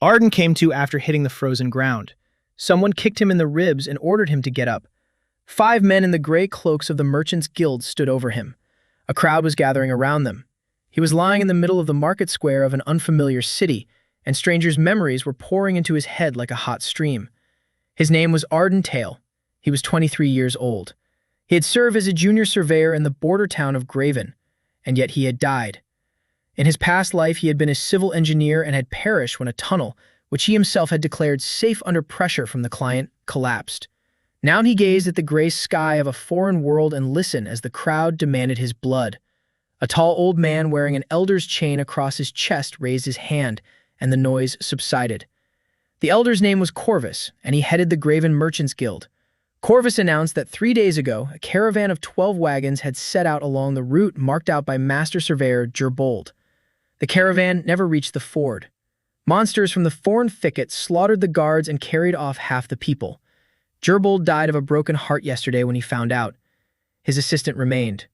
Arden came to after hitting the frozen ground. Someone kicked him in the ribs and ordered him to get up. 5 men in the gray cloaks of the Merchants' Guild stood over him. A crowd was gathering around them. He was lying in the middle of the market square of an unfamiliar city, and strangers' memories were pouring into his head like a hot stream. His name was Arden Tale. He was 23 years old. He had served as a junior surveyor in the border town of Graven, and yet he had died. In his past life, he had been a civil engineer and had perished when a tunnel, which he himself had declared safe under pressure from the client, collapsed. Now he gazed at the gray sky of a foreign world and listened as the crowd demanded his blood. A tall old man wearing an elder's chain across his chest raised his hand, and the noise subsided. The elder's name was Corvus, and he headed the Graven Merchants Guild. Corvus announced that 3 days ago, a caravan of 12 wagons had set out along the route marked out by Master Surveyor Gerbold. The caravan never reached the ford. Monsters from the foreign thicket slaughtered the guards and carried off half the people. Gerbold died of a broken heart yesterday when he found out. His assistant remained.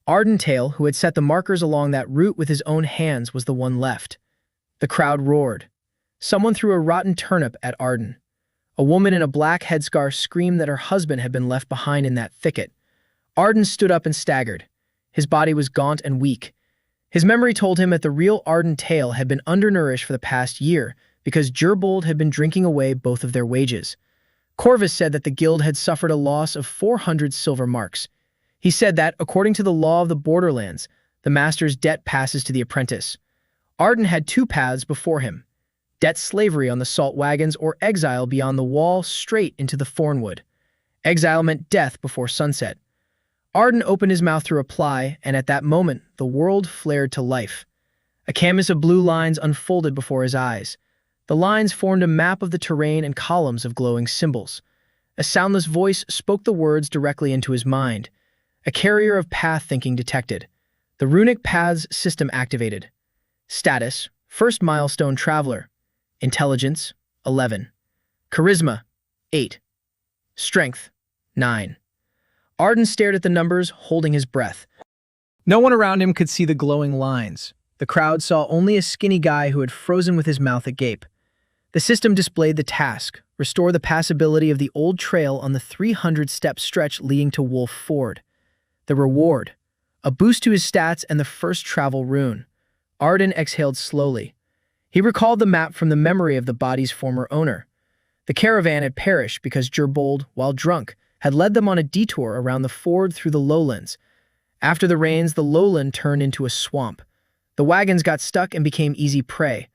Arden Tale, who had set the markers along that route with his own hands, was the one left. The crowd roared. Someone threw a rotten turnip at Arden. A woman in a black headscarf screamed that her husband had been left behind in that thicket. Arden stood up and staggered. His body was gaunt and weak. His memory told him that the real Arden Tale had been undernourished for the past year because Gerbold had been drinking away both of their wages. Corvus said that the guild had suffered a loss of 400 silver marks. He said that, according to the law of the borderlands, the master's debt passes to the apprentice. Arden had 2 paths before him: debt slavery on the salt wagons or exile beyond the wall straight into the thornwood. Exile meant death before sunset. Arden opened his mouth to reply, and at that moment, the world flared to life. A canvas of blue lines unfolded before his eyes. The lines formed a map of the terrain and columns of glowing symbols. A soundless voice spoke the words directly into his mind. A carrier of path thinking detected. The runic paths system activated. Status: first milestone traveler. Intelligence: 11. Charisma: 8. Strength: 9. Arden stared at the numbers, holding his breath. No one around him could see the glowing lines. The crowd saw only a skinny guy who had frozen with his mouth agape. The system displayed the task: restore the passability of the old trail on the 300-step stretch leading to Wolf Ford. The reward: a boost to his stats and the first travel rune. Arden exhaled slowly. He recalled the map from the memory of the body's former owner. The caravan had perished because Gerbold, while drunk, had led them on a detour around the ford through the lowlands. After the rains, the lowland turned into a swamp. The wagons got stuck and became easy prey.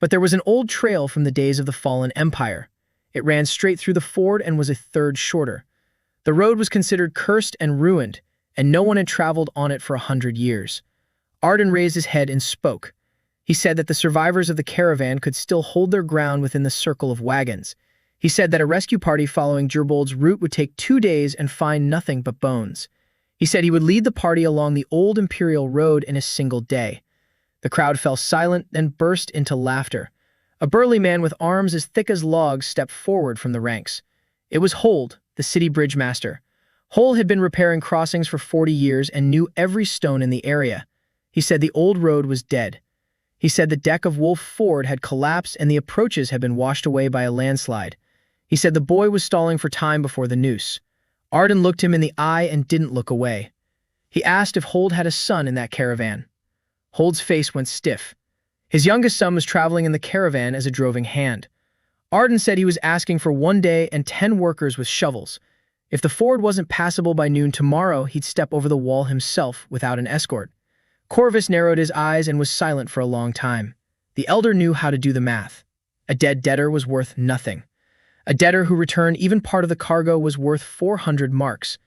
But there was an old trail from the days of the fallen empire. It ran straight through the ford and was a third shorter. The road was considered cursed and ruined, and no one had traveled on it for 100 years. Arden raised his head and spoke. He said that the survivors of the caravan could still hold their ground within the circle of wagons. He said that a rescue party following Gerbold's route would take 2 days and find nothing but bones. He said he would lead the party along the old Imperial Road in a single day. The crowd fell silent and burst into laughter. A burly man with arms as thick as logs stepped forward from the ranks. It was Hold, the city bridge master. Hold had been repairing crossings for 40 years and knew every stone in the area. He said the old road was dead. He said the deck of Wolf Ford had collapsed and the approaches had been washed away by a landslide. He said the boy was stalling for time before the noose. Arden looked him in the eye and didn't look away. He asked if Hold had a son in that caravan. Hold's face went stiff. His youngest son was traveling in the caravan as a droving hand. Arden said he was asking for 1 day and 10 workers with shovels. If the ford wasn't passable by noon tomorrow, he'd step over the wall himself without an escort. Corvus narrowed his eyes and was silent for a long time. The elder knew how to do the math. A dead debtor was worth nothing. A debtor who returned even part of the cargo was worth 400 marks.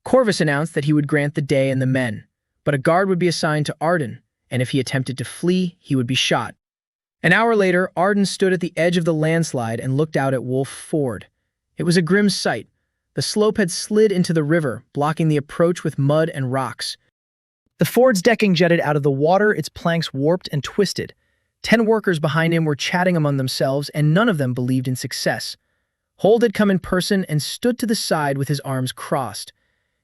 Corvus announced that he would grant the day and the men, but a guard would be assigned to Arden, and if he attempted to flee, he would be shot. An hour later, Arden stood at the edge of the landslide and looked out at Wolf Ford. It was a grim sight. The slope had slid into the river, blocking the approach with mud and rocks. The ford's decking jutted out of the water, its planks warped and twisted. 10 workers behind him were chatting among themselves, and none of them believed in success. Hold had come in person and stood to the side with his arms crossed.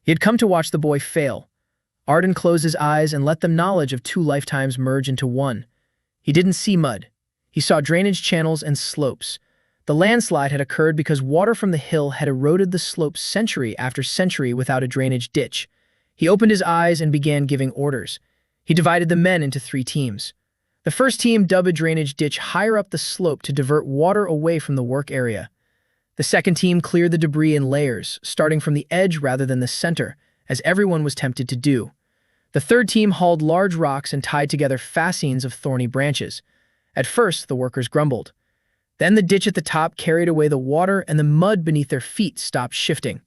He had come to watch the boy fail. Arden closed his eyes and let the knowledge of 2 lifetimes merge into one. He didn't see mud. He saw drainage channels and slopes. The landslide had occurred because water from the hill had eroded the slope century after century without a drainage ditch. He opened his eyes and began giving orders. He divided the men into 3 teams. The first team dug a drainage ditch higher up the slope to divert water away from the work area. The second team cleared the debris in layers, starting from the edge rather than the center, as everyone was tempted to do. The third team hauled large rocks and tied together fascines of thorny branches. At first, the workers grumbled. Then the ditch at the top carried away the water and the mud beneath their feet stopped shifting.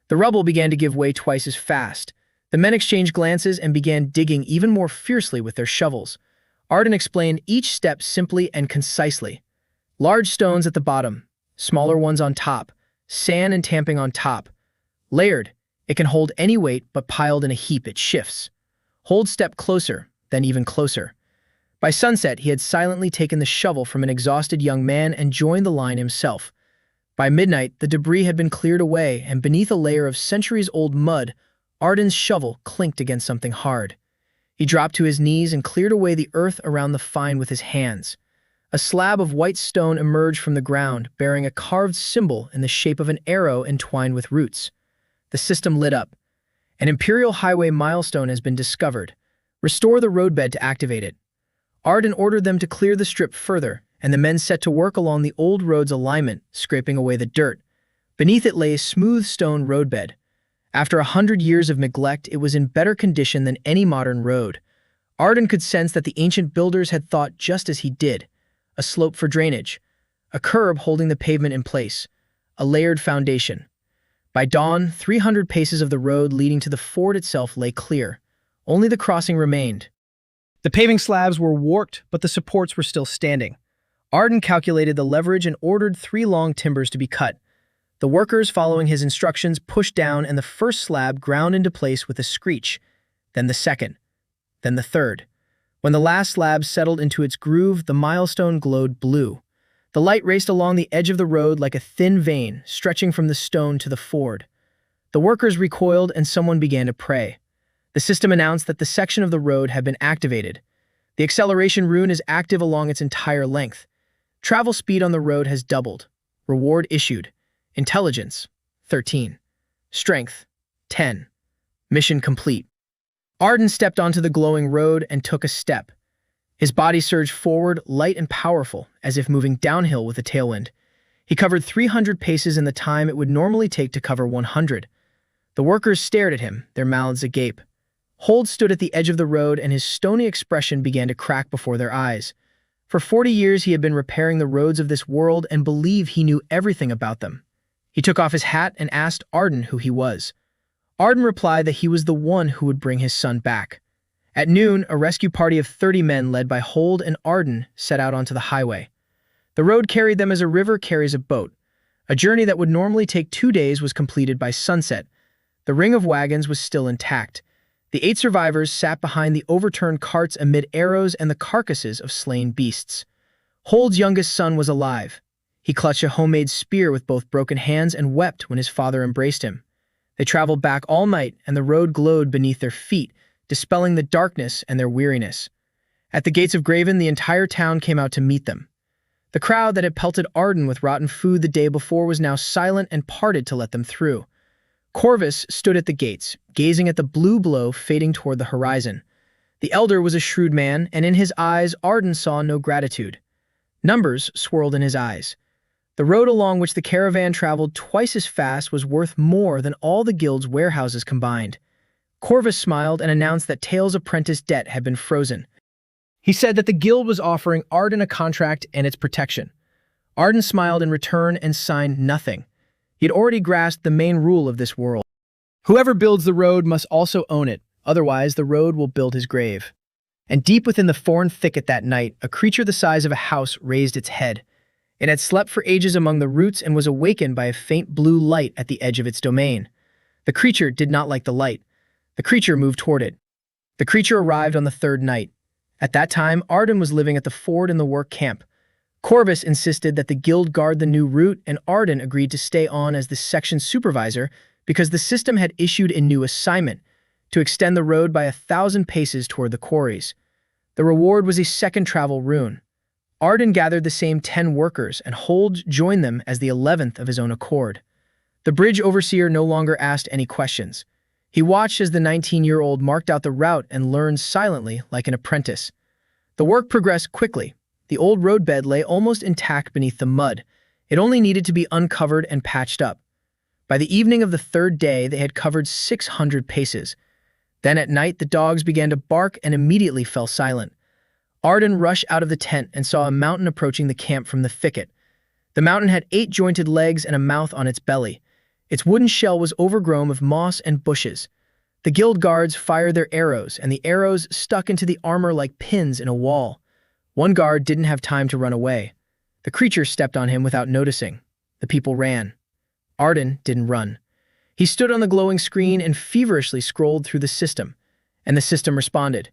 The rubble began to give way twice as fast. The men exchanged glances and began digging even more fiercely with their shovels. Arden explained each step simply and concisely. Large stones at the bottom, smaller ones on top, sand and tamping on top. Layered, it can hold any weight, but piled in a heap it shifts. Hold step closer, then even closer. By sunset, he had silently taken the shovel from an exhausted young man and joined the line himself. By midnight, the debris had been cleared away, and beneath a layer of centuries-old mud, Arden's shovel clinked against something hard. He dropped to his knees and cleared away the earth around the find with his hands. A slab of white stone emerged from the ground, bearing a carved symbol in the shape of an arrow entwined with roots. The system lit up. An Imperial Highway milestone has been discovered. Restore the roadbed to activate it. Arden ordered them to clear the strip further, and the men set to work along the old road's alignment, scraping away the dirt. Beneath it lay a smooth stone roadbed. After 100 years of neglect, it was in better condition than any modern road. Arden could sense that the ancient builders had thought just as he did. A slope for drainage, a curb holding the pavement in place, a layered foundation. By dawn, 300 paces of the road leading to the ford itself lay clear. Only the crossing remained. The paving slabs were warped, but the supports were still standing. Arden calculated the leverage and ordered 3 long timbers to be cut. The workers, following his instructions, pushed down, and the first slab ground into place with a screech, then the second, then the third. When the last slab settled into its groove, the milestone glowed blue. The light raced along the edge of the road like a thin vein, stretching from the stone to the ford. The workers recoiled, and someone began to pray. The system announced that the section of the road had been activated. The acceleration rune is active along its entire length. Travel speed on the road has doubled. Reward issued. Intelligence, 13. Strength, 10. Mission complete. Arden stepped onto the glowing road and took a step. His body surged forward, light and powerful, as if moving downhill with a tailwind. He covered 300 paces in the time it would normally take to cover 100. The workers stared at him, their mouths agape. Hold stood at the edge of the road, and his stony expression began to crack before their eyes. For 40 years he had been repairing the roads of this world and believed he knew everything about them. He took off his hat and asked Arden who he was. Arden replied that he was the one who would bring his son back. At noon, a rescue party of 30 men led by Hold and Arden set out onto the highway. The road carried them as a river carries a boat. A journey that would normally take 2 days was completed by sunset. The ring of wagons was still intact. The 8 survivors sat behind the overturned carts amid arrows and the carcasses of slain beasts. Hold's youngest son was alive. He clutched a homemade spear with both broken hands and wept when his father embraced him. They traveled back all night, and the road glowed beneath their feet, dispelling the darkness and their weariness. At the gates of Graven, the entire town came out to meet them. The crowd that had pelted Arden with rotten food the day before was now silent and parted to let them through. Corvus stood at the gates, gazing at the blue glow fading toward the horizon. The elder was a shrewd man, and in his eyes Arden saw no gratitude. Numbers swirled in his eyes. The road along which the caravan traveled twice as fast was worth more than all the guild's warehouses combined. Corvus smiled and announced that Tail's apprentice debt had been frozen. He said that the guild was offering Arden a contract and its protection. Arden smiled in return and signed nothing. He had already grasped the main rule of this world. Whoever builds the road must also own it, otherwise the road will build his grave. And deep within the thorn thicket that night, a creature the size of a house raised its head. It had slept for ages among the roots and was awakened by a faint blue light at the edge of its domain. The creature did not like the light. The creature moved toward it. The creature arrived on the 3rd night. At that time, Arden was living at the ford in the work camp. Corvus insisted that the guild guard the new route, and Arden agreed to stay on as the section supervisor because the system had issued a new assignment to extend the road by 1,000 paces toward the quarries. The reward was a second travel rune. Arden gathered the same 10 workers, and Hold joined them as the 11th of his own accord. The bridge overseer no longer asked any questions. He watched as the 19-year-old marked out the route and learned silently like an apprentice. The work progressed quickly. The old roadbed lay almost intact beneath the mud. It only needed to be uncovered and patched up. By the evening of the third day, they had covered 600 paces. Then at night, the dogs began to bark and immediately fell silent. Arden rushed out of the tent and saw a mountain approaching the camp from the thicket. The mountain had 8 jointed legs and a mouth on its belly. Its wooden shell was overgrown with moss and bushes. The guild guards fired their arrows, and the arrows stuck into the armor like pins in a wall. One guard didn't have time to run away. The creature stepped on him without noticing. The people ran. Arden didn't run. He stood on the glowing screen and feverishly scrolled through the system, and the system responded.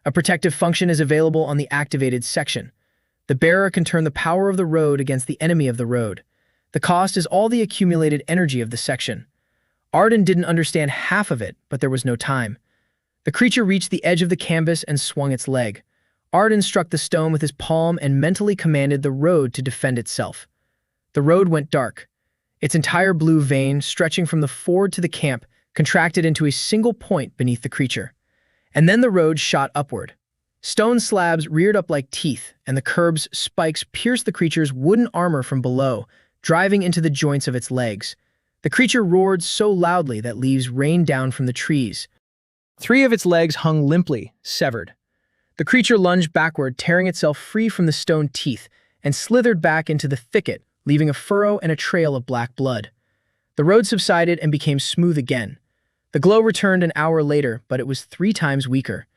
A protective function is available on the activated section. The bearer can turn the power of the road against the enemy of the road. The cost is all the accumulated energy of the section. Arden didn't understand half of it, but there was no time. The creature reached the edge of the canvas and swung its leg. Arden struck the stone with his palm and mentally commanded the road to defend itself. The road went dark. Its entire blue vein, stretching from the ford to the camp, contracted into a single point beneath the creature. And then the road shot upward. Stone slabs reared up like teeth, and the curb's spikes pierced the creature's wooden armor from below, driving into the joints of its legs. The creature roared so loudly that leaves rained down from the trees. 3 of its legs hung limply, severed. The creature lunged backward, tearing itself free from the stone teeth, and slithered back into the thicket, leaving a furrow and a trail of black blood. The road subsided and became smooth again. The glow returned an hour later, but it was 3 times weaker.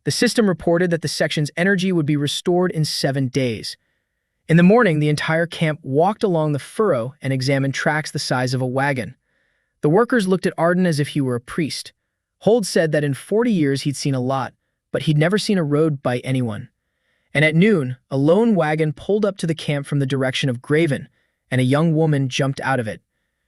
The system reported that the section's energy would be restored in 7 days. In the morning, the entire camp walked along the furrow and examined tracks the size of a wagon. The workers looked at Arden as if he were a priest. Hold said that in 40 years he'd seen a lot, but he'd never seen a road bite anyone. And at noon, a lone wagon pulled up to the camp from the direction of Graven, and a young woman jumped out of it.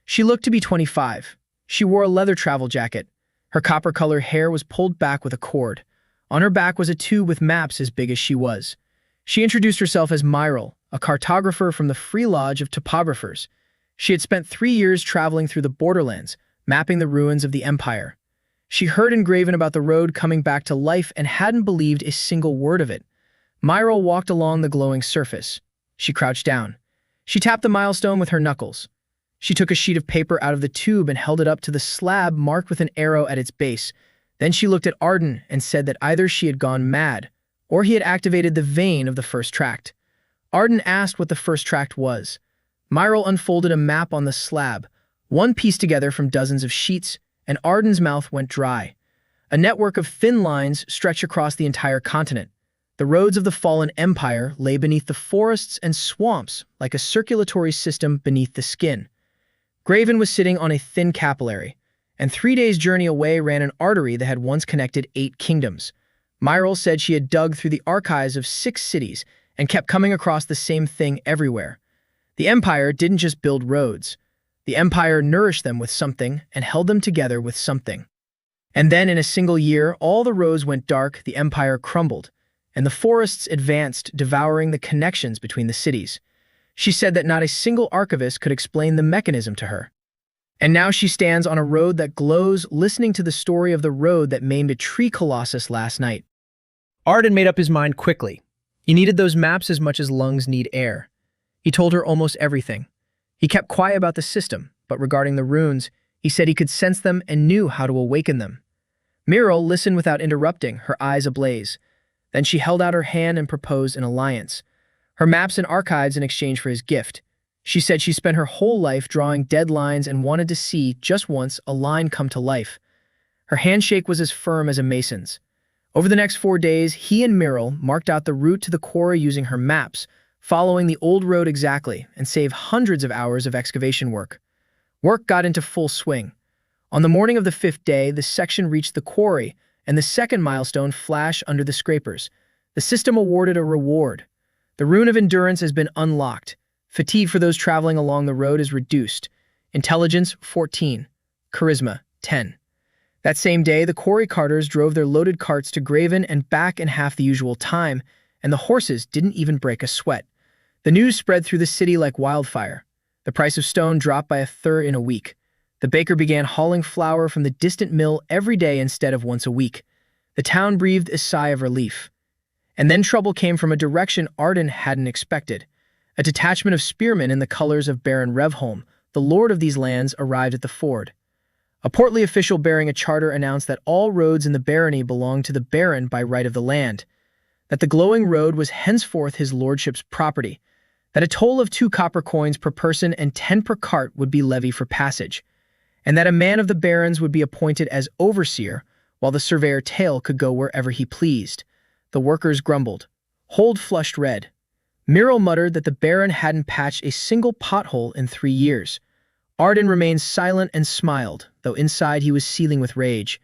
She looked to be 25. She wore a leather travel jacket. Her copper-colored hair was pulled back with a cord. On her back was a tube with maps as big as she was. She introduced herself as Myril, a cartographer from the Free Lodge of Topographers. She had spent 3 years traveling through the borderlands, mapping the ruins of the Empire. She heard in Graven about the road coming back to life and hadn't believed a single word of it. Myril walked along the glowing surface. She crouched down. She tapped the milestone with her knuckles. She took a sheet of paper out of the tube and held it up to the slab marked with an arrow at its base. Then she looked at Arden and said that either she had gone mad, or he had activated the vein of the first tract. Arden asked what the first tract was. Myril unfolded a map on the slab, one pieced together from dozens of sheets, and Arden's mouth went dry. A network of thin lines stretched across the entire continent. The roads of the fallen empire lay beneath the forests and swamps like a circulatory system beneath the skin. Graven was sitting on a thin capillary, and 3 days' journey away ran an artery that had once connected 8 kingdoms. Myril said she had dug through the archives of 6 cities and kept coming across the same thing everywhere. The Empire didn't just build roads. The Empire nourished them with something and held them together with something. And then in a single year, all the roads went dark, the Empire crumbled, and the forests advanced, devouring the connections between the cities. She said that not a single archivist could explain the mechanism to her. And now she stands on a road that glows, listening to the story of the road that maimed a tree colossus last night. Arden made up his mind quickly. He needed those maps as much as lungs need air. He told her almost everything. He kept quiet about the system, but regarding the runes, he said he could sense them and knew how to awaken them. Myril listened without interrupting, her eyes ablaze. Then she held out her hand and proposed an alliance. Her maps and archives in exchange for his gift. She said she spent her whole life drawing dead lines and wanted to see, just once, a line come to life. Her handshake was as firm as a mason's. Over the next 4 days, he and Myril marked out the route to the quarry using her maps, following the old road exactly, and saved hundreds of hours of excavation work. Work got into full swing. On the morning of the 5th day, the section reached the quarry, and the second milestone flashed under the scrapers. The system awarded a reward. The rune of endurance has been unlocked. Fatigue for those traveling along the road is reduced. Intelligence, 14. Charisma, 10. That same day, the quarry carters drove their loaded carts to Graven and back in half the usual time, and the horses didn't even break a sweat. The news spread through the city like wildfire. The price of stone dropped by a third in a week. The baker began hauling flour from the distant mill every day instead of once a week. The town breathed a sigh of relief. And then trouble came from a direction Arden hadn't expected. A detachment of spearmen in the colors of Baron Revholm, the lord of these lands, arrived at the ford. A portly official bearing a charter announced that all roads in the barony belonged to the baron by right of the land, that the glowing road was henceforth his lordship's property, that a toll of 2 copper coins per person and 10 per cart would be levied for passage, and that a man of the barons would be appointed as overseer, while the surveyor Tail could go wherever he pleased. The workers grumbled. Hold flushed red. Miro muttered that the baron hadn't patched a single pothole in 3 years. Arden remained silent and smiled, though inside he was seething with rage.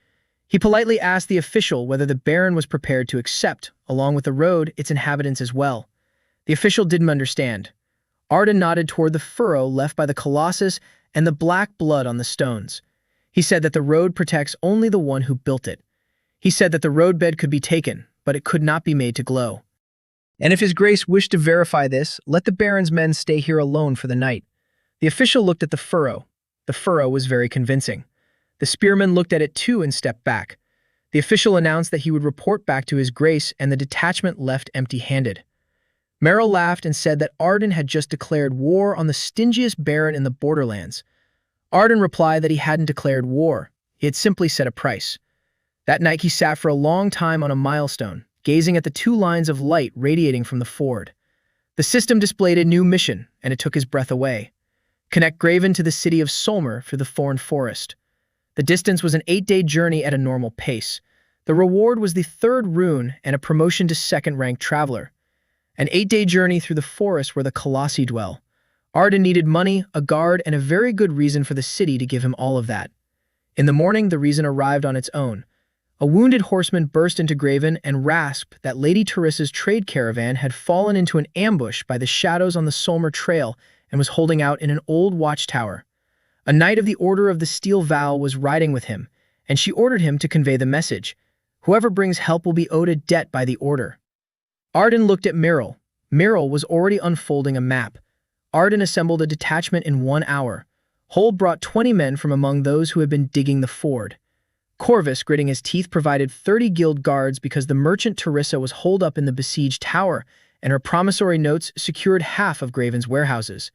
He politely asked the official whether the baron was prepared to accept, along with the road, its inhabitants as well. The official didn't understand. Arden nodded toward the furrow left by the colossus and the black blood on the stones. He said that the road protects only the one who built it. He said that the roadbed could be taken, but it could not be made to glow. And if his grace wished to verify this, let the baron's men stay here alone for the night. The official looked at the furrow. The furrow was very convincing. The spearman looked at it too and stepped back. The official announced that he would report back to his grace, and the detachment left empty-handed. Merrill laughed and said that Arden had just declared war on the stingiest baron in the borderlands. Arden replied that he hadn't declared war. He had simply set a price. That night he sat for a long time on a milestone, gazing at the 2 lines of light radiating from the ford. The system displayed a new mission, and it took his breath away. Connect Graven to the city of Solmer through the Thorn Forest. The distance was an 8-day journey at a normal pace. The reward was the 3rd rune and a promotion to 2nd-ranked traveler. An 8-day journey through the forest where the Colossi dwell. Arden needed money, a guard, and a very good reason for the city to give him all of that. In the morning, the reason arrived on its own. A wounded horseman burst into Graven and rasped that Lady Teresa's trade caravan had fallen into an ambush by the shadows on the Solmer Trail and was holding out in an old watchtower. A knight of the Order of the Steel Vow was riding with him, and she ordered him to convey the message. Whoever brings help will be owed a debt by the order. Arden looked at Myrrell. Myrrell was already unfolding a map. Arden assembled a detachment in 1 hour. Hold brought 20 men from among those who had been digging the ford. Corvus, gritting his teeth, provided 30 guild guards because the merchant Teresa was holed up in the besieged tower, and her promissory notes secured half of Graven's warehouses.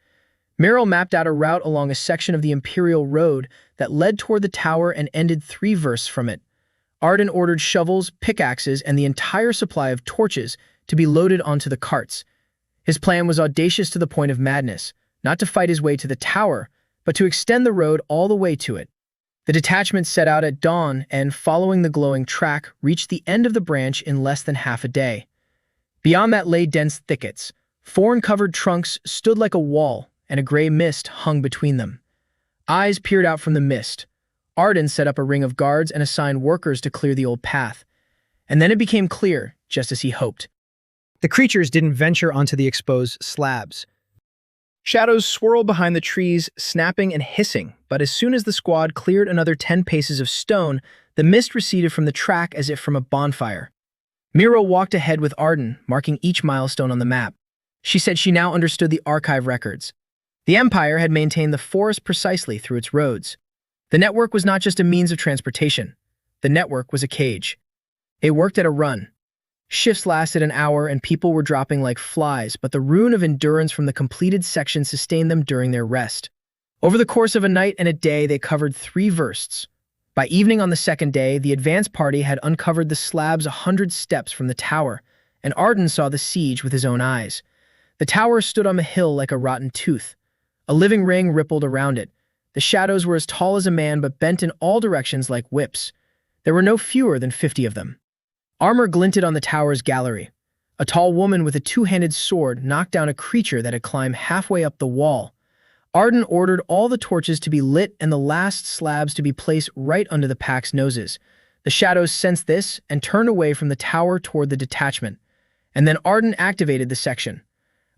Myrrell mapped out a route along a section of the Imperial Road that led toward the tower and ended 3 versts from it. Arden ordered shovels, pickaxes, and the entire supply of torches to be loaded onto the carts. His plan was audacious to the point of madness, not to fight his way to the tower, but to extend the road all the way to it. The detachment set out at dawn and, following the glowing track, reached the end of the branch in less than half a day. Beyond that lay dense thickets. Thorn-covered trunks stood like a wall, and a gray mist hung between them. Eyes peered out from the mist. Arden set up a ring of guards and assigned workers to clear the old path. And then it became clear, just as he hoped. The creatures didn't venture onto the exposed slabs. Shadows swirled behind the trees, snapping and hissing, but as soon as the squad cleared another 10 paces of stone, the mist receded from the track as if from a bonfire. Miro walked ahead with Arden, marking each milestone on the map. She said she now understood the archive records. The Empire had maintained the forest precisely through its roads. The network was not just a means of transportation. The network was a cage. It worked at a run. Shifts lasted an hour and people were dropping like flies, but the rune of endurance from the completed section sustained them during their rest. Over the course of a night and a day, they covered 3 versts. By evening on the 2nd day, the advance party had uncovered the slabs 100 steps from the tower, and Arden saw the siege with his own eyes. The tower stood on a hill like a rotten tooth. A living ring rippled around it. The shadows were as tall as a man but bent in all directions like whips. There were no fewer than 50 of them. Armor glinted on the tower's gallery. A tall woman with a 2-handed sword knocked down a creature that had climbed halfway up the wall. Arden ordered all the torches to be lit and the last slabs to be placed right under the pack's noses. The shadows sensed this and turned away from the tower toward the detachment. And then Arden activated the section.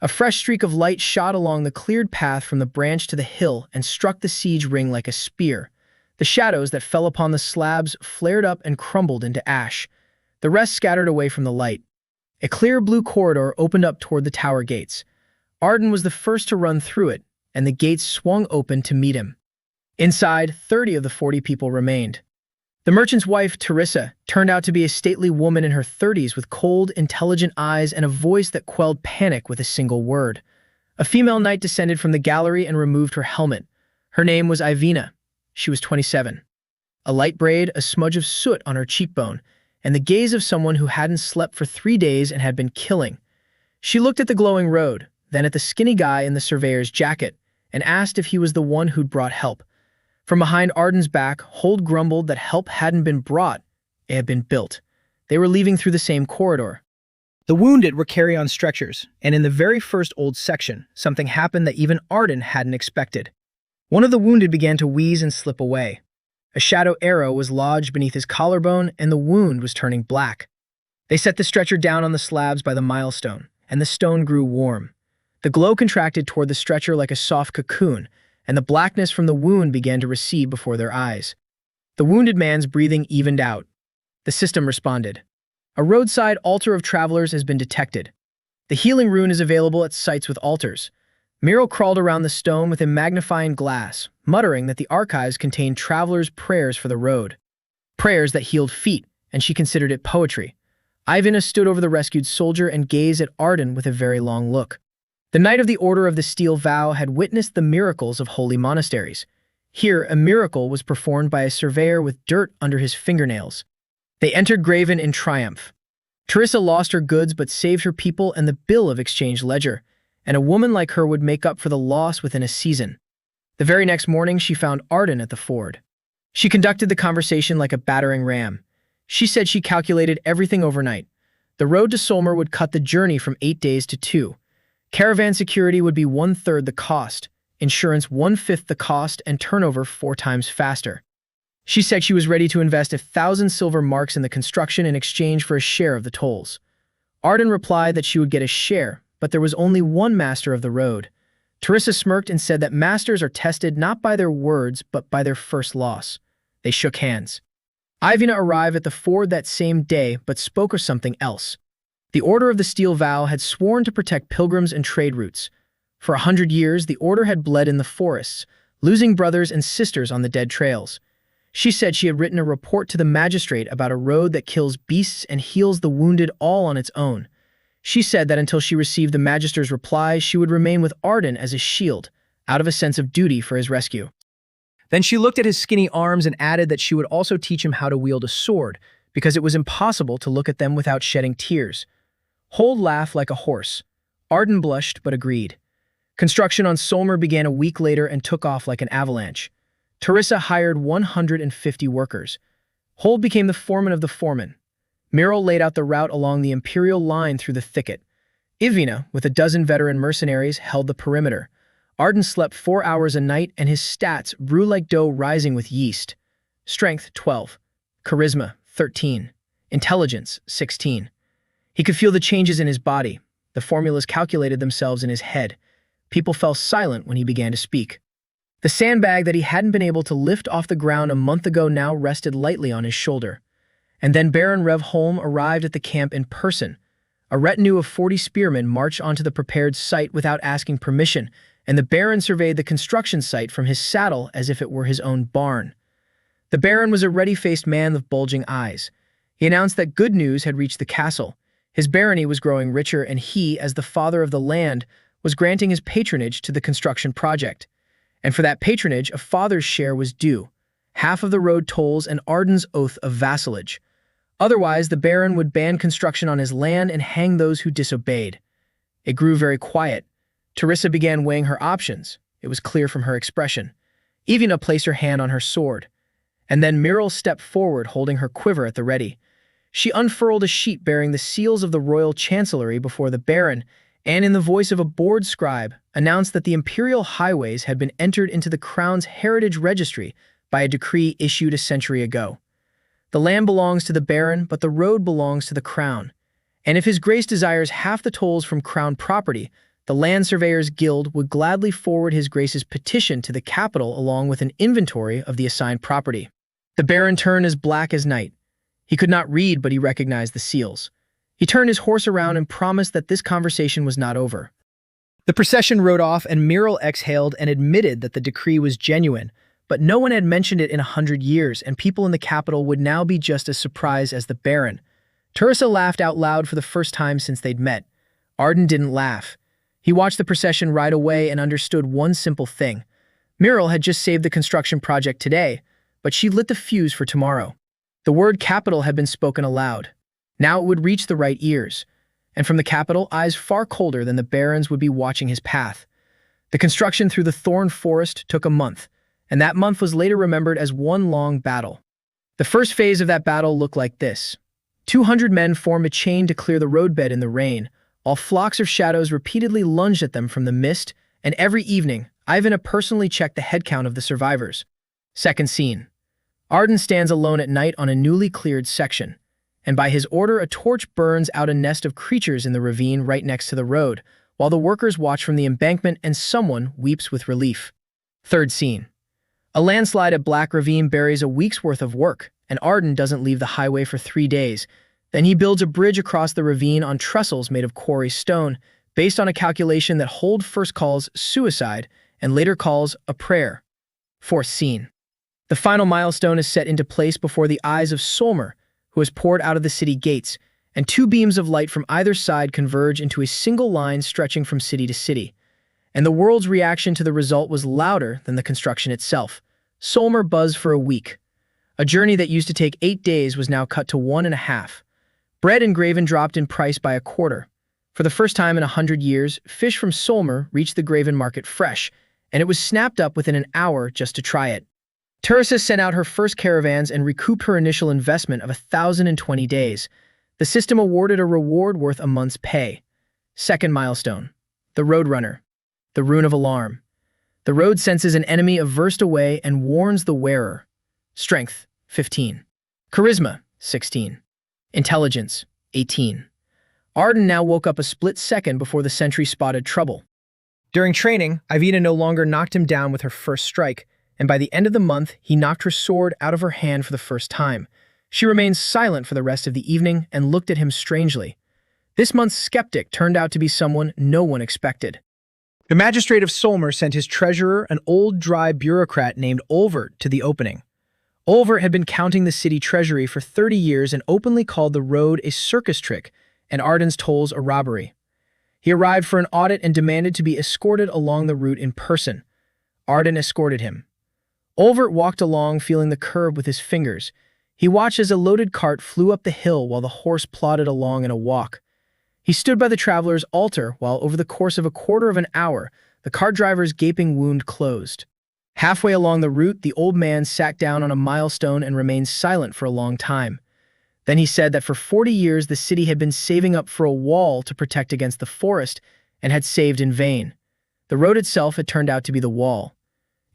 A fresh streak of light shot along the cleared path from the branch to the hill and struck the siege ring like a spear. The shadows that fell upon the slabs flared up and crumbled into ash. The rest scattered away from the light. A clear blue corridor opened up toward the tower gates. Arden was the first to run through it, and the gates swung open to meet him. Inside, 30 of the 40 people remained. The merchant's wife, Teresa, turned out to be a stately woman in her 30s with cold, intelligent eyes and a voice that quelled panic with a single word. A female knight descended from the gallery and removed her helmet. Her name was Ivina. She was 27. A light braid, a smudge of soot on her cheekbone, and the gaze of someone who hadn't slept for 3 days and had been killing. She looked at the glowing road, then at the skinny guy in the surveyor's jacket, and asked if he was the one who'd brought help. From behind Arden's back, Hold grumbled that help hadn't been brought, it had been built. They were leaving through the same corridor. The wounded were carried on stretchers, and in the very first old section, something happened that even Arden hadn't expected. One of the wounded began to wheeze and slip away. A shadow arrow was lodged beneath his collarbone, and the wound was turning black. They set the stretcher down on the slabs by the milestone, and the stone grew warm. The glow contracted toward the stretcher like a soft cocoon, and the blackness from the wound began to recede before their eyes. The wounded man's breathing evened out. The system responded. A roadside altar of travelers has been detected. The healing rune is available at sites with altars. Miro crawled around the stone with a magnifying glass, muttering that the archives contained travelers' prayers for the road. Prayers that healed feet, and she considered it poetry. Ivina stood over the rescued soldier and gazed at Arden with a very long look. The Knight of the Order of the Steel Vow had witnessed the miracles of holy monasteries. Here, a miracle was performed by a surveyor with dirt under his fingernails. They entered Graven in triumph. Teresa lost her goods but saved her people and the bill of exchange ledger, and a woman like her would make up for the loss within a season. The very next morning, she found Arden at the ford. She conducted the conversation like a battering ram. She said she calculated everything overnight. The road to Solmer would cut the journey from 8 days to 2. Caravan security would be 1/3 the cost, insurance 1/5 the cost, and turnover 4 times faster. She said she was ready to invest 1,000 silver marks in the construction in exchange for a share of the tolls. Arden replied that she would get a share, but there was only one master of the road. Teresa smirked and said that masters are tested not by their words but by their first loss. They shook hands. Ivina arrived at the ford that same day but spoke of something else. The Order of the Steel Vow had sworn to protect pilgrims and trade routes. For 100 years, the Order had bled in the forests, losing brothers and sisters on the dead trails. She said she had written a report to the magistrate about a road that kills beasts and heals the wounded all on its own. She said that until she received the magistrate's reply, she would remain with Arden as a shield, out of a sense of duty for his rescue. Then she looked at his skinny arms and added that she would also teach him how to wield a sword, because it was impossible to look at them without shedding tears. Hold laughed like a horse. Arden blushed but agreed. Construction on Solmer began a week later and took off like an avalanche. Teresa hired 150 workers. Hold became the foreman of the foreman. Miro laid out the route along the imperial line through the thicket. Ivina, with a dozen veteran mercenaries, held the perimeter. Arden slept 4 hours a night, and his stats brew like dough rising with yeast. Strength, 12. Charisma, 13. Intelligence, 16. He could feel the changes in his body. The formulas calculated themselves in his head. People fell silent when he began to speak. The sandbag that he hadn't been able to lift off the ground a month ago now rested lightly on his shoulder. And then Baron Rev Holm arrived at the camp in person. A retinue of 40 spearmen marched onto the prepared site without asking permission, and the Baron surveyed the construction site from his saddle as if it were his own barn. The Baron was a ruddy-faced man with bulging eyes. He announced that good news had reached the castle. His barony was growing richer, and he, as the father of the land, was granting his patronage to the construction project. And for that patronage, a father's share was due, half of the road tolls and Arden's oath of vassalage. Otherwise, the Baron would ban construction on his land and hang those who disobeyed. It grew very quiet. Teresa began weighing her options. It was clear from her expression. Ivina placed her hand on her sword. And then Myril stepped forward, holding her quiver at the ready. She unfurled a sheet bearing the seals of the royal chancellery before the Baron, and in the voice of a bored scribe, announced that the imperial highways had been entered into the crown's heritage registry by a decree issued a century ago. The land belongs to the Baron, but the road belongs to the crown. And if his grace desires half the tolls from crown property, the Land Surveyors Guild would gladly forward his grace's petition to the capital along with an inventory of the assigned property. The Baron turned as black as night. He could not read, but he recognized the seals. He turned his horse around and promised that this conversation was not over. The procession rode off and Muriel exhaled and admitted that the decree was genuine, but no one had mentioned it in 100 years, and people in the capital would now be just as surprised as the Baron. Teresa laughed out loud for the first time since they'd met. Arden didn't laugh. He watched the procession ride away and understood one simple thing. Muriel had just saved the construction project today, but she lit the fuse for tomorrow. The word capital had been spoken aloud. Now it would reach the right ears. And from the capital, eyes far colder than the Baron's would be watching his path. The construction through the thorn forest took a month, and that month was later remembered as one long battle. The first phase of that battle looked like this. 200 men formed a chain to clear the roadbed in the rain, while flocks of shadows repeatedly lunged at them from the mist, and every evening, Ivan personally checked the headcount of the survivors. Second scene. Arden stands alone at night on a newly cleared section, and by his order a torch burns out a nest of creatures in the ravine right next to the road, while the workers watch from the embankment and someone weeps with relief. Third scene. A landslide at Black Ravine buries a week's worth of work, and Arden doesn't leave the highway for 3 days. Then he builds a bridge across the ravine on trestles made of quarry stone, based on a calculation that Hold first calls suicide and later calls a prayer. Fourth scene. The final milestone is set into place before the eyes of Solmer, who has poured out of the city gates, and 2 beams of light from either side converge into a single line stretching from city to city. And the world's reaction to the result was louder than the construction itself. Solmer buzzed for a week. A journey that used to take 8 days was now cut to 1.5. Bread and graven dropped in price by a quarter. For the first time in 100 years, fish from Solmer reached the graven market fresh, and it was snapped up within an hour just to try it. Teresa sent out her first caravans and recouped her initial investment of 1,020 days. The system awarded a reward worth a month's pay. Second milestone. The Roadrunner. The Rune of Alarm. The road senses an enemy a verst away and warns the wearer. Strength, 15. Charisma, 16. Intelligence, 18. Arden now woke up a split second before the sentry spotted trouble. During training, Ivina no longer knocked him down with her first strike, and by the end of the month, he knocked her sword out of her hand for the first time. She remained silent for the rest of the evening and looked at him strangely. This month's skeptic turned out to be someone no one expected. The magistrate of Solmer sent his treasurer, an old dry bureaucrat named Olvert, to the opening. Olvert had been counting the city treasury for 30 years and openly called the road a circus trick and Arden's tolls a robbery. He arrived for an audit and demanded to be escorted along the route in person. Arden escorted him. Olvert walked along, feeling the curb with his fingers. He watched as a loaded cart flew up the hill while the horse plodded along in a walk. He stood by the traveler's altar while, over the course of a quarter of an hour, the cart driver's gaping wound closed. Halfway along the route, the old man sat down on a milestone and remained silent for a long time. Then he said that for 40 years the city had been saving up for a wall to protect against the forest and had saved in vain. The road itself had turned out to be the wall.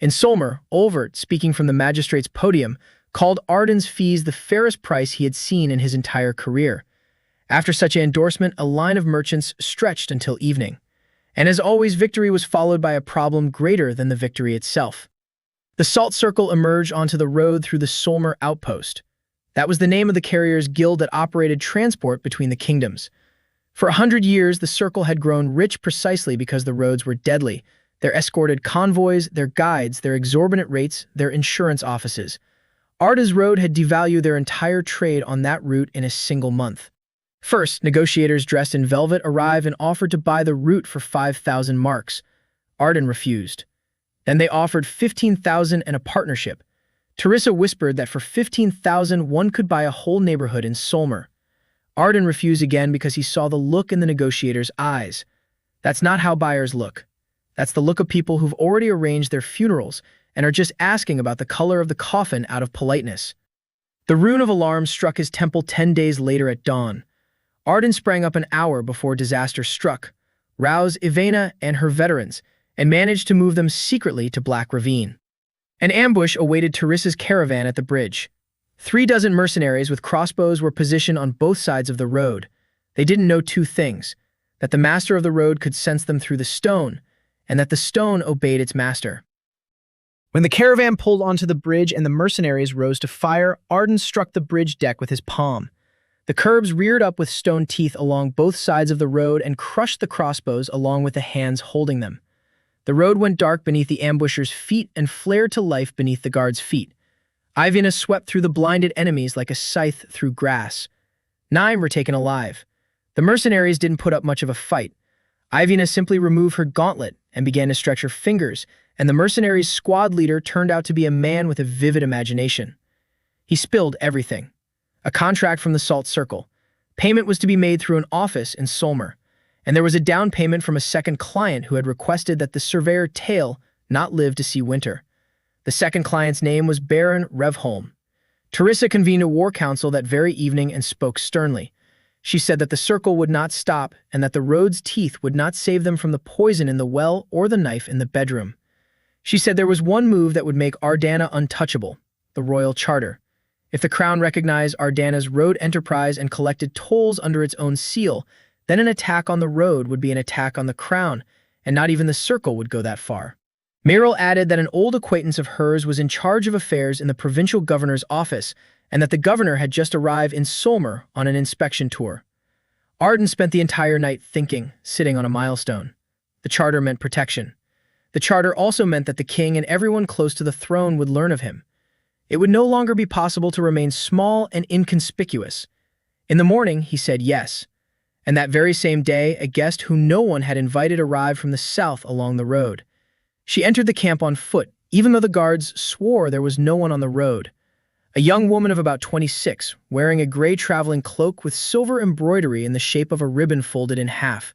In Solmer, Olvert, speaking from the magistrate's podium, called Arden's fees the fairest price he had seen in his entire career. After such an endorsement, a line of merchants stretched until evening. And as always, victory was followed by a problem greater than the victory itself. The Salt Circle emerged onto the road through the Solmer outpost. That was the name of the carriers' guild that operated transport between the kingdoms. For 100 years, the Circle had grown rich precisely because the roads were deadly. Their escorted convoys, their guides, their exorbitant rates, their insurance offices. Arda's road had devalued their entire trade on that route in a single month. First, negotiators dressed in velvet arrived and offered to buy the route for 5,000 marks. Arden refused. Then they offered 15,000 and a partnership. Teresa whispered that for 15,000 one could buy a whole neighborhood in Solmer. Arden refused again because he saw the look in the negotiators' eyes. That's not how buyers look. That's the look of people who've already arranged their funerals and are just asking about the color of the coffin out of politeness. The Rune of Alarm struck his temple 10 days later at dawn. Arden sprang up an hour before disaster struck, roused Ivana and her veterans, and managed to move them secretly to Black Ravine. An ambush awaited Teresa's caravan at the bridge. 3 dozen mercenaries with crossbows were positioned on both sides of the road. They didn't know 2 things: that the master of the road could sense them through the stone, and that the stone obeyed its master. When the caravan pulled onto the bridge and the mercenaries rose to fire, Arden struck the bridge deck with his palm. The curbs reared up with stone teeth along both sides of the road and crushed the crossbows along with the hands holding them. The road went dark beneath the ambushers' feet and flared to life beneath the guards' feet. Ivina swept through the blinded enemies like a scythe through grass. 9 were taken alive. The mercenaries didn't put up much of a fight. Ivina simply removed her gauntlet and began to stretch her fingers, and the mercenaries' squad leader turned out to be a man with a vivid imagination. He spilled everything. A contract from the Salt Circle. Payment was to be made through an office in Solmer, and there was a down payment from a second client who had requested that the surveyor Tail not live to see winter. The second client's name was Baron Revholm. Teresa convened a war council that very evening and spoke sternly. She said that the circle would not stop and that the road's teeth would not save them from the poison in the well or the knife in the bedroom. She said there was one move that would make Ardana untouchable, the Royal Charter. If the Crown recognized Ardana's road enterprise and collected tolls under its own seal, then an attack on the road would be an attack on the Crown, and not even the Circle would go that far. Meryl added that an old acquaintance of hers was in charge of affairs in the provincial governor's office, and that the governor had just arrived in Solmer on an inspection tour. Arden spent the entire night thinking, sitting on a milestone. The charter meant protection. The charter also meant that the king and everyone close to the throne would learn of him. It would no longer be possible to remain small and inconspicuous. In the morning, he said yes. And that very same day, a guest whom no one had invited arrived from the south along the road. She entered the camp on foot, even though the guards swore there was no one on the road. A young woman of about 26, wearing a gray traveling cloak with silver embroidery in the shape of a ribbon folded in half.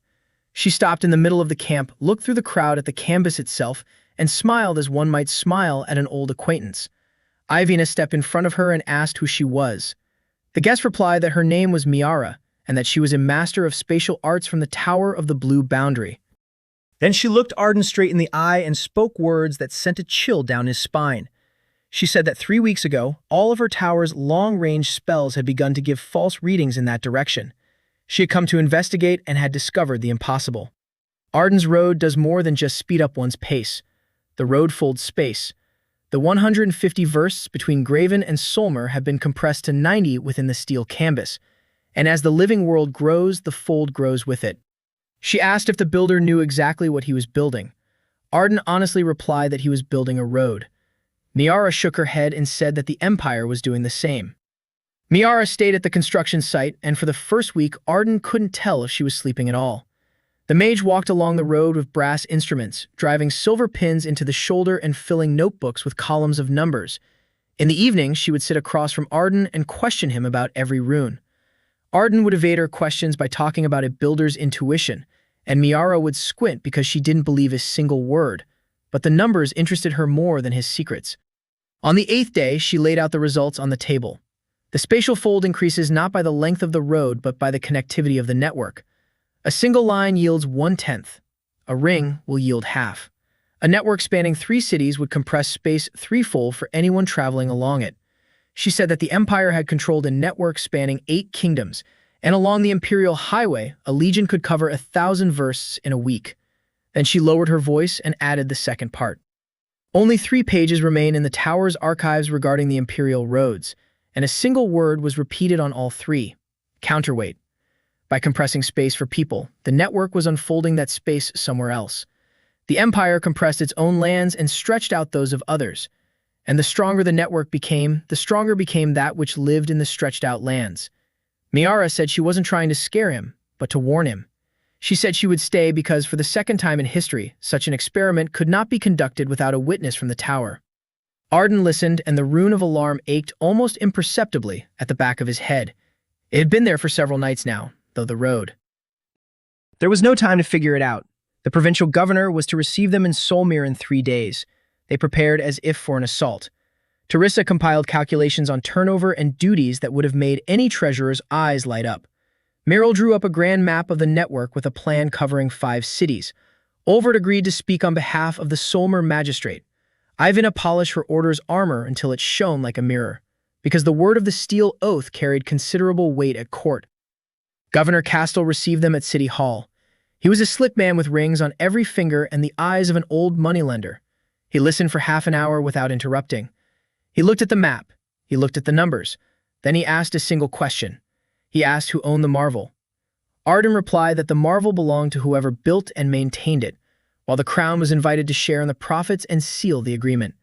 She stopped in the middle of the camp, looked through the crowd at the canvas itself, and smiled as one might smile at an old acquaintance. Ivina stepped in front of her and asked who she was. The guest replied that her name was Miara, and that she was a master of spatial arts from the Tower of the Blue Boundary. Then she looked Arden straight in the eye and spoke words that sent a chill down his spine. She said that 3 weeks ago, all of her tower's long-range spells had begun to give false readings in that direction. She had come to investigate and had discovered the impossible. Arden's road does more than just speed up one's pace. The road folds space. The 150 versts between Graven and Solmer have been compressed to 90 within the steel canvas, and as the living world grows, the fold grows with it. She asked if the builder knew exactly what he was building. Arden honestly replied that he was building a road. Miara shook her head and said that the Empire was doing the same. Miara stayed at the construction site, and for the first week, Arden couldn't tell if she was sleeping at all. The mage walked along the road with brass instruments, driving silver pins into the shoulder and filling notebooks with columns of numbers. In the evening, she would sit across from Arden and question him about every rune. Arden would evade her questions by talking about a builder's intuition, and Miara would squint because she didn't believe a single word, but the numbers interested her more than his secrets. On the 8th day, she laid out the results on the table. The spatial fold increases not by the length of the road, but by the connectivity of the network. A single line yields 1/10. A ring will yield half. A network spanning 3 cities would compress space threefold for anyone traveling along it. She said that the Empire had controlled a network spanning 8 kingdoms, and along the Imperial Highway, a legion could cover 1,000 versts in a week. Then she lowered her voice and added the second part. Only 3 pages remain in the Tower's archives regarding the Imperial roads, and a single word was repeated on all 3: counterweight. By compressing space for people, the network was unfolding that space somewhere else. The Empire compressed its own lands and stretched out those of others. And the stronger the network became, the stronger became that which lived in the stretched-out lands. Miara said she wasn't trying to scare him, but to warn him. She said she would stay because, for the second time in history, such an experiment could not be conducted without a witness from the tower. Arden listened, and the rune of alarm ached almost imperceptibly at the back of his head. It had been there for several nights now, though the road. There was no time to figure it out. The provincial governor was to receive them in Solmir in 3 days. They prepared as if for an assault. Teresa compiled calculations on turnover and duties that would have made any treasurer's eyes light up. Meryl drew up a grand map of the network with a plan covering 5 cities. Olvert agreed to speak on behalf of the Solmer magistrate. Ivina polished her order's armor until it shone like a mirror, because the word of the steel oath carried considerable weight at court. Governor Castell received them at City Hall. He was a slick man with rings on every finger and the eyes of an old moneylender. He listened for half an hour without interrupting. He looked at the map. He looked at the numbers. Then he asked a single question. He asked who owned the marvel. Arden replied that the marvel belonged to whoever built and maintained it, while the crown was invited to share in the profits and seal the agreement.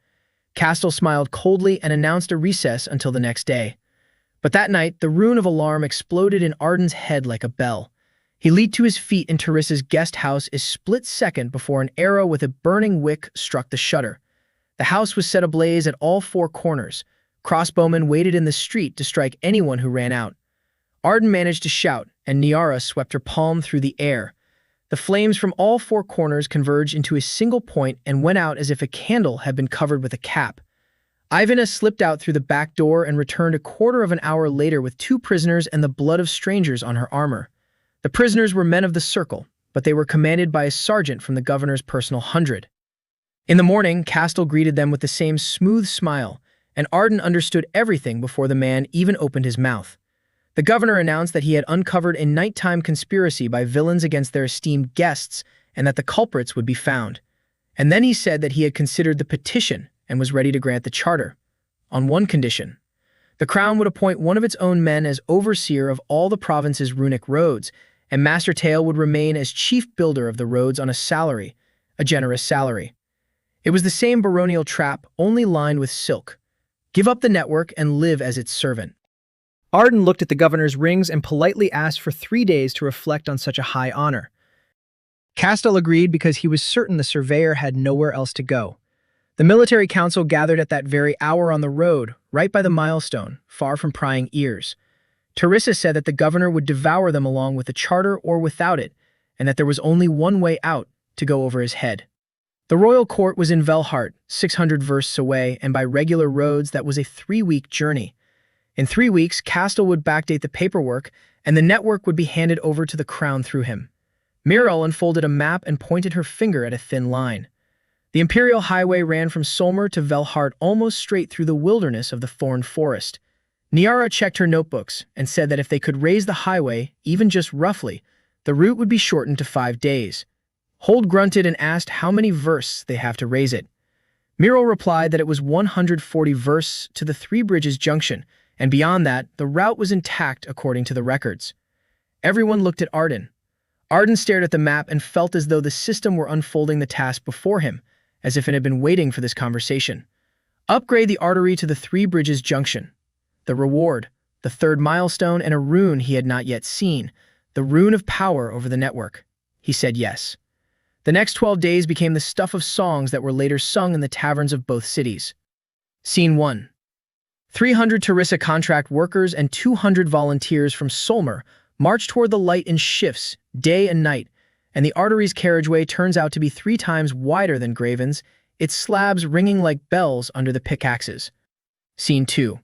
Castle smiled coldly and announced a recess until the next day. But that night, the rune of alarm exploded in Arden's head like a bell. He leaped to his feet in Teresa's guest house a split second before an arrow with a burning wick struck the shutter. The house was set ablaze at all four corners. Crossbowmen waited in the street to strike anyone who ran out. Arden managed to shout, and Niara swept her palm through the air. The flames from all four corners converged into a single point and went out as if a candle had been covered with a cap. Ivana slipped out through the back door and returned a quarter of an hour later with 2 prisoners and the blood of strangers on her armor. The prisoners were men of the circle, but they were commanded by a sergeant from the governor's personal 100. In the morning, Castle greeted them with the same smooth smile, and Arden understood everything before the man even opened his mouth. The governor announced that he had uncovered a nighttime conspiracy by villains against their esteemed guests and that the culprits would be found. And then he said that he had considered the petition and was ready to grant the charter, on one condition. The crown would appoint one of its own men as overseer of all the province's runic roads, and Master Tail would remain as chief builder of the roads on a generous salary. It was the same baronial trap, only lined with silk. Give up the network and live as its servant. Arden looked at the governor's rings and politely asked for 3 days to reflect on such a high honor. Castle agreed because he was certain the surveyor had nowhere else to go. The military council gathered at that very hour on the road, right by the milestone, far from prying ears. Teresa said that the governor would devour them along with the charter or without it, and that there was only one way out, to go over his head. The royal court was in Velhart, 600 versts away, and by regular roads that was a 3-week journey. In 3 weeks, Castle would backdate the paperwork, and the network would be handed over to the crown through him. Muriel unfolded a map and pointed her finger at a thin line. The imperial highway ran from Solmer to Velhart almost straight through the wilderness of the thorn forest. Niara checked her notebooks and said that if they could raise the highway, even just roughly, the route would be shortened to 5 days. Hold grunted and asked how many versts they have to raise it. Muriel replied that it was 140 versts to the Three Bridges junction, and beyond that, the route was intact according to the records. Everyone looked at Arden. Arden stared at the map and felt as though the system were unfolding the task before him, as if it had been waiting for this conversation. Upgrade the artery to the Three Bridges junction. The reward, the 3rd milestone, and a rune he had not yet seen, the rune of power over the network. He said yes. The next 12 days became the stuff of songs that were later sung in the taverns of both cities. Scene 1. 300 Teresa contract workers and 200 volunteers from Solmer march toward the light in shifts, day and night, and the artery's carriageway turns out to be 3 times wider than Graven's, its slabs ringing like bells under the pickaxes. Scene 2.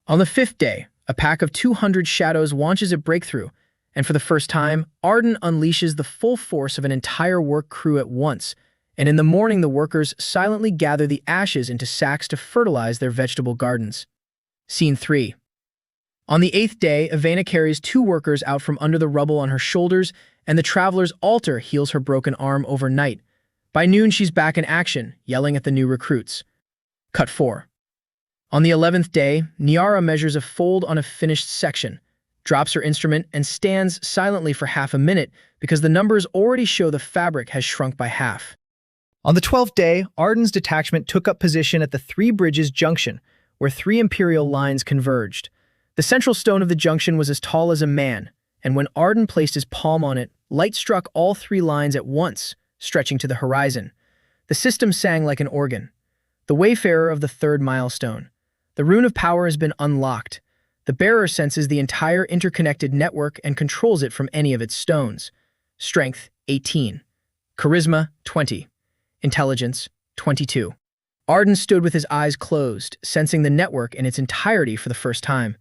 On the 5th day, a pack of 200 shadows launches a breakthrough, and for the first time, Arden unleashes the full force of an entire work crew at once, and in the morning the workers silently gather the ashes into sacks to fertilize their vegetable gardens. Scene 3. On the 8th day, Ivana carries 2 workers out from under the rubble on her shoulders, and the traveler's altar heals her broken arm overnight. By noon, she's back in action, yelling at the new recruits. Cut 4. On the 11th day, Niara measures a fold on a finished section, drops her instrument, and stands silently for half a minute because the numbers already show the fabric has shrunk by half. On the 12th day, Arden's detachment took up position at the Three Bridges junction, where 3 imperial lines converged. The central stone of the junction was as tall as a man, and when Arden placed his palm on it, light struck all 3 lines at once, stretching to the horizon. The system sang like an organ. The wayfarer of the 3rd milestone. The rune of power has been unlocked. The bearer senses the entire interconnected network and controls it from any of its stones. Strength, 18. Charisma, 20. Intelligence, 22. Arden stood with his eyes closed, sensing the network in its entirety for the first time.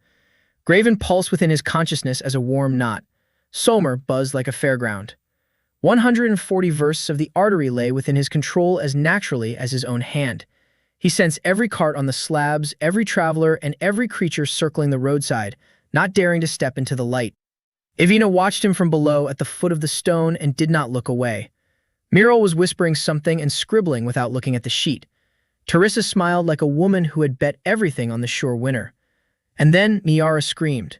Graven pulsed within his consciousness as a warm knot. Solmer buzzed like a fairground. 140 versts of the artery lay within his control as naturally as his own hand. He sensed every cart on the slabs, every traveler, and every creature circling the roadside, not daring to step into the light. Ivina watched him from below at the foot of the stone and did not look away. Muriel was whispering something and scribbling without looking at the sheet. Teresa smiled like a woman who had bet everything on the sure winner. And then Niara screamed.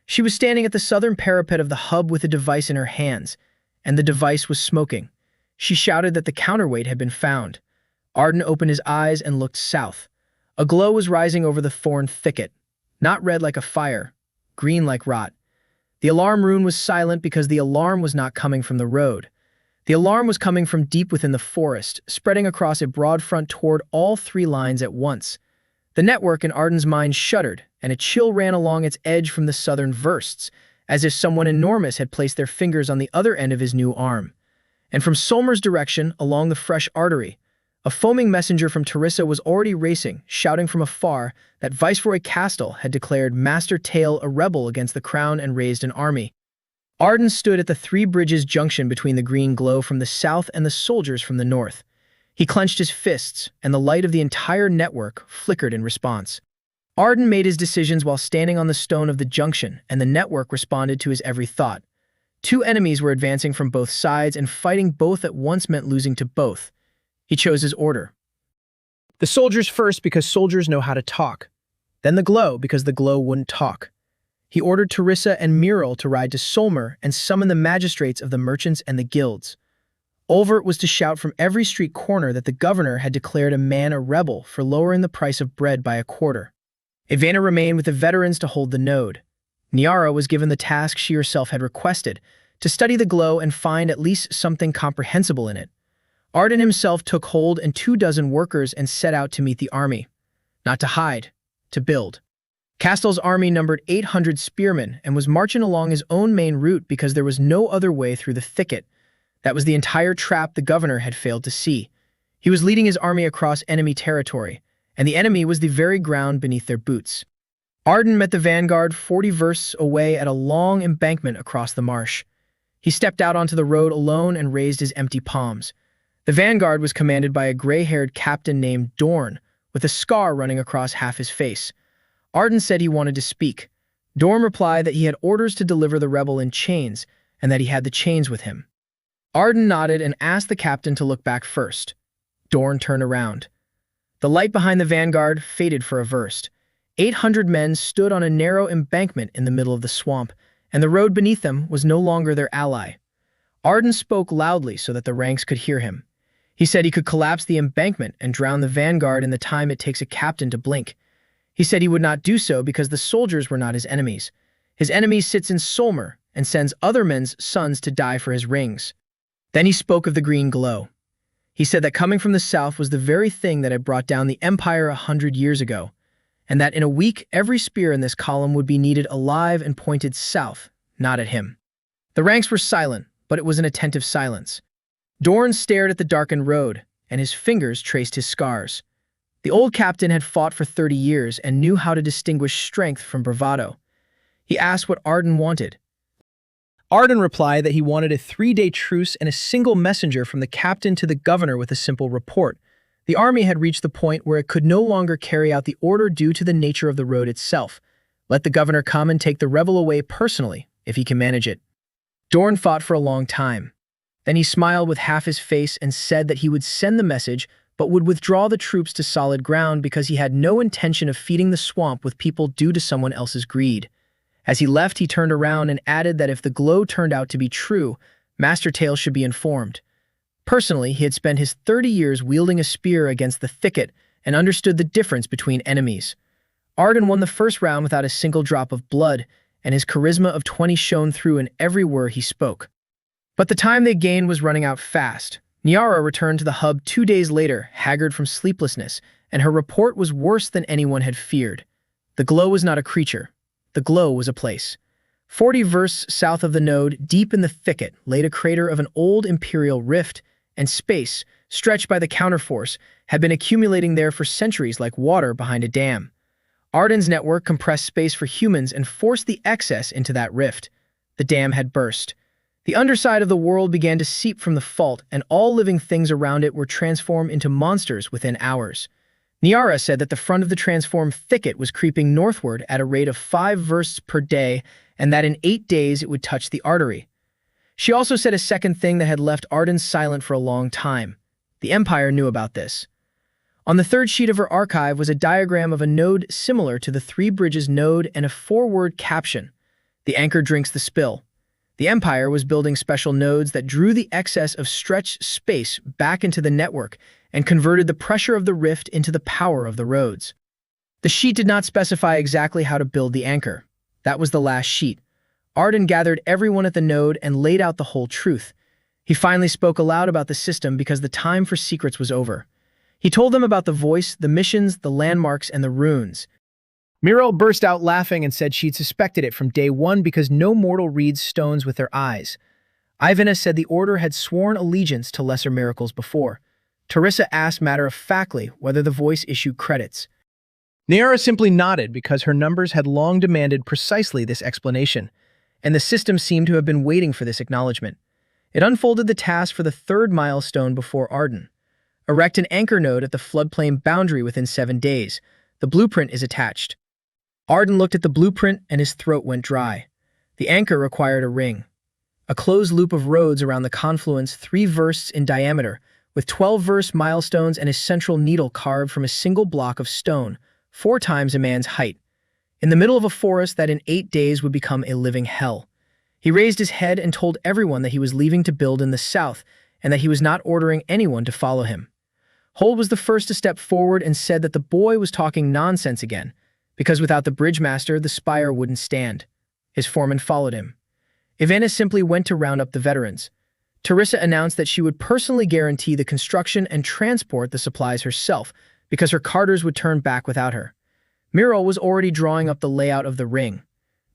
She was standing at the southern parapet of the hub with a device in her hands, and the device was smoking. She shouted that the counterweight had been found. Arden opened his eyes and looked south. A glow was rising over the thorn thicket, not red like a fire, green like rot. The alarm rune was silent because the alarm was not coming from the road. The alarm was coming from deep within the forest, spreading across a broad front toward all three lines at once. The network in Arden's mind shuddered, and a chill ran along its edge from the southern versts, as if someone enormous had placed their fingers on the other end of his new arm. And from Solmer's direction, along the fresh artery, a foaming messenger from Teresa was already racing, shouting from afar that Viceroy Castle had declared Master Tail a rebel against the crown and raised an army. Arden stood at the Three Bridges junction between the green glow from the south and the soldiers from the north. He clenched his fists, and the light of the entire network flickered in response. Arden made his decisions while standing on the stone of the junction, and the network responded to his every thought. Two enemies were advancing from both sides, and fighting both at once meant losing to both. He chose his order. The soldiers first because soldiers know how to talk. Then the glow because the glow wouldn't talk. He ordered Teresa and Muriel to ride to Solmer and summon the magistrates of the merchants and the guilds. Olvert was to shout from every street corner that the governor had declared a man a rebel for lowering the price of bread by a quarter. Ivana remained with the veterans to hold the node. Nyara was given the task she herself had requested, to study the glow and find at least something comprehensible in it. Arden himself took hold and 24 workers and set out to meet the army. Not to hide, to build. Castel's army numbered 800 spearmen and was marching along his own main route because there was no other way through the thicket. That was the entire trap the governor had failed to see. He was leading his army across enemy territory, and the enemy was the very ground beneath their boots. Arden met the vanguard 40 versts away at a long embankment across the marsh. He stepped out onto the road alone and raised his empty palms. The vanguard was commanded by a gray-haired captain named Dorn, with a scar running across half his face. Arden said he wanted to speak. Dorn replied that he had orders to deliver the rebel in chains, and that he had the chains with him. Arden nodded and asked the captain to look back first. Dorn turned around. The light behind the vanguard faded for a verst. 800 men stood on a narrow embankment in the middle of the swamp, and the road beneath them was no longer their ally. Arden spoke loudly so that the ranks could hear him. He said he could collapse the embankment and drown the vanguard in the time it takes a captain to blink. He said he would not do so because the soldiers were not his enemies. His enemy sits in Solmer and sends other men's sons to die for his rings. Then he spoke of the green glow. He said that coming from the south was the very thing that had brought down the empire 100 years ago, and that in a week every spear in this column would be needed alive and pointed south, not at him. The ranks were silent, but it was an attentive silence. Dorn stared at the darkened road, and his fingers traced his scars. The old captain had fought for 30 years and knew how to distinguish strength from bravado. He asked what Arden wanted. Arden replied that he wanted a 3-day truce and a single messenger from the captain to the governor with a simple report. The army had reached the point where it could no longer carry out the order due to the nature of the road itself. Let the governor come and take the rebel away personally, if he can manage it. Dorn fought for a long time. Then he smiled with half his face and said that he would send the message but would withdraw the troops to solid ground because he had no intention of feeding the swamp with people due to someone else's greed. As he left, he turned around and added that if the glow turned out to be true, Master Tail should be informed. Personally, he had spent his 30 years wielding a spear against the thicket and understood the difference between enemies. Arden won the first round without a single drop of blood, and his charisma of 20 shone through in every word he spoke. But the time they gained was running out fast. Nyara returned to the hub 2 days later, haggard from sleeplessness, and her report was worse than anyone had feared. The glow was not a creature. The glow was a place. 40 versts south of the node, deep in the thicket, laid a crater of an old imperial rift, and space, stretched by the counterforce, had been accumulating there for centuries like water behind a dam. Arden's network compressed space for humans and forced the excess into that rift. The dam had burst. The underside of the world began to seep from the fault, and all living things around it were transformed into monsters within hours. Nyara said that the front of the transformed thicket was creeping northward at a rate of 5 versts per day, and that in 8 days it would touch the artery. She also said a second thing that had left Arden silent for a long time. The Empire knew about this. On the third sheet of her archive was a diagram of a node similar to the Three Bridges node and a 4-word caption. The anchor drinks the spill. The Empire was building special nodes that drew the excess of stretched space back into the network and converted the pressure of the rift into the power of the roads. The sheet did not specify exactly how to build the anchor. That was the last sheet. Arden gathered everyone at the node and laid out the whole truth. He finally spoke aloud about the system because the time for secrets was over. He told them about the voice, the missions, the landmarks, and the runes. Muriel burst out laughing and said she'd suspected it from day one because no mortal reads stones with their eyes. Ivana said the Order had sworn allegiance to lesser miracles before. Teresa asked matter-of-factly whether the voice issued credits. Niara simply nodded because her numbers had long demanded precisely this explanation, and the system seemed to have been waiting for this acknowledgement. It unfolded the task for the third milestone before Arden. Erect an anchor node at the floodplain boundary within 7 days. The blueprint is attached. Arden looked at the blueprint and his throat went dry. The anchor required a ring. A closed loop of roads around the confluence 3 versts in diameter, with 12 verst milestones and a central needle carved from a single block of stone, 4 times a man's height, in the middle of a forest that in 8 days would become a living hell. He raised his head and told everyone that he was leaving to build in the south and that he was not ordering anyone to follow him. Hold was the first to step forward and said that the boy was talking nonsense again, because without the bridge master, the spire wouldn't stand. His foreman followed him. Ivana simply went to round up the veterans. Teresa announced that she would personally guarantee the construction and transport the supplies herself, because her carters would turn back without her. Muriel was already drawing up the layout of the ring.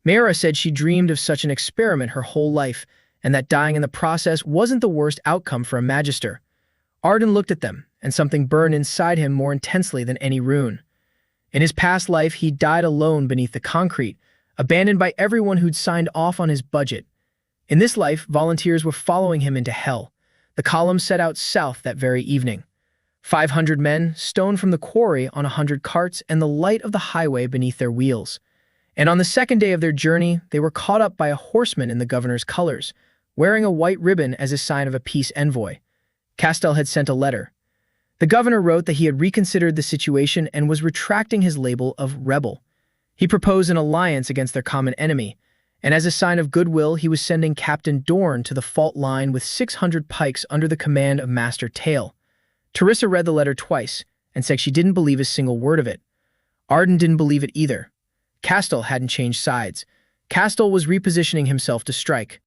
Mayra said she dreamed of such an experiment her whole life, and that dying in the process wasn't the worst outcome for a magister. Arden looked at them, and something burned inside him more intensely than any rune. In his past life, he died alone beneath the concrete, abandoned by everyone who'd signed off on his budget. In this life, volunteers were following him into hell. The column set out south that very evening. 500 men, stone from the quarry on 100 carts, and the light of the highway beneath their wheels. And on the second day of their journey, they were caught up by a horseman in the governor's colors, wearing a white ribbon as a sign of a peace envoy. Castell had sent a letter. The governor wrote that he had reconsidered the situation and was retracting his label of rebel. He proposed an alliance against their common enemy, and as a sign of goodwill, he was sending Captain Dorn to the fault line with 600 pikes under the command of Master Tail. Teresa read the letter twice and said she didn't believe a single word of it. Arden didn't believe it either. Castell hadn't changed sides. Castell was repositioning himself to strike.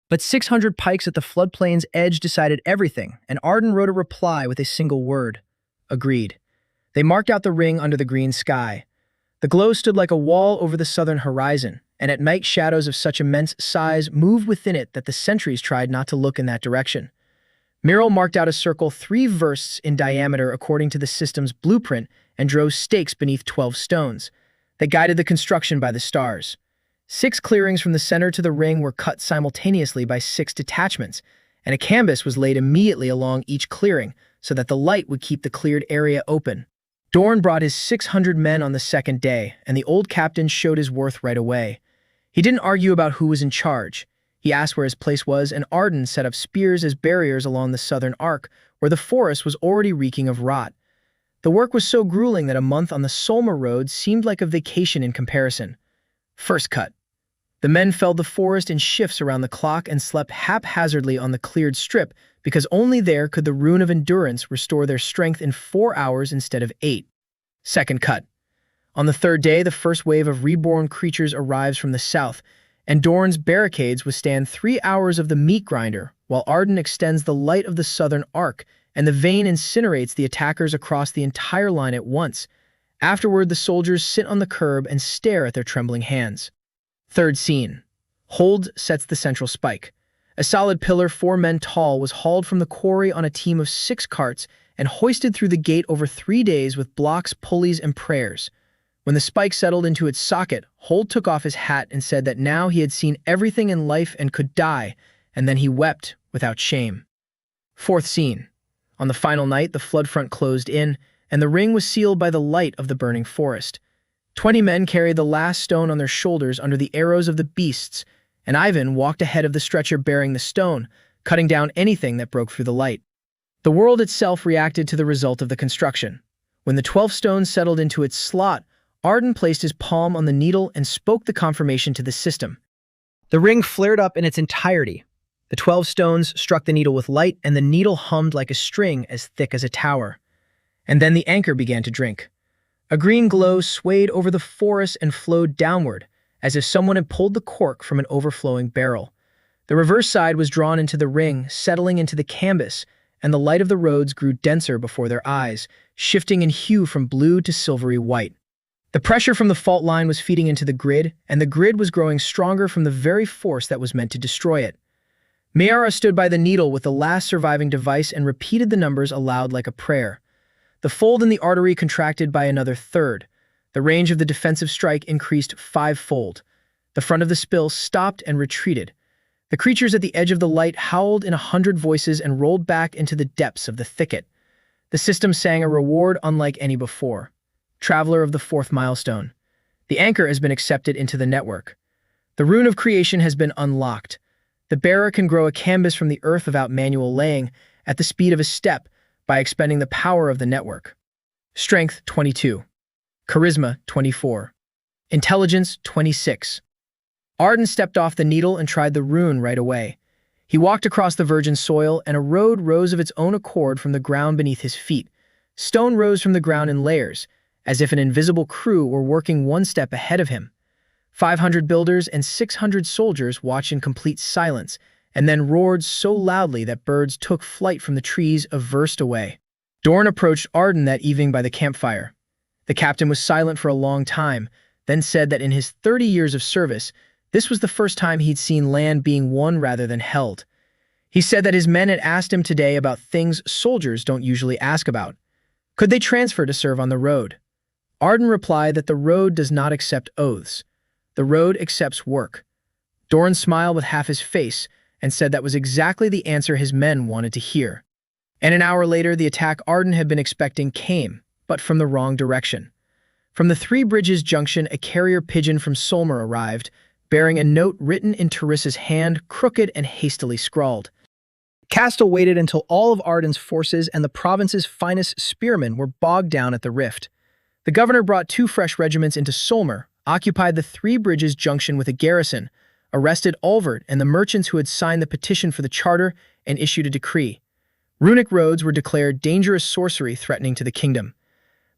But 600 pikes at the floodplain's edge decided everything, and Arden wrote a reply with a single word. Agreed. They marked out the ring under the green sky. The glow stood like a wall over the southern horizon, and at night shadows of such immense size moved within it that the sentries tried not to look in that direction. Muriel marked out a circle 3 versts in diameter according to the system's blueprint and drove stakes beneath 12 stones. They guided the construction by the stars. 6 clearings from the center to the ring were cut simultaneously by 6 detachments, and a canvas was laid immediately along each clearing so that the light would keep the cleared area open. Dorn brought his 600 men on the second day, and the old captain showed his worth right away. He didn't argue about who was in charge. He asked where his place was, and Arden set up spears as barriers along the southern arc, where the forest was already reeking of rot. The work was so grueling that a month on the Solma road seemed like a vacation in comparison. First cut. The men felled the forest in shifts around the clock and slept haphazardly on the cleared strip because only there could the rune of endurance restore their strength in 4 hours instead of 8. Second cut. On the third day, the first wave of reborn creatures arrives from the south, and Dorn's barricades withstand 3 hours of the meat grinder, while Arden extends the light of the southern arc, and the vein incinerates the attackers across the entire line at once. Afterward, the soldiers sit on the curb and stare at their trembling hands. Third scene. Hold sets the central spike. A solid pillar 4 men tall was hauled from the quarry on a team of 6 carts and hoisted through the gate over 3 days with blocks, pulleys, and prayers. When the spike settled into its socket, Hold took off his hat and said that now he had seen everything in life and could die, and then he wept without shame. Fourth scene. On the final night, the flood front closed in, and the ring was sealed by the light of the burning forest. 20 men carried the last stone on their shoulders under the arrows of the beasts, and Ivan walked ahead of the stretcher bearing the stone, cutting down anything that broke through the light. The world itself reacted to the result of the construction. When the 12 stones settled into its slot, Arden placed his palm on the needle and spoke the confirmation to the system. The ring flared up in its entirety. The 12 stones struck the needle with light, and the needle hummed like a string as thick as a tower. And then the anchor began to drink. A green glow swayed over the forest and flowed downward, as if someone had pulled the cork from an overflowing barrel. The reverse side was drawn into the ring, settling into the canvas, and the light of the roads grew denser before their eyes, shifting in hue from blue to silvery white. The pressure from the fault line was feeding into the grid, and the grid was growing stronger from the very force that was meant to destroy it. Miara stood by the needle with the last surviving device and repeated the numbers aloud like a prayer. The fold in the artery contracted by another third. The range of the defensive strike increased fivefold. The front of the spill stopped and retreated. The creatures at the edge of the light howled in 100 voices and rolled back into the depths of the thicket. The system sang a reward unlike any before. Traveler of the 4th milestone. The anchor has been accepted into the network. The rune of creation has been unlocked. The bearer can grow a canvas from the earth without manual laying, at the speed of a step, by expending the power of the network. Strength 22. Charisma 24. Intelligence 26. Arden stepped off the needle and tried the rune right away. He walked across the virgin soil, and a road rose of its own accord from the ground beneath his feet. Stone rose from the ground in layers, as if an invisible crew were working one step ahead of him. 500 builders and 600 soldiers watched in complete silence, and then roared so loudly that birds took flight from the trees a verst away. Dorn approached Arden that evening by the campfire. The captain was silent for a long time, then said that in his 30 years of service, this was the first time he'd seen land being won rather than held. He said that his men had asked him today about things soldiers don't usually ask about. Could they transfer to serve on the road? Arden replied that the road does not accept oaths. The road accepts work. Dorn smiled with half his face and said that was exactly the answer his men wanted to hear. And an hour later, the attack Arden had been expecting came, but from the wrong direction. From the Three Bridges Junction, a carrier pigeon from Solmer arrived, bearing a note written in Teresa's hand, crooked and hastily scrawled. Castle waited until all of Arden's forces and the province's finest spearmen were bogged down at the rift. The governor brought 2 fresh regiments into Solmer, occupied the Three Bridges Junction with a garrison, arrested Olvert and the merchants who had signed the petition for the charter, and issued a decree. Runic roads were declared dangerous sorcery threatening to the kingdom.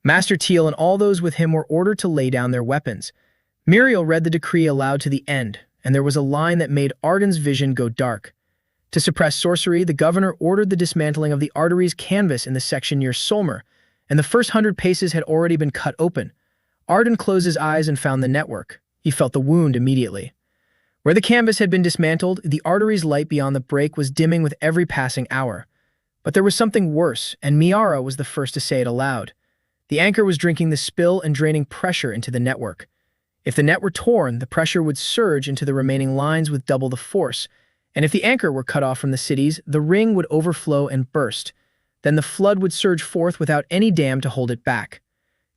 Master Teal and all those with him were ordered to lay down their weapons. Muriel read the decree aloud to the end, and there was a line that made Arden's vision go dark. To suppress sorcery, the governor ordered the dismantling of the artery's canvas in the section near Solmer, and the first 100 paces had already been cut open. Arden closed his eyes and found the network. He felt the wound immediately. Where the canvas had been dismantled, the artery's light beyond the break was dimming with every passing hour. But there was something worse, and Miara was the first to say it aloud. The anchor was drinking the spill and draining pressure into the network. If the net were torn, the pressure would surge into the remaining lines with double the force, and if the anchor were cut off from the cities, the ring would overflow and burst. Then the flood would surge forth without any dam to hold it back.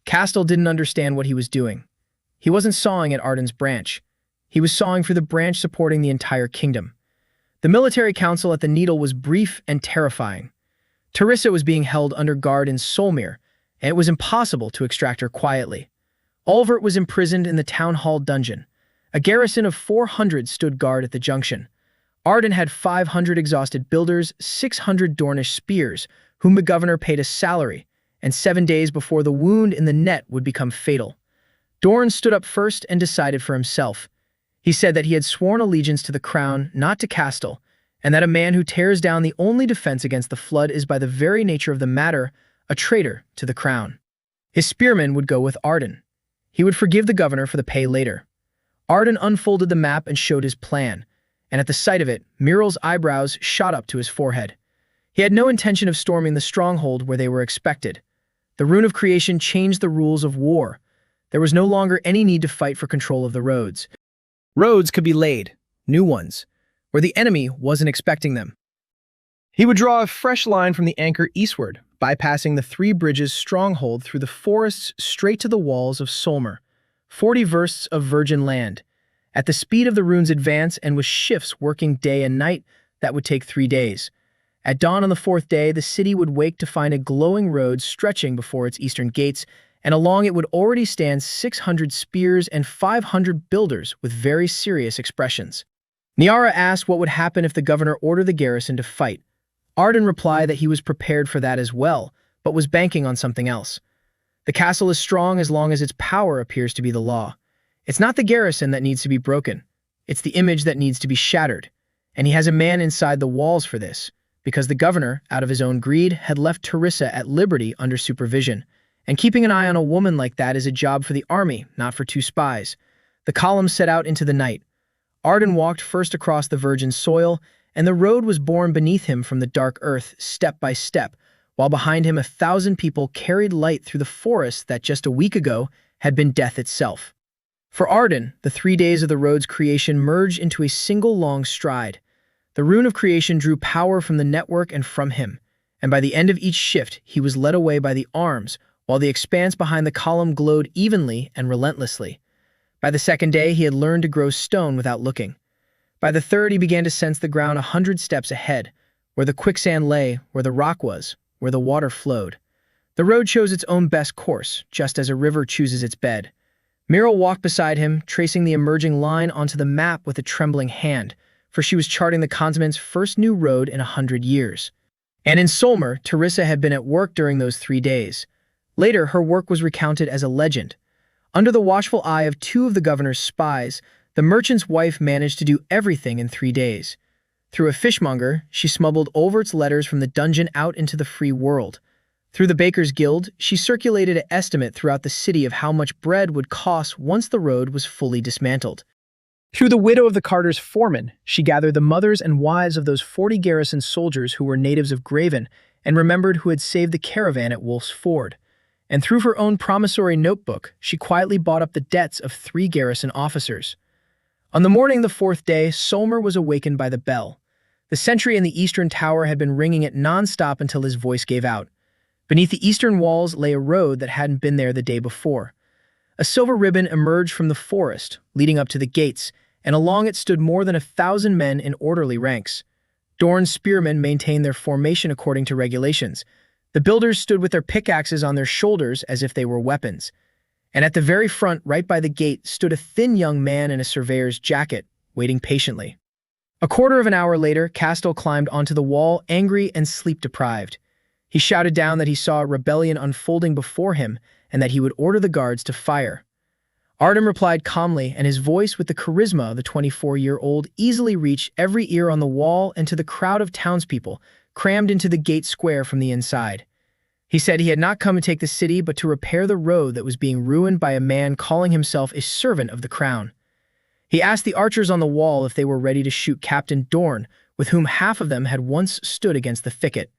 Castle didn't understand what he was doing. He wasn't sawing at Arden's branch. He was sawing for the branch supporting the entire kingdom. The military council at the Needle was brief and terrifying. Teresa was being held under guard in Solmere, and it was impossible to extract her quietly. Olvert was imprisoned in the town hall dungeon. A garrison of 400 stood guard at the junction. Arden had 500 exhausted builders, 600 Dornish spears, whom the governor paid a salary, and 7 days before the wound in the net would become fatal. Dorn stood up first and decided for himself. He said that he had sworn allegiance to the crown, not to Castle, and that a man who tears down the only defense against the flood is by the very nature of the matter a traitor to the crown. His spearmen would go with Arden. He would forgive the governor for the pay later. Arden unfolded the map and showed his plan, and at the sight of it, Muriel's eyebrows shot up to his forehead. He had no intention of storming the stronghold where they were expected. The rune of creation changed the rules of war. There was no longer any need to fight for control of the roads. Roads could be laid, new ones, where the enemy wasn't expecting them. He would draw a fresh line from the anchor eastward, bypassing the Three Bridges stronghold through the forests straight to the walls of Solmer, 40 versts of virgin land. At the speed of the rune's advance and with shifts working day and night, that would take 3 days. At dawn on the 4th day, the city would wake to find a glowing road stretching before its eastern gates, and along it would already stand 600 spears and 500 builders with very serious expressions. Niara asked what would happen if the governor ordered the garrison to fight. Arden replied that he was prepared for that as well, but was banking on something else. The castle is strong as long as its power appears to be the law. It's not the garrison that needs to be broken. It's the image that needs to be shattered. And he has a man inside the walls for this, because the governor, out of his own greed, had left Teresa at liberty under supervision. And keeping an eye on a woman like that is a job for the army, not for two spies. The column set out into the night. Arden walked first across the virgin soil, and the road was borne beneath him from the dark earth, step by step, while behind him 1,000 people carried light through the forest that just a week ago had been death itself. For Arden, the 3 days of the road's creation merged into a single long stride. The rune of creation drew power from the network and from him, and by the end of each shift he was led away by the arms, while the expanse behind the column glowed evenly and relentlessly. By the second day he had learned to grow stone without looking. By the third he began to sense the ground 100 steps ahead, where the quicksand lay, where the rock was, where the water flowed. The road chose its own best course, just as a river chooses its bed. Meryl walked beside him, tracing the emerging line onto the map with a trembling hand, for she was charting the continent's first new road in 100 years. And in Solmer, Teresa had been at work during those 3 days. Later, her work was recounted as a legend. Under the watchful eye of 2 of the governor's spies, the merchant's wife managed to do everything in 3 days. Through a fishmonger, she smuggled Overt's letters from the dungeon out into the free world. Through the Baker's Guild, she circulated an estimate throughout the city of how much bread would cost once the road was fully dismantled. Through the widow of the carter's foreman, she gathered the mothers and wives of those 40 garrison soldiers who were natives of Graven and remembered who had saved the caravan at Wolf's Ford. And through her own promissory notebook, she quietly bought up the debts of 3 garrison officers. On the morning of the 4th day, Solmer was awakened by the bell. The sentry in the eastern tower had been ringing it non-stop until his voice gave out. Beneath the eastern walls lay a road that hadn't been there the day before. A silver ribbon emerged from the forest, leading up to the gates, and along it stood more than 1,000 men in orderly ranks. Dorn's spearmen maintained their formation according to regulations. The builders stood with their pickaxes on their shoulders as if they were weapons. And at the very front, right by the gate, stood a thin young man in a surveyor's jacket, waiting patiently. A quarter of an hour later, Castell climbed onto the wall, angry and sleep-deprived. He shouted down that he saw a rebellion unfolding before him and that he would order the guards to fire. Arden replied calmly, and his voice, with the charisma of the 24-year-old, easily reached every ear on the wall and to the crowd of townspeople crammed into the gate square from the inside. He said he had not come to take the city, but to repair the road that was being ruined by a man calling himself a servant of the crown. He asked the archers on the wall if they were ready to shoot Captain Dorn, with whom half of them had once stood against the thicket.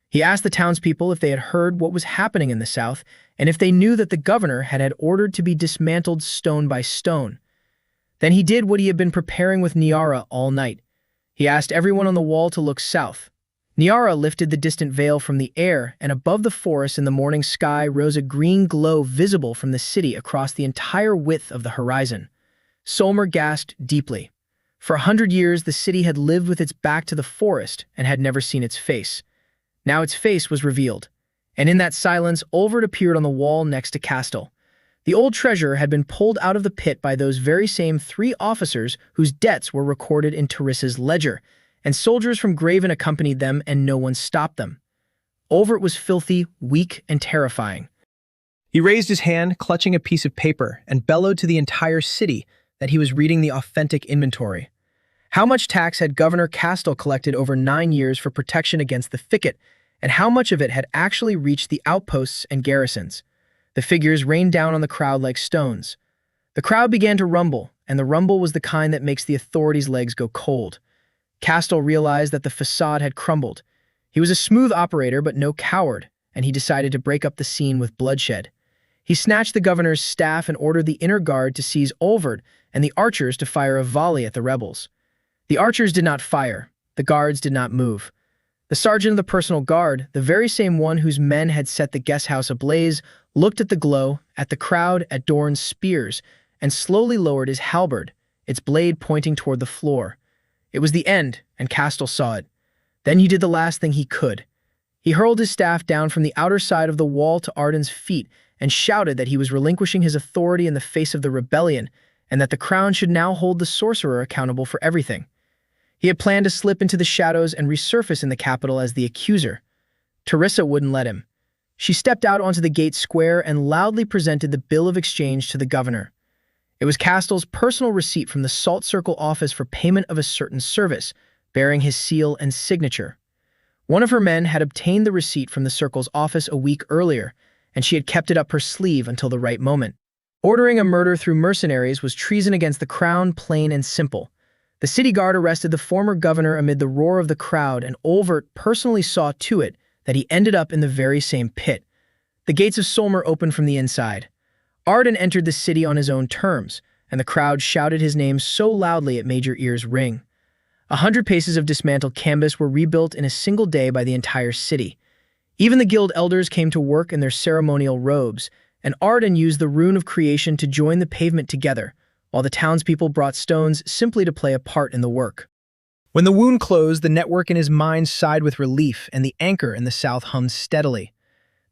He asked the townspeople if they had heard what was happening in the south, and if they knew that the governor had ordered to be dismantled stone by stone. Then he did what he had been preparing with Niara all night. He asked everyone on the wall to look south. Niara lifted the distant veil from the air, and above the forest in the morning sky rose a green glow visible from the city across the entire width of the horizon. Solmer gasped deeply. For 100 years, the city had lived with its back to the forest and had never seen its face. Now its face was revealed, and in that silence, Olvert appeared on the wall next to Castell. The old treasurer had been pulled out of the pit by those very same 3 officers whose debts were recorded in Teresa's ledger, and soldiers from Graven accompanied them, and no one stopped them. Olvert was filthy, weak, and terrifying. He raised his hand, clutching a piece of paper, and bellowed to the entire city that he was reading the authentic inventory. How much tax had Governor Castell collected over 9 years for protection against the thicket, and how much of it had actually reached the outposts and garrisons? The figures rained down on the crowd like stones. The crowd began to rumble, and the rumble was the kind that makes the authorities' legs go cold. Castell realized that the facade had crumbled. He was a smooth operator, but no coward, and he decided to break up the scene with bloodshed. He snatched the governor's staff and ordered the inner guard to seize Olvert and the archers to fire a volley at the rebels. The archers did not fire. The guards did not move. The sergeant of the personal guard, the very same one whose men had set the guest house ablaze, looked at the glow, at the crowd, at Dorn's spears, and slowly lowered his halberd, its blade pointing toward the floor. It was the end, and Castell saw it. Then he did the last thing he could. He hurled his staff down from the outer side of the wall to Arden's feet and shouted that he was relinquishing his authority in the face of the rebellion, and that the crown should now hold the sorcerer accountable for everything. He had planned to slip into the shadows and resurface in the capital as the accuser. Teresa wouldn't let him. She stepped out onto the gate square and loudly presented the bill of exchange to the governor. It was Castle's personal receipt from the Salt Circle office for payment of a certain service, bearing his seal and signature. One of her men had obtained the receipt from the Circle's office a week earlier, and she had kept it up her sleeve until the right moment. Ordering a murder through mercenaries was treason against the crown, plain and simple. The city guard arrested the former governor amid the roar of the crowd, and Olvert personally saw to it that he ended up in the very same pit. The gates of Solmer opened from the inside. Arden entered the city on his own terms, and the crowd shouted his name so loudly it made your ears ring. 100 paces of dismantled canvas were rebuilt in a single day by the entire city. Even the guild elders came to work in their ceremonial robes, and Arden used the rune of creation to join the pavement together, while the townspeople brought stones simply to play a part in the work. When the wound closed, the network in his mind sighed with relief, and the anchor in the south hummed steadily.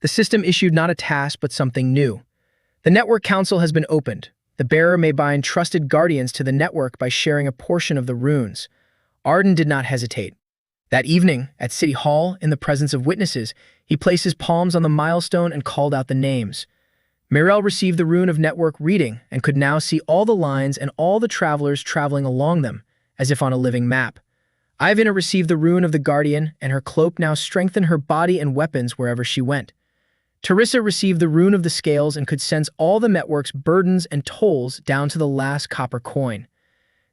The system issued not a task, but something new. The Network Council has been opened. The bearer may bind trusted guardians to the network by sharing a portion of the runes. Arden did not hesitate. That evening, at City Hall, in the presence of witnesses, he placed his palms on the milestone and called out the names. Mirel received the rune of network reading and could now see all the lines and all the travelers traveling along them, as if on a living map. Ivana received the rune of the guardian, and her cloak now strengthened her body and weapons wherever she went. Teresa received the rune of the scales and could sense all the network's burdens and tolls down to the last copper coin.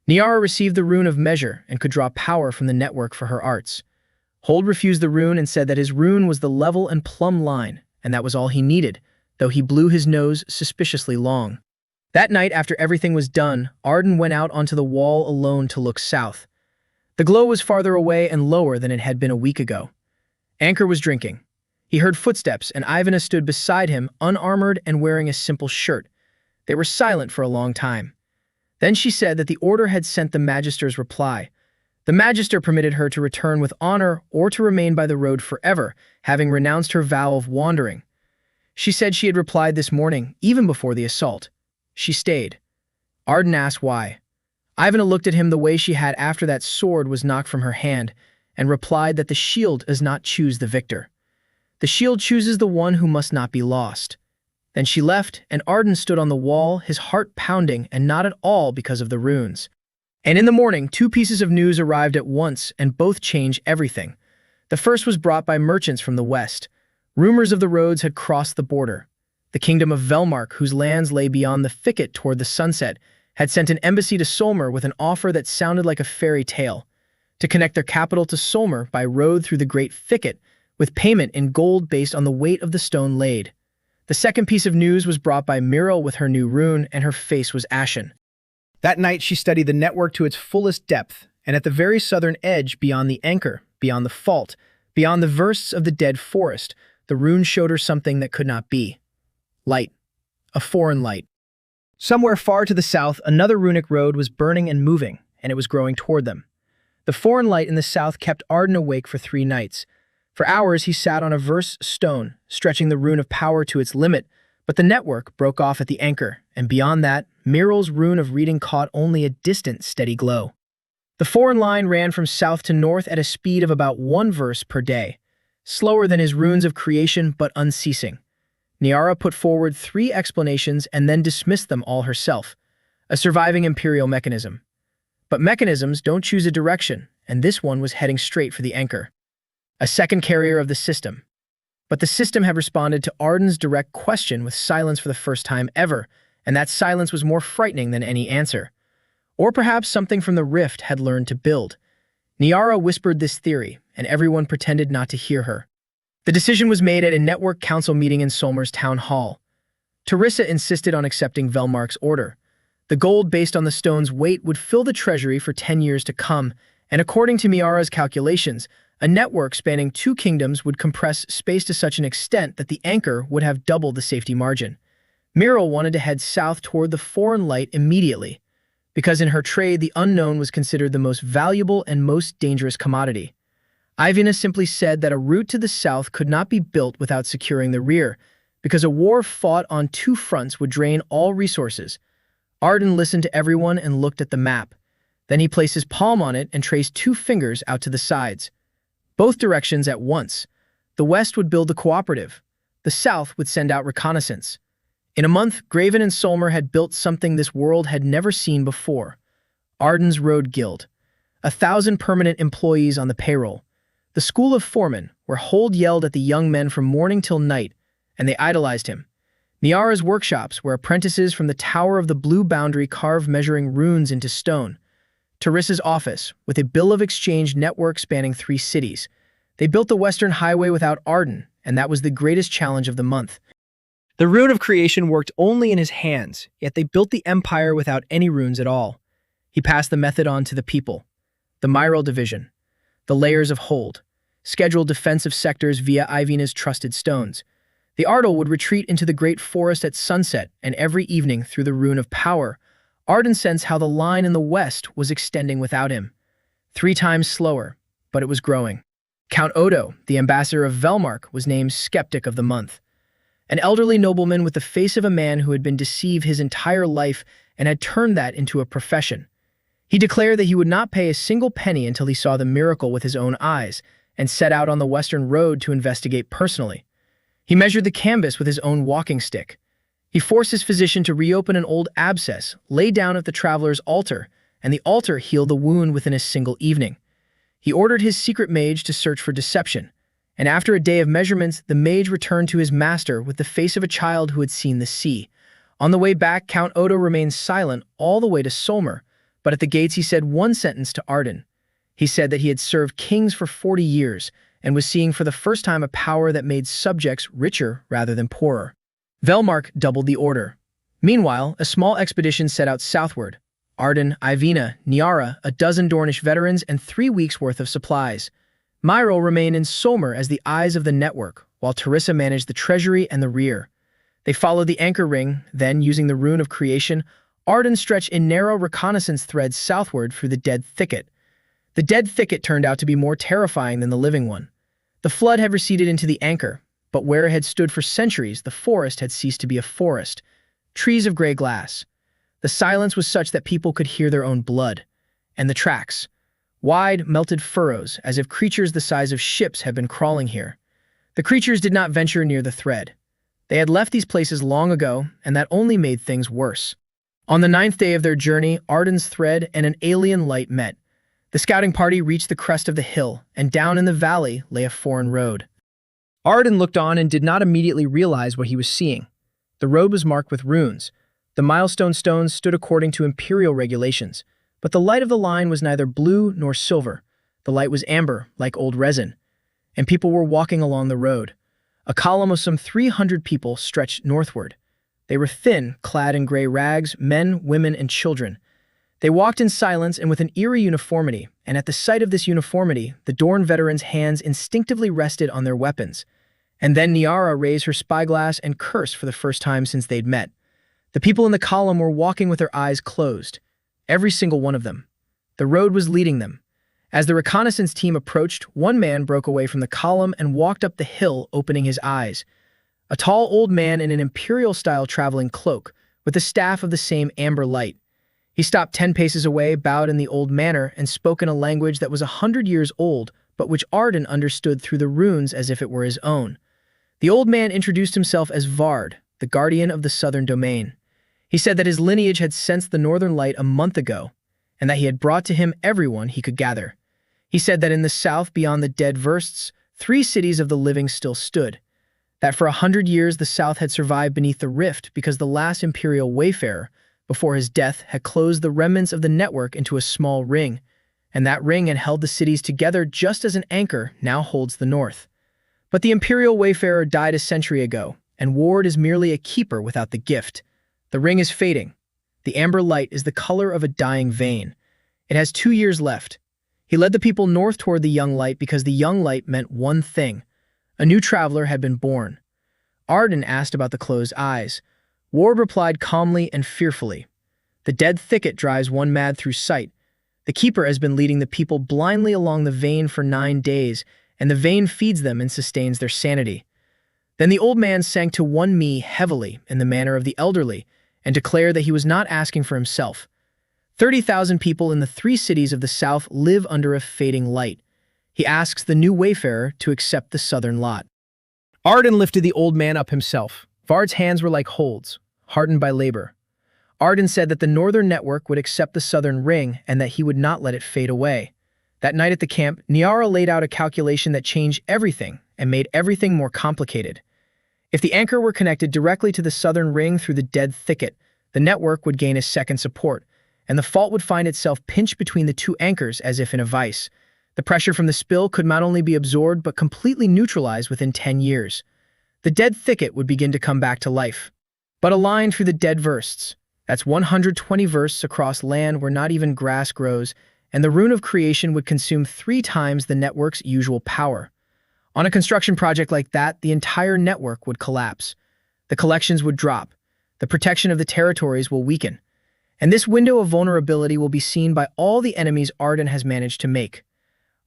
Niara received the rune of measure and could draw power from the network for her arts. Hold refused the rune and said that his rune was the level and plumb line, and that was all he needed, though he blew his nose suspiciously long. That night, after everything was done, Arden went out onto the wall alone to look south. The glow was farther away and lower than it had been a week ago. Anchor was drinking. He heard footsteps, and Ivana stood beside him, unarmored and wearing a simple shirt. They were silent for a long time. Then she said that the order had sent the Magister's reply. The Magister permitted her to return with honor or to remain by the road forever, having renounced her vow of wandering. She said she had replied this morning, even before the assault. She stayed. Arden asked why. Ivana looked at him the way she had after that sword was knocked from her hand, and replied that the shield does not choose the victor. The shield chooses the one who must not be lost. Then she left, and Arden stood on the wall, his heart pounding, and not at all because of the runes. And in the morning, 2 pieces of news arrived at once, and both changed everything. The first was brought by merchants from the west. Rumors of the roads had crossed the border. The kingdom of Velmark, whose lands lay beyond the thicket toward the sunset, had sent an embassy to Solmer with an offer that sounded like a fairy tale, to connect their capital to Solmer by road through the great thicket, with payment in gold based on the weight of the stone laid. The second piece of news was brought by Mirel with her new rune, and her face was ashen. That night she studied the network to its fullest depth, and at the very southern edge, beyond the anchor, beyond the fault, beyond the versts of the dead forest, the rune showed her something that could not be. Light. A foreign light. Somewhere far to the south, another runic road was burning and moving, and it was growing toward them. The foreign light in the south kept Arden awake for 3 nights. For hours he sat on a verse stone, stretching the rune of power to its limit, but the network broke off at the anchor, and beyond that, Mirel's rune of reading caught only a distant, steady glow. The foreign line ran from south to north at a speed of about 1 verse per day, slower than his runes of creation but unceasing. Niara put forward 3 explanations and then dismissed them all herself, a surviving imperial mechanism. But mechanisms don't choose a direction, and this one was heading straight for the anchor. A second carrier of the system. But the system had responded to Arden's direct question with silence for the first time ever, and that silence was more frightening than any answer. Or perhaps something from the rift had learned to build. Niara whispered this theory, and everyone pretended not to hear her. The decision was made at a network council meeting in Solmer's town hall. Teresa insisted on accepting Velmark's order. The gold based on the stone's weight would fill the treasury for 10 years to come, and according to Miara's calculations, a network spanning 2 kingdoms would compress space to such an extent that the anchor would have double the safety margin. Mirel wanted to head south toward the foreign light immediately, because in her trade the unknown was considered the most valuable and most dangerous commodity. Ivana simply said that a route to the south could not be built without securing the rear, because a war fought on 2 fronts would drain all resources. Arden listened to everyone and looked at the map. Then he placed his palm on it and traced 2 fingers out to the sides, both directions at once. The west would build the cooperative. The south would send out reconnaissance. In a month, Graven and Solmer had built something this world had never seen before. Arden's Road Guild. 1,000 permanent employees on the payroll. The School of Foremen, where Hold yelled at the young men from morning till night, and they idolized him. Niara's workshops, where apprentices from the Tower of the Blue Boundary carve measuring runes into stone. Terissa's office, with a bill of exchange network spanning 3 cities. They built the Western Highway without Arden, and that was the greatest challenge of the month. The rune of creation worked only in his hands, yet they built the empire without any runes at all. He passed the method on to the people. The Myral Division. The layers of hold. Scheduled defensive sectors via Ivina's trusted stones. The Ardal would retreat into the great forest at sunset, and every evening through the rune of power, Arden sensed how the line in the west was extending without him. 3 times slower, but it was growing. Count Odo, the ambassador of Velmark, was named Skeptic of the Month. An elderly nobleman with the face of a man who had been deceived his entire life and had turned that into a profession. He declared that he would not pay a single penny until he saw the miracle with his own eyes, and set out on the western road to investigate personally. He measured the canvas with his own walking stick. He forced his physician to reopen an old abscess, lay down at the traveler's altar, and the altar healed the wound within a single evening. He ordered his secret mage to search for deception, and after a day of measurements, the mage returned to his master with the face of a child who had seen the sea. On the way back, Count Odo remained silent all the way to Solmer, but at the gates he said one sentence to Arden. He said that he had served kings for 40 years and was seeing for the first time a power that made subjects richer rather than poorer. Velmark doubled the order. Meanwhile, a small expedition set out southward. Arden, Ivina, Niara, a dozen Dornish veterans, and 3 weeks' worth of supplies. Myral remained in Solmer as the eyes of the network, while Terissa managed the treasury and the rear. They followed the anchor ring, then, using the rune of creation, Arden stretched in narrow reconnaissance threads southward through the dead thicket. The dead thicket turned out to be more terrifying than the living one. The flood had receded into the anchor, but where it had stood for centuries, the forest had ceased to be a forest. Trees of gray glass. The silence was such that people could hear their own blood. And the tracks. Wide, melted furrows, as if creatures the size of ships had been crawling here. The creatures did not venture near the thread. They had left these places long ago, and that only made things worse. On the 9th day of their journey, Arden's thread and an alien light met. The scouting party reached the crest of the hill, and down in the valley lay a foreign road. Arden looked on and did not immediately realize what he was seeing. The road was marked with runes. The milestone stones stood according to imperial regulations, but the light of the line was neither blue nor silver. The light was amber, like old resin, and people were walking along the road. A column of some 300 people stretched northward. They were thin, clad in gray rags, men, women, and children. They walked in silence and with an eerie uniformity, and at the sight of this uniformity, the Dorn veterans' hands instinctively rested on their weapons. And then Niara raised her spyglass and cursed for the first time since they'd met. The people in the column were walking with their eyes closed. Every single one of them. The road was leading them. As the reconnaissance team approached, one man broke away from the column and walked up the hill, opening his eyes. A tall old man in an imperial-style traveling cloak, with a staff of the same amber light. He stopped 10 paces away, bowed in the old manner, and spoke in a language that was 100 years old, but which Arden understood through the runes as if it were his own. The old man introduced himself as Vard, the guardian of the southern domain. He said that his lineage had sensed the northern light a month ago, and that he had brought to him everyone he could gather. He said that in the south, beyond the dead versts, 3 cities of the living still stood. That for 100 years the south had survived beneath the rift because the last imperial wayfarer, before his death, had closed the remnants of the network into a small ring, and that ring had held the cities together just as an anchor now holds the north. But the imperial wayfarer died a century ago, and Ward is merely a keeper without the gift. The ring is fading. The amber light is the color of a dying vein. It has 2 years left. He led the people north toward the young light because the young light meant one thing. A new traveler had been born. Arden asked about the closed eyes. Ward replied calmly and fearfully. The dead thicket drives one mad through sight. The keeper has been leading the people blindly along the vein for 9 days, and the vein feeds them and sustains their sanity. Then the old man sank to one knee heavily in the manner of the elderly and declared that he was not asking for himself. 30,000 people in the 3 cities of the south live under a fading light. He asks the new wayfarer to accept the southern lot. Arden lifted the old man up himself. Vard's hands were like holds, hardened by labor. Arden said that the northern network would accept the southern ring and that he would not let it fade away. That night at the camp, Nyara laid out a calculation that changed everything and made everything more complicated. If the anchor were connected directly to the southern ring through the dead thicket, the network would gain a second support, and the fault would find itself pinched between the two anchors as if in a vice. The pressure from the spill could not only be absorbed but completely neutralized within 10 years. The dead thicket would begin to come back to life. But a line through the dead versts. That's 120 versts across land where not even grass grows, and the rune of creation would consume 3 times the network's usual power. On a construction project like that, the entire network would collapse. The collections would drop. The protection of the territories will weaken. And this window of vulnerability will be seen by all the enemies Arden has managed to make.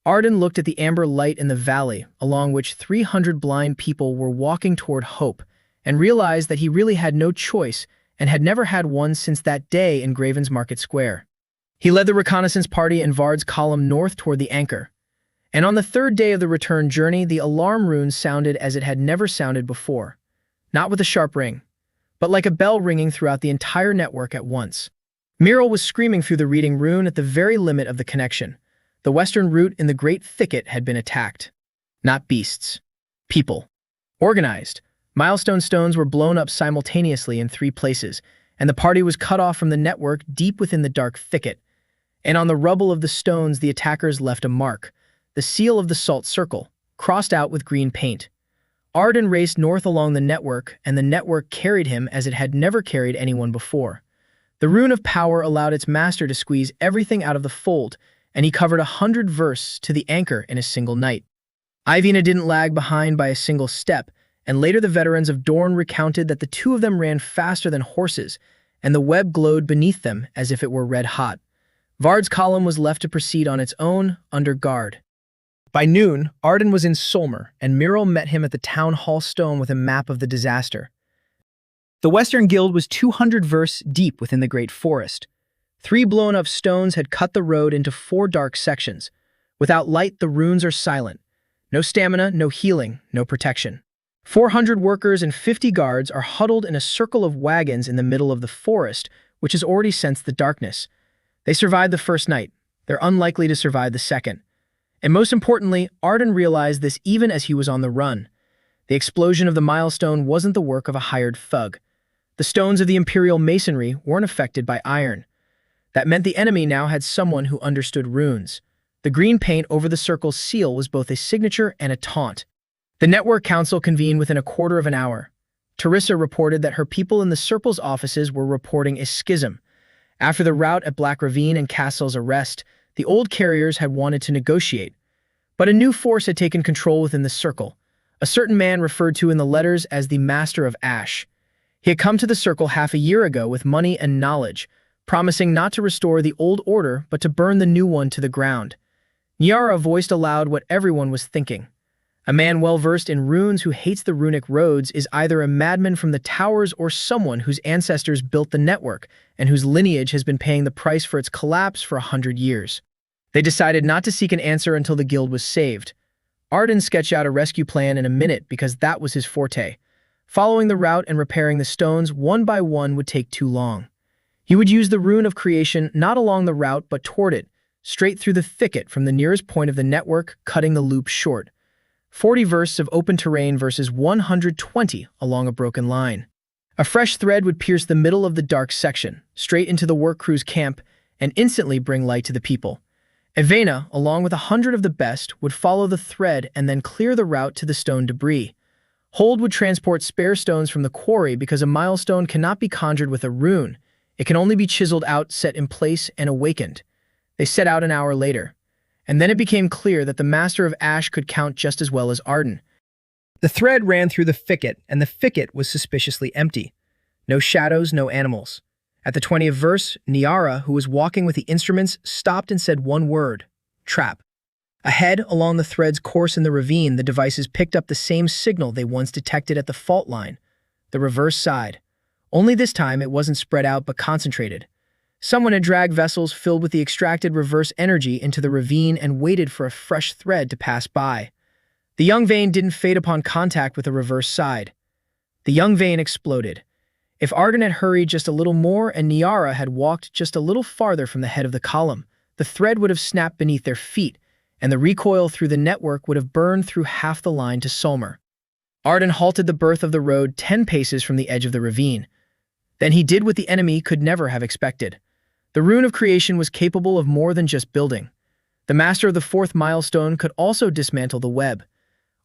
Arden looked at the amber light in the valley, along which 300 blind people were walking toward hope, and realized that he really had no choice and had never had one since that day in Graven's Market Square. He led the reconnaissance party and Vard's column north toward the anchor. And on the 3rd day of the return journey, the alarm rune sounded as it had never sounded before. Not with a sharp ring, but like a bell ringing throughout the entire network at once. Miral was screaming through the reading rune at the very limit of the connection. The western route in the great thicket had been attacked. Not beasts. People. Organized. Milestone stones were blown up simultaneously in 3 places, and the party was cut off from the network deep within the dark thicket. And on the rubble of the stones, the attackers left a mark, the seal of the salt circle, crossed out with green paint. Arden raced north along the network, and the network carried him as it had never carried anyone before. The rune of power allowed its master to squeeze everything out of the fold, and he covered 100 versts to the anchor in a single night. Ivina didn't lag behind by a single step, and later the veterans of Dorne recounted that the 2 of them ran faster than horses, and the web glowed beneath them as if it were red hot. Vard's column was left to proceed on its own, under guard. By noon, Arden was in Solmer, and Miral met him at the town hall stone with a map of the disaster. The Western Guild was 200 versts deep within the great forest. 3 blown-up stones had cut the road into 4 dark sections. Without light, the runes are silent. No stamina, no healing, no protection. 400 workers and 50 guards are huddled in a circle of wagons in the middle of the forest, which has already sensed the darkness. They survived the first night. They're unlikely to survive the second. And most importantly, Arden realized this even as he was on the run. The explosion of the milestone wasn't the work of a hired thug. The stones of the Imperial masonry weren't affected by iron. That meant the enemy now had someone who understood runes. The green paint over the circle's seal was both a signature and a taunt. The Network Council convened within a quarter of an hour. Teresa reported that her people in the Circle's offices were reporting a schism. After the rout at Black Ravine and Castle's arrest, the old carriers had wanted to negotiate. But a new force had taken control within the Circle, a certain man referred to in the letters as the Master of Ash. He had come to the Circle half a year ago with money and knowledge, promising not to restore the old order but to burn the new one to the ground. Nyara voiced aloud what everyone was thinking. A man well-versed in runes who hates the runic roads is either a madman from the towers or someone whose ancestors built the network and whose lineage has been paying the price for its collapse for 100 years. They decided not to seek an answer until the guild was saved. Arden sketched out a rescue plan in a minute because that was his forte. Following the route and repairing the stones one by one would take too long. He would use the rune of creation not along the route but toward it, straight through the thicket from the nearest point of the network, cutting the loop short. 40 versts of open terrain versus 120 along a broken line. A fresh thread would pierce the middle of the dark section, straight into the work crew's camp, and instantly bring light to the people. Evena, along with 100 of the best, would follow the thread and then clear the route to the stone debris. Hold would transport spare stones from the quarry because a milestone cannot be conjured with a rune. It can only be chiseled out, set in place, and awakened. They set out an hour later. And then it became clear that the Master of Ash could count just as well as Arden. The thread ran through the thicket, and the thicket was suspiciously empty. No shadows, no animals. At the 20th verse, Nyara, who was walking with the instruments, stopped and said one word: trap. Ahead, along the thread's course in the ravine, the devices picked up the same signal they once detected at the fault line, the reverse side. Only this time it wasn't spread out but concentrated. Someone had dragged vessels filled with the extracted reverse energy into the ravine and waited for a fresh thread to pass by. The young vein didn't fade upon contact with the reverse side. The young vein exploded. If Arden had hurried just a little more and Niara had walked just a little farther from the head of the column, the thread would have snapped beneath their feet, and the recoil through the network would have burned through half the line to Solmer. Arden halted the berth of the road 10 paces from the edge of the ravine. Then he did what the enemy could never have expected. The rune of creation was capable of more than just building. The master of the fourth milestone could also dismantle the web.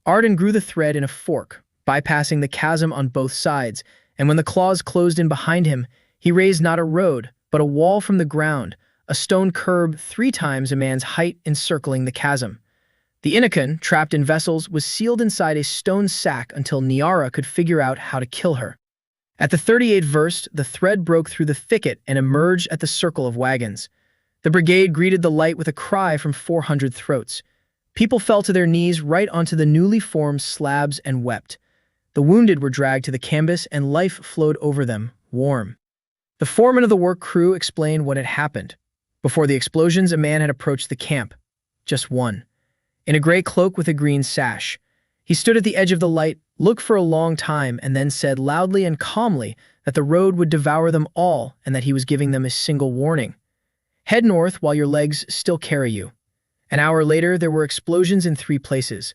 Arden grew the thread in a fork, bypassing the chasm on both sides, and when the claws closed in behind him, he raised not a road, but a wall from the ground, a stone curb 3 times a man's height encircling the chasm. The Innokan, trapped in vessels, was sealed inside a stone sack until Niara could figure out how to kill her. At the 38th verse, the thread broke through the thicket and emerged at the circle of wagons. The brigade greeted the light with a cry from 400 throats. People fell to their knees right onto the newly formed slabs and wept. The wounded were dragged to the canvas and life flowed over them, warm. The foreman of the work crew explained what had happened. Before the explosions, a man had approached the camp. Just one. In a gray cloak with a green sash. He stood at the edge of the light, looked for a long time, and then said loudly and calmly that the road would devour them all and that he was giving them a single warning. Head north while your legs still carry you. An hour later, there were explosions in 3 places.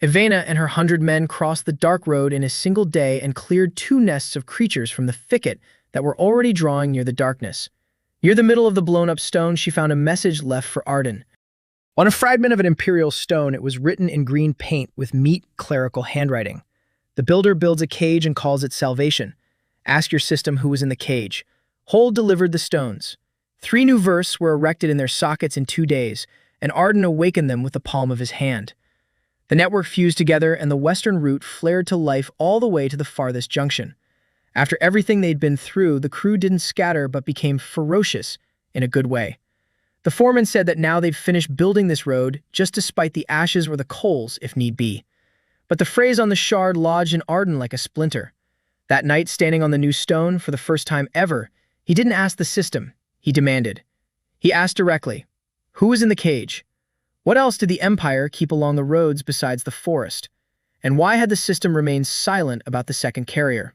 Ivana and her 100 men crossed the dark road in a single day and cleared 2 nests of creatures from the thicket that were already drawing near the darkness. Near the middle of the blown-up stone, she found a message left for Arden. On a fragment of an imperial stone, it was written in green paint with neat clerical handwriting. The builder builds a cage and calls it salvation. Ask your system who was in the cage. Hold delivered the stones. 3 new verses were erected in their sockets in 2 days, and Arden awakened them with the palm of his hand. The network fused together and the western route flared to life all the way to the farthest junction. After everything they'd been through, the crew didn't scatter but became ferocious in a good way. The foreman said that now they'd finished building this road just despite the ashes or the coals, if need be. But the phrase on the shard lodged in Arden like a splinter. That night, standing on the new stone for the first time ever, he didn't ask the system, he demanded. He asked directly, who was in the cage? What else did the Empire keep along the roads besides the forest? And why had the system remained silent about the second carrier?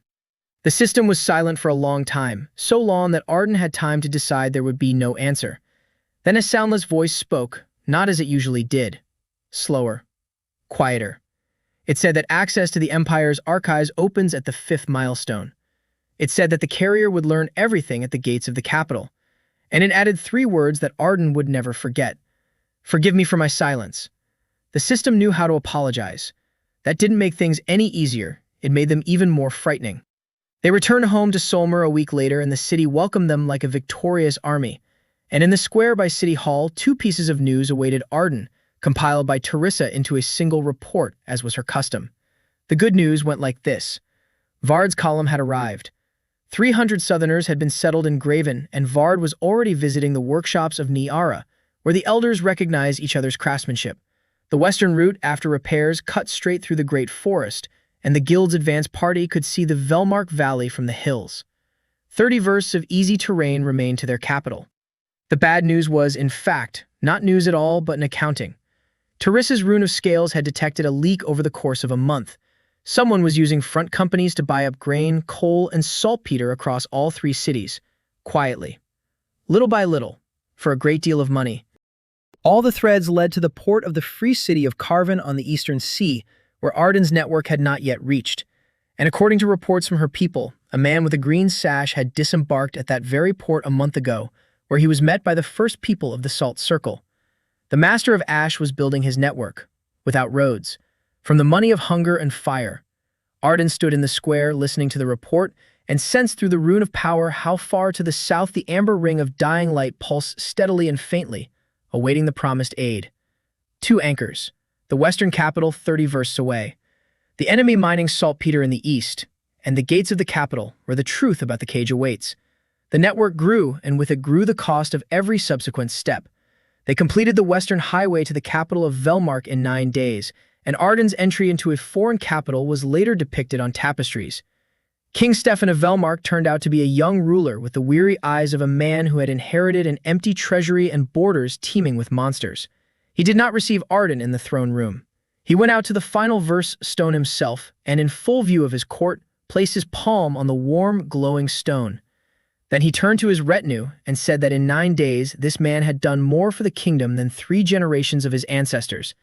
The system was silent for a long time, so long that Arden had time to decide there would be no answer. Then a soundless voice spoke, not as it usually did. Slower. Quieter. It said that access to the Empire's archives opens at the 5th milestone. It said that the carrier would learn everything at the gates of the capital. And it added 3 words that Arden would never forget. Forgive me for my silence. The system knew how to apologize. That didn't make things any easier. It made them even more frightening. They returned home to Solmer a week later, and the city welcomed them like a victorious army. And in the square by City Hall, 2 pieces of news awaited Arden, compiled by Teresa into a single report, as was her custom. The good news went like this. Vard's column had arrived. 300 Southerners had been settled in Graven, and Vard was already visiting the workshops of Niara, where the elders recognized each other's craftsmanship. The western route, after repairs, cut straight through the great forest, and the guild's advance party could see the Velmark Valley from the hills. 30 versts of easy terrain remained to their capital. The bad news was, in fact, not news at all, but an accounting. Teresa's rune of scales had detected a leak over the course of a month. Someone was using front companies to buy up grain, coal, and saltpeter across all 3 cities, quietly. Little by little, for a great deal of money. All the threads led to the port of the free city of Carven on the eastern sea, where Arden's network had not yet reached. And according to reports from her people, a man with a green sash had disembarked at that very port a month ago, where he was met by the first people of the Salt Circle. The Master of Ash was building his network, without roads, from the money of hunger and fire. Arden stood in the square, listening to the report, and sensed through the rune of power how far to the south the amber ring of dying light pulsed steadily and faintly, awaiting the promised aid. 2 anchors, the western capital 30 versts away, the enemy mining saltpeter in the east, and the gates of the capital, where the truth about the cage awaits. The network grew, and with it grew the cost of every subsequent step. They completed the western highway to the capital of Velmark in 9 days, and Arden's entry into a foreign capital was later depicted on tapestries. King Stefan of Velmark turned out to be a young ruler with the weary eyes of a man who had inherited an empty treasury and borders teeming with monsters. He did not receive Arden in the throne room. He went out to the final verse stone himself, and in full view of his court, placed his palm on the warm, glowing stone. Then he turned to his retinue and said that in 9 days this man had done more for the kingdom than 3 generations of his ancestors.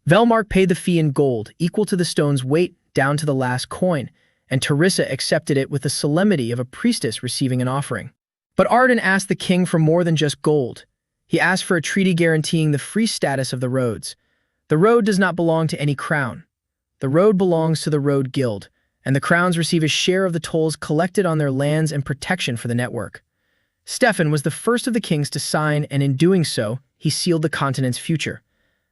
Velmark paid the fee in gold, equal to the stone's weight, down to the last coin, and Teresa accepted it with the solemnity of a priestess receiving an offering. But Arden asked the king for more than just gold. He asked for a treaty guaranteeing the free status of the roads. The road does not belong to any crown. The road belongs to the road guild, and the crowns receive a share of the tolls collected on their lands and protection for the network. Stefan was the first of the kings to sign, and in doing so, he sealed the continent's future.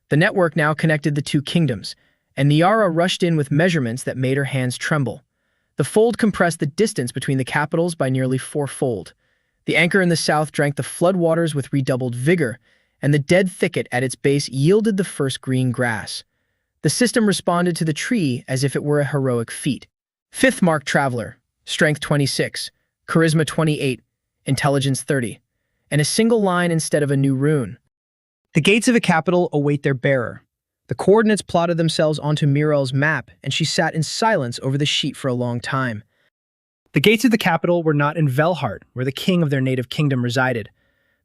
The network now connected the 2 kingdoms, and Niara rushed in with measurements that made her hands tremble. The fold compressed the distance between the capitals by nearly 4-fold. The anchor in the south drank the floodwaters with redoubled vigor, and the dead thicket at its base yielded the first green grass. The system responded to the tree as if it were a heroic feat. 5th mark traveler, strength 26, charisma 28, intelligence 30, and a single line instead of a new rune. The gates of a capital await their bearer. The coordinates plotted themselves onto Mirel's map, and she sat in silence over the sheet for a long time. The gates of the capital were not in Velhart, where the king of their native kingdom resided.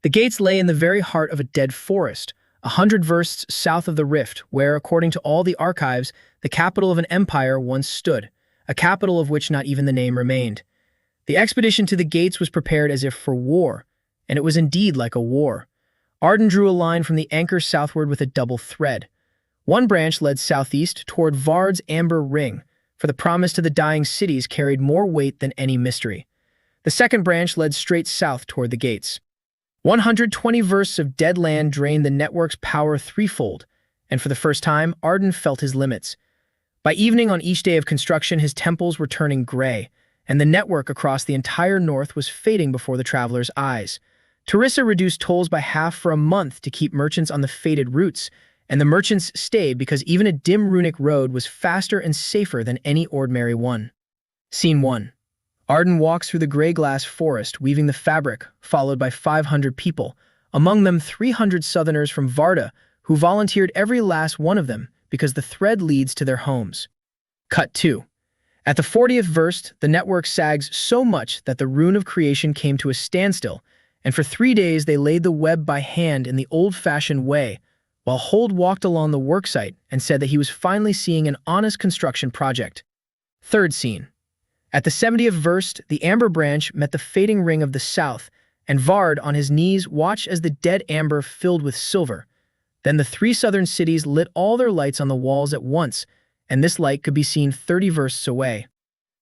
The gates lay in the very heart of a dead forest, 100 versts south of the rift, where, according to all the archives, the capital of an empire once stood, a capital of which not even the name remained. The expedition to the gates was prepared as if for war, and it was indeed like a war. Arden drew a line from the anchor southward with a double thread. One branch led southeast toward Vard's amber ring, for the promise to the dying cities carried more weight than any mystery. The second branch led straight south toward the gates. 120 versts of dead land drained the network's power 3-fold, and for the first time, Arden felt his limits. By evening on each day of construction, his temples were turning gray, and the network across the entire north was fading before the traveler's eyes. Teresa reduced tolls by half for a month to keep merchants on the faded routes, and the merchants stayed because even a dim runic road was faster and safer than any ordinary one. Scene 1. Arden walks through the gray glass forest, weaving the fabric, followed by 500 people, among them 300 southerners from Varda, who volunteered every last one of them because the thread leads to their homes. Cut 2. At the 40th verst, the network sags so much that the rune of creation came to a standstill, and for 3 days they laid the web by hand in the old-fashioned way, while Hold walked along the worksite and said that he was finally seeing an honest construction project. Third scene. At the 70th verst, the amber branch met the fading ring of the south, and Vard, on his knees, watched as the dead amber filled with silver. Then the 3 southern cities lit all their lights on the walls at once, and this light could be seen 30 versts away.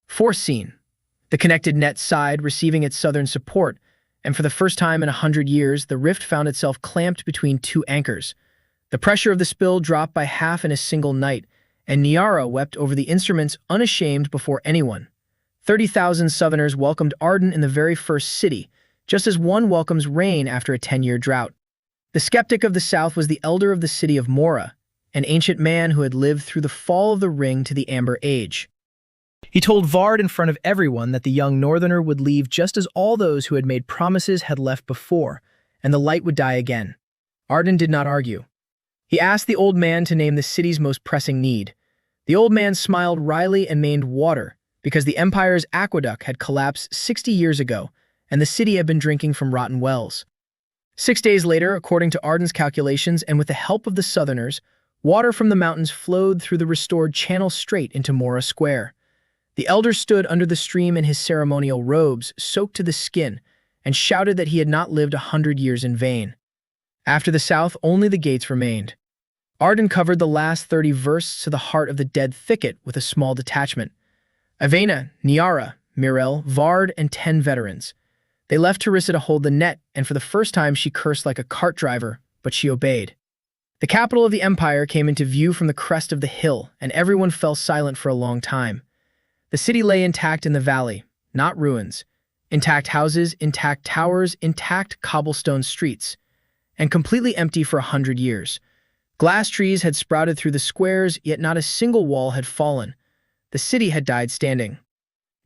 Fourth scene. The connected net sighed, receiving its southern support, and for the first time in 100 years, the rift found itself clamped between 2 anchors. The pressure of the spill dropped by half in a single night, and Niara wept over the instruments unashamed before anyone. 30,000 southerners welcomed Arden in the very first city, just as one welcomes rain after a 10-year drought. The skeptic of the south was the elder of the city of Mora, an ancient man who had lived through the fall of the ring to the Amber Age. He told Vard in front of everyone that the young northerner would leave just as all those who had made promises had left before, and the light would die again. Arden did not argue. He asked the old man to name the city's most pressing need. The old man smiled wryly and named water, because the empire's aqueduct had collapsed 60 years ago, and the city had been drinking from rotten wells. 6 days later, according to Arden's calculations and with the help of the southerners, water from the mountains flowed through the restored channel straight into Mora Square. The elder stood under the stream in his ceremonial robes, soaked to the skin, and shouted that he had not lived 100 years in vain. After the south, only the gates remained. Arden covered the last 30 versts to the heart of the dead thicket with a small detachment. Avena, Niara, Mirel, Vard, and 10 veterans. They left Teresa to hold the net, and for the first time she cursed like a cart driver, but she obeyed. The capital of the empire came into view from the crest of the hill, and everyone fell silent for a long time. The city lay intact in the valley, not ruins. Intact houses, intact towers, intact cobblestone streets, and completely empty for 100 years. Glass trees had sprouted through the squares, yet not a single wall had fallen. The city had died standing.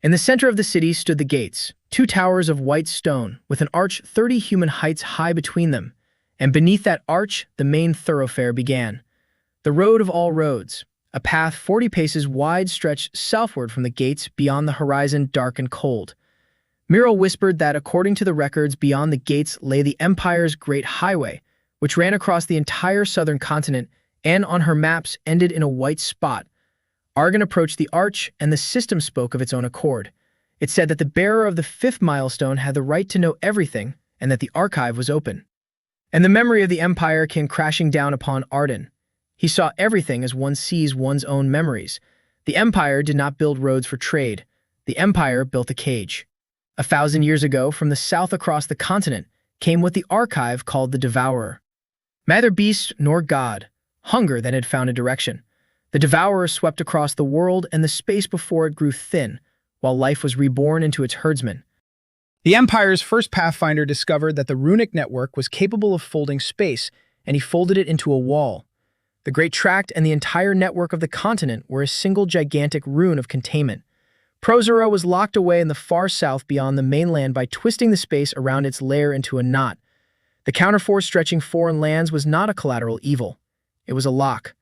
In the center of the city stood the gates, two towers of white stone, with an arch 30 human heights high between them, and beneath that arch the main thoroughfare began. The road of all roads, a path 40 paces wide stretched southward from the gates beyond the horizon dark and cold. Muriel whispered that according to the records beyond the gates lay the Empire's Great Highway, which ran across the entire southern continent and on her maps ended in a white spot. Argan approached the arch, and the system spoke of its own accord. It said that the bearer of the fifth milestone had the right to know everything, and that the archive was open. And the memory of the Empire came crashing down upon Arden. He saw everything as one sees one's own memories. The Empire did not build roads for trade. The Empire built a cage. 1,000 years ago, from the south across the continent, came what the archive called the Devourer. Neither beast nor god, hunger then had found a direction. The Devourer swept across the world, and the space before it grew thin, while life was reborn into its herdsman. The Empire's first Pathfinder discovered that the runic network was capable of folding space, and he folded it into a wall. The Great Tract and the entire network of the continent were a single gigantic rune of containment. Prozera was locked away in the far south beyond the mainland by twisting the space around its lair into a knot. The counterforce stretching foreign lands was not a collateral evil. It was a lock.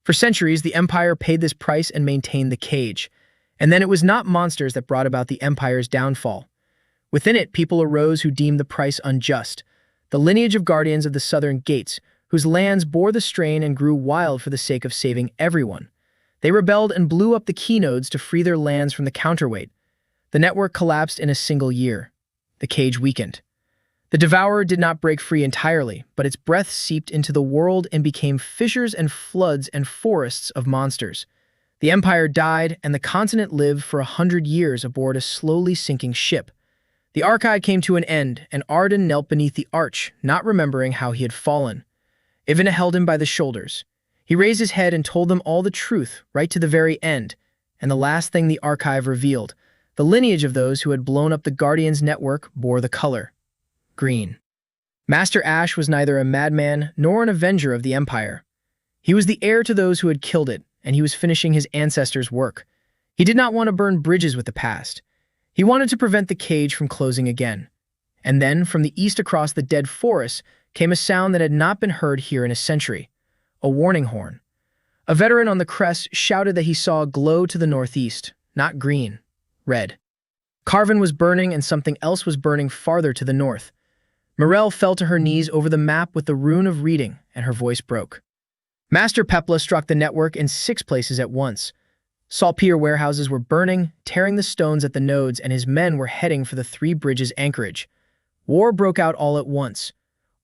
For centuries, the Empire paid this price and maintained the cage. And then it was not monsters that brought about the Empire's downfall. Within it, people arose who deemed the price unjust. The lineage of guardians of the southern gates, whose lands bore the strain and grew wild for the sake of saving everyone. They rebelled and blew up the keynodes to free their lands from the counterweight. The network collapsed in a single year. The cage weakened. The Devourer did not break free entirely, but its breath seeped into the world and became fissures and floods and forests of monsters. The Empire died, and the continent lived for 100 years aboard a slowly sinking ship. The archive came to an end, and Arden knelt beneath the arch, not remembering how he had fallen. Ivana held him by the shoulders. He raised his head and told them all the truth, right to the very end, and the last thing the archive revealed, the lineage of those who had blown up the Guardians' network bore the color green. Master Ash was neither a madman nor an avenger of the Empire. He was the heir to those who had killed it, and he was finishing his ancestors' work. He did not want to burn bridges with the past. He wanted to prevent the cage from closing again. And then, from the east across the dead forest, came a sound that had not been heard here in a century. A warning horn. A veteran on the crest shouted that he saw a glow to the northeast, not green, red. Carven was burning, and something else was burning farther to the north. Morel fell to her knees over the map with the rune of reading, and her voice broke. Master Pepla struck the network in 6 places at once. Saltpeter warehouses were burning, tearing the stones at the nodes, and his men were heading for the 3 bridges anchorage. War broke out all at once.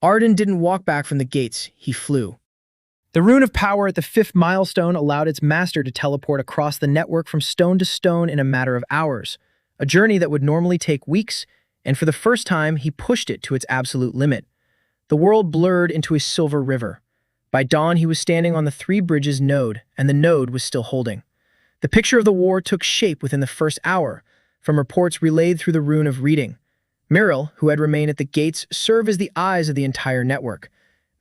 Arden didn't walk back from the gates, he flew. The rune of power at the 5th milestone allowed its master to teleport across the network from stone to stone in a matter of hours, a journey that would normally take weeks, and for the first time, he pushed it to its absolute limit. The world blurred into a silver river. By dawn, he was standing on the 3 bridges node, and the node was still holding. The picture of the war took shape within the first hour, from reports relayed through the rune of reading. Muriel, who had remained at the gates, served as the eyes of the entire network.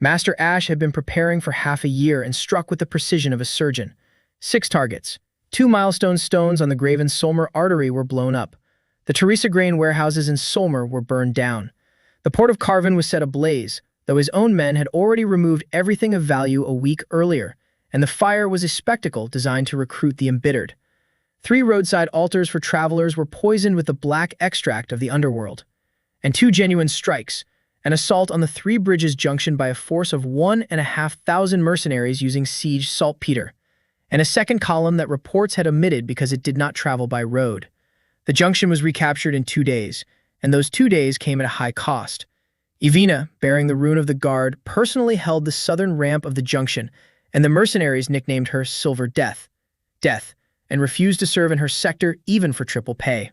Master Ash had been preparing for half a year and struck with the precision of a surgeon. 6 targets. 2 milestone stones on the graven Solmer artery were blown up. The Teresa grain warehouses in Solmer were burned down. The port of Carven was set ablaze, though his own men had already removed everything of value a week earlier, and the fire was a spectacle designed to recruit the embittered. 3 roadside altars for travelers were poisoned with the black extract of the underworld. And 2 genuine strikes, an assault on the 3 bridges junction by a force of 1,500 mercenaries using siege saltpeter, and a second column that reports had omitted because it did not travel by road. The junction was recaptured in 2 days, and those 2 days came at a high cost. Ivina, bearing the rune of the guard, personally held the southern ramp of the junction, and the mercenaries nicknamed her Silver Death, and refused to serve in her sector even for triple pay.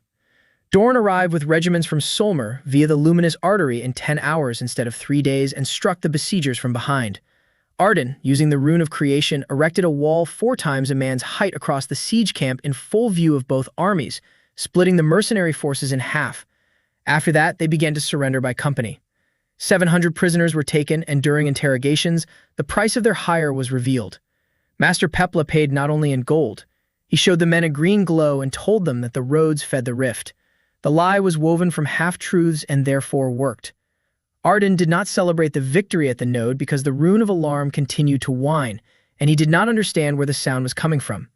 Dorn arrived with regiments from Solmer via the luminous artery in 10 hours instead of 3 days and struck the besiegers from behind. Arden, using the rune of creation, erected a wall 4 times a man's height across the siege camp in full view of both armies, splitting the mercenary forces in half. After that, they began to surrender by company. 700 prisoners were taken, and during interrogations, the price of their hire was revealed. Master Pepla paid not only in gold. He showed the men a green glow and told them that the roads fed the rift. The lie was woven from half-truths and therefore worked. Arden did not celebrate the victory at the node because the rune of alarm continued to whine, and he did not understand where the sound was coming from.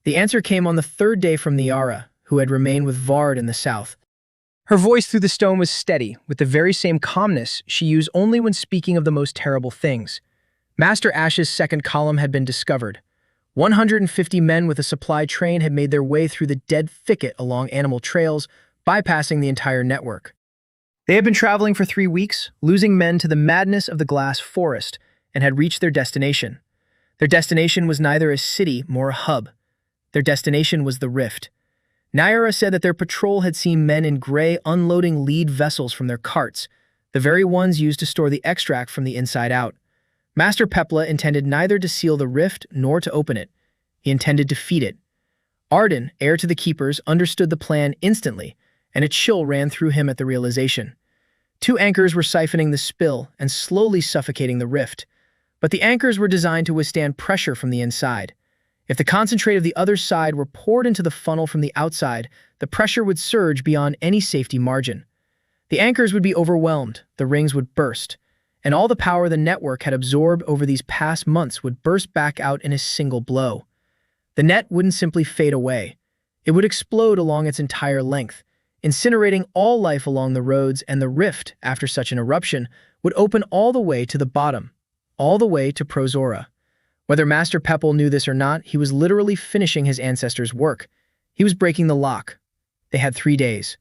The answer came on the third day from Niara, who had remained with Vard in the south. Her voice through the stone was steady, with the very same calmness she used only when speaking of the most terrible things. Master Ash's second column had been discovered. 150 men with a supply train had made their way through the dead thicket along animal trails, bypassing the entire network. They had been traveling for 3 weeks, losing men to the madness of the glass forest, and had reached their destination. Their destination was neither a city nor a hub. Their destination was the rift. Nyara said that their patrol had seen men in gray unloading lead vessels from their carts, the very ones used to store the extract from the inside out. Master Pepla intended neither to seal the rift nor to open it. He intended to feed it. Arden, heir to the keepers, understood the plan instantly, and a chill ran through him at the realization. 2 anchors were siphoning the spill and slowly suffocating the rift, but the anchors were designed to withstand pressure from the inside. If the concentrate of the other side were poured into the funnel from the outside, the pressure would surge beyond any safety margin. The anchors would be overwhelmed, the rings would burst, and all the power the network had absorbed over these past months would burst back out in a single blow. The net wouldn't simply fade away. It would explode along its entire length, incinerating all life along the roads, and the rift, after such an eruption, would open all the way to the bottom, all the way to Prozora. Whether Master Pepple knew this or not, he was literally finishing his ancestors' work. He was breaking the lock. They had 3 days.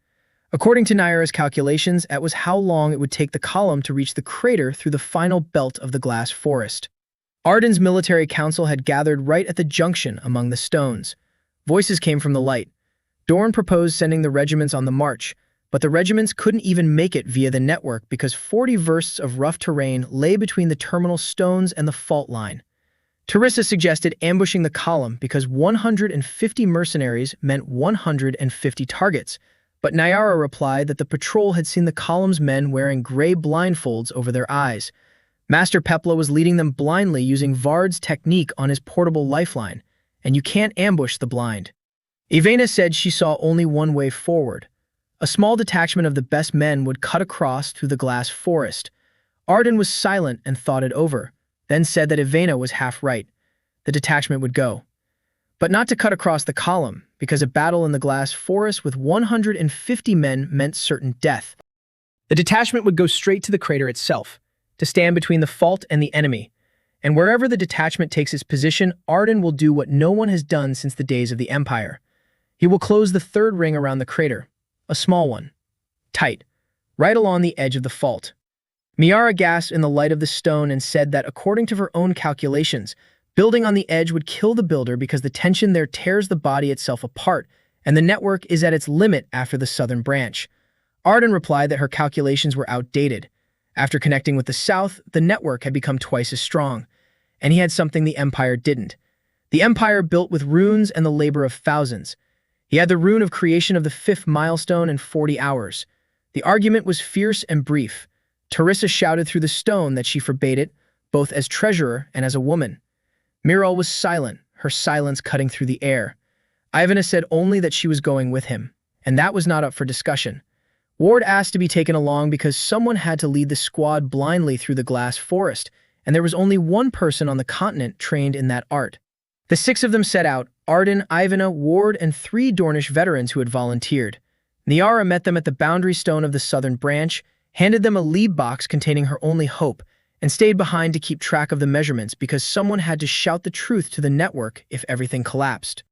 According to Naira's calculations, that was how long it would take the column to reach the crater through the final belt of the glass forest. Arden's military council had gathered right at the junction among the stones. Voices came from the light. Dorn proposed sending the regiments on the march, but the regiments couldn't even make it via the network because 40 versts of rough terrain lay between the terminal stones and the fault line. Terissa suggested ambushing the column because 150 mercenaries meant 150 targets, but Nyara replied that the patrol had seen the column's men wearing gray blindfolds over their eyes. Master Pepla was leading them blindly using Vard's technique on his portable lifeline, and you can't ambush the blind. Ivana said she saw only one way forward. A small detachment of the best men would cut across through the glass forest. Arden was silent and thought it over, then said that Ivana was half right. The detachment would go. But not to cut across the column, because a battle in the glass forest with 150 men meant certain death. The detachment would go straight to the crater itself, to stand between the fault and the enemy. And wherever the detachment takes its position, Arden will do what no one has done since the days of the Empire. He will close the third ring around the crater, a small one, tight, right along the edge of the fault. Miara gasped in the light of the stone and said that according to her own calculations, building on the edge would kill the builder because the tension there tears the body itself apart, and the network is at its limit after the southern branch. Arden replied that her calculations were outdated. After connecting with the south, the network had become twice as strong, and he had something the Empire didn't. The Empire built with runes and the labor of thousands. He had the rune of creation of the 5th milestone in 40 hours. The argument was fierce and brief. Terissa shouted through the stone that she forbade it, both as treasurer and as a woman. Miral was silent, her silence cutting through the air. Ivana said only that she was going with him, and that was not up for discussion. Ward asked to be taken along because someone had to lead the squad blindly through the glass forest, and there was only one person on the continent trained in that art. The 6 of them set out, Arden, Ivana, Ward, and 3 Dornish veterans who had volunteered. Niara met them at the boundary stone of the southern branch, handed them a lead box containing her only hope, and stayed behind to keep track of the measurements because someone had to shout the truth to the network if everything collapsed.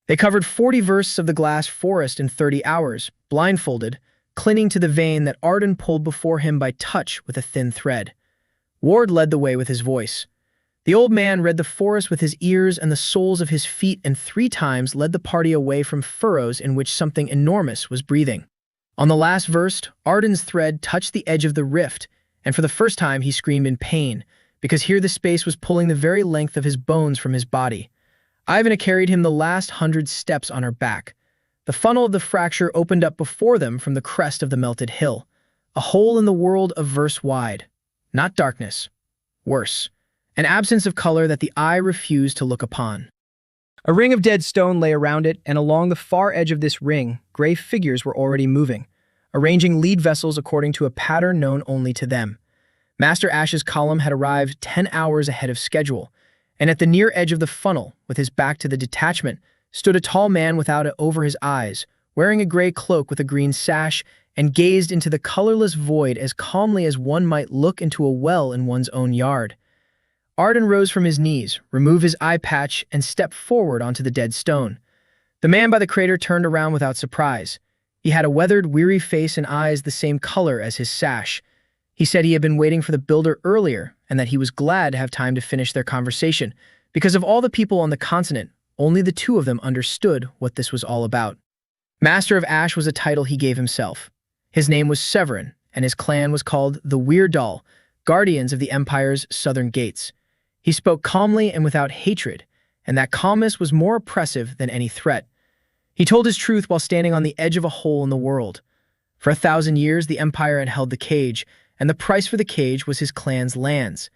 They covered 40 versts of the glass forest in 30 hours, blindfolded, clinging to the vein that Arden pulled before him by touch with a thin thread. Ward led the way with his voice. The old man read the forest with his ears and the soles of his feet and 3 times led the party away from furrows in which something enormous was breathing. On the last verse, Arden's thread touched the edge of the rift, and for the first time he screamed in pain, because here the space was pulling the very length of his bones from his body. Ivana carried him the last 100 steps on her back. The funnel of the fracture opened up before them from the crest of the melted hill, a hole in the world of verse wide. Not darkness. Worse. An absence of color that the eye refused to look upon. A ring of dead stone lay around it, and along the far edge of this ring, gray figures were already moving, arranging lead vessels according to a pattern known only to them. Master Ash's column had arrived 10 hours ahead of schedule, and at the near edge of the funnel, with his back to the detachment, stood a tall man without it over his eyes, wearing a gray cloak with a green sash, and gazed into the colorless void as calmly as one might look into a well in one's own yard. Arden rose from his knees, removed his eye patch, and stepped forward onto the dead stone. The man by the crater turned around without surprise. He had a weathered, weary face and eyes the same color as his sash. He said he had been waiting for the builder earlier and that he was glad to have time to finish their conversation. Because of all the people on the continent, only the two of them understood what this was all about. Master of Ash was a title he gave himself. His name was Severin, and his clan was called the Weird Doll, guardians of the Empire's southern gates. He spoke calmly and without hatred, and that calmness was more oppressive than any threat. He told his truth while standing on the edge of a hole in the world. For 1,000 years, the Empire had held the cage, and the price for the cage was his clan's lands.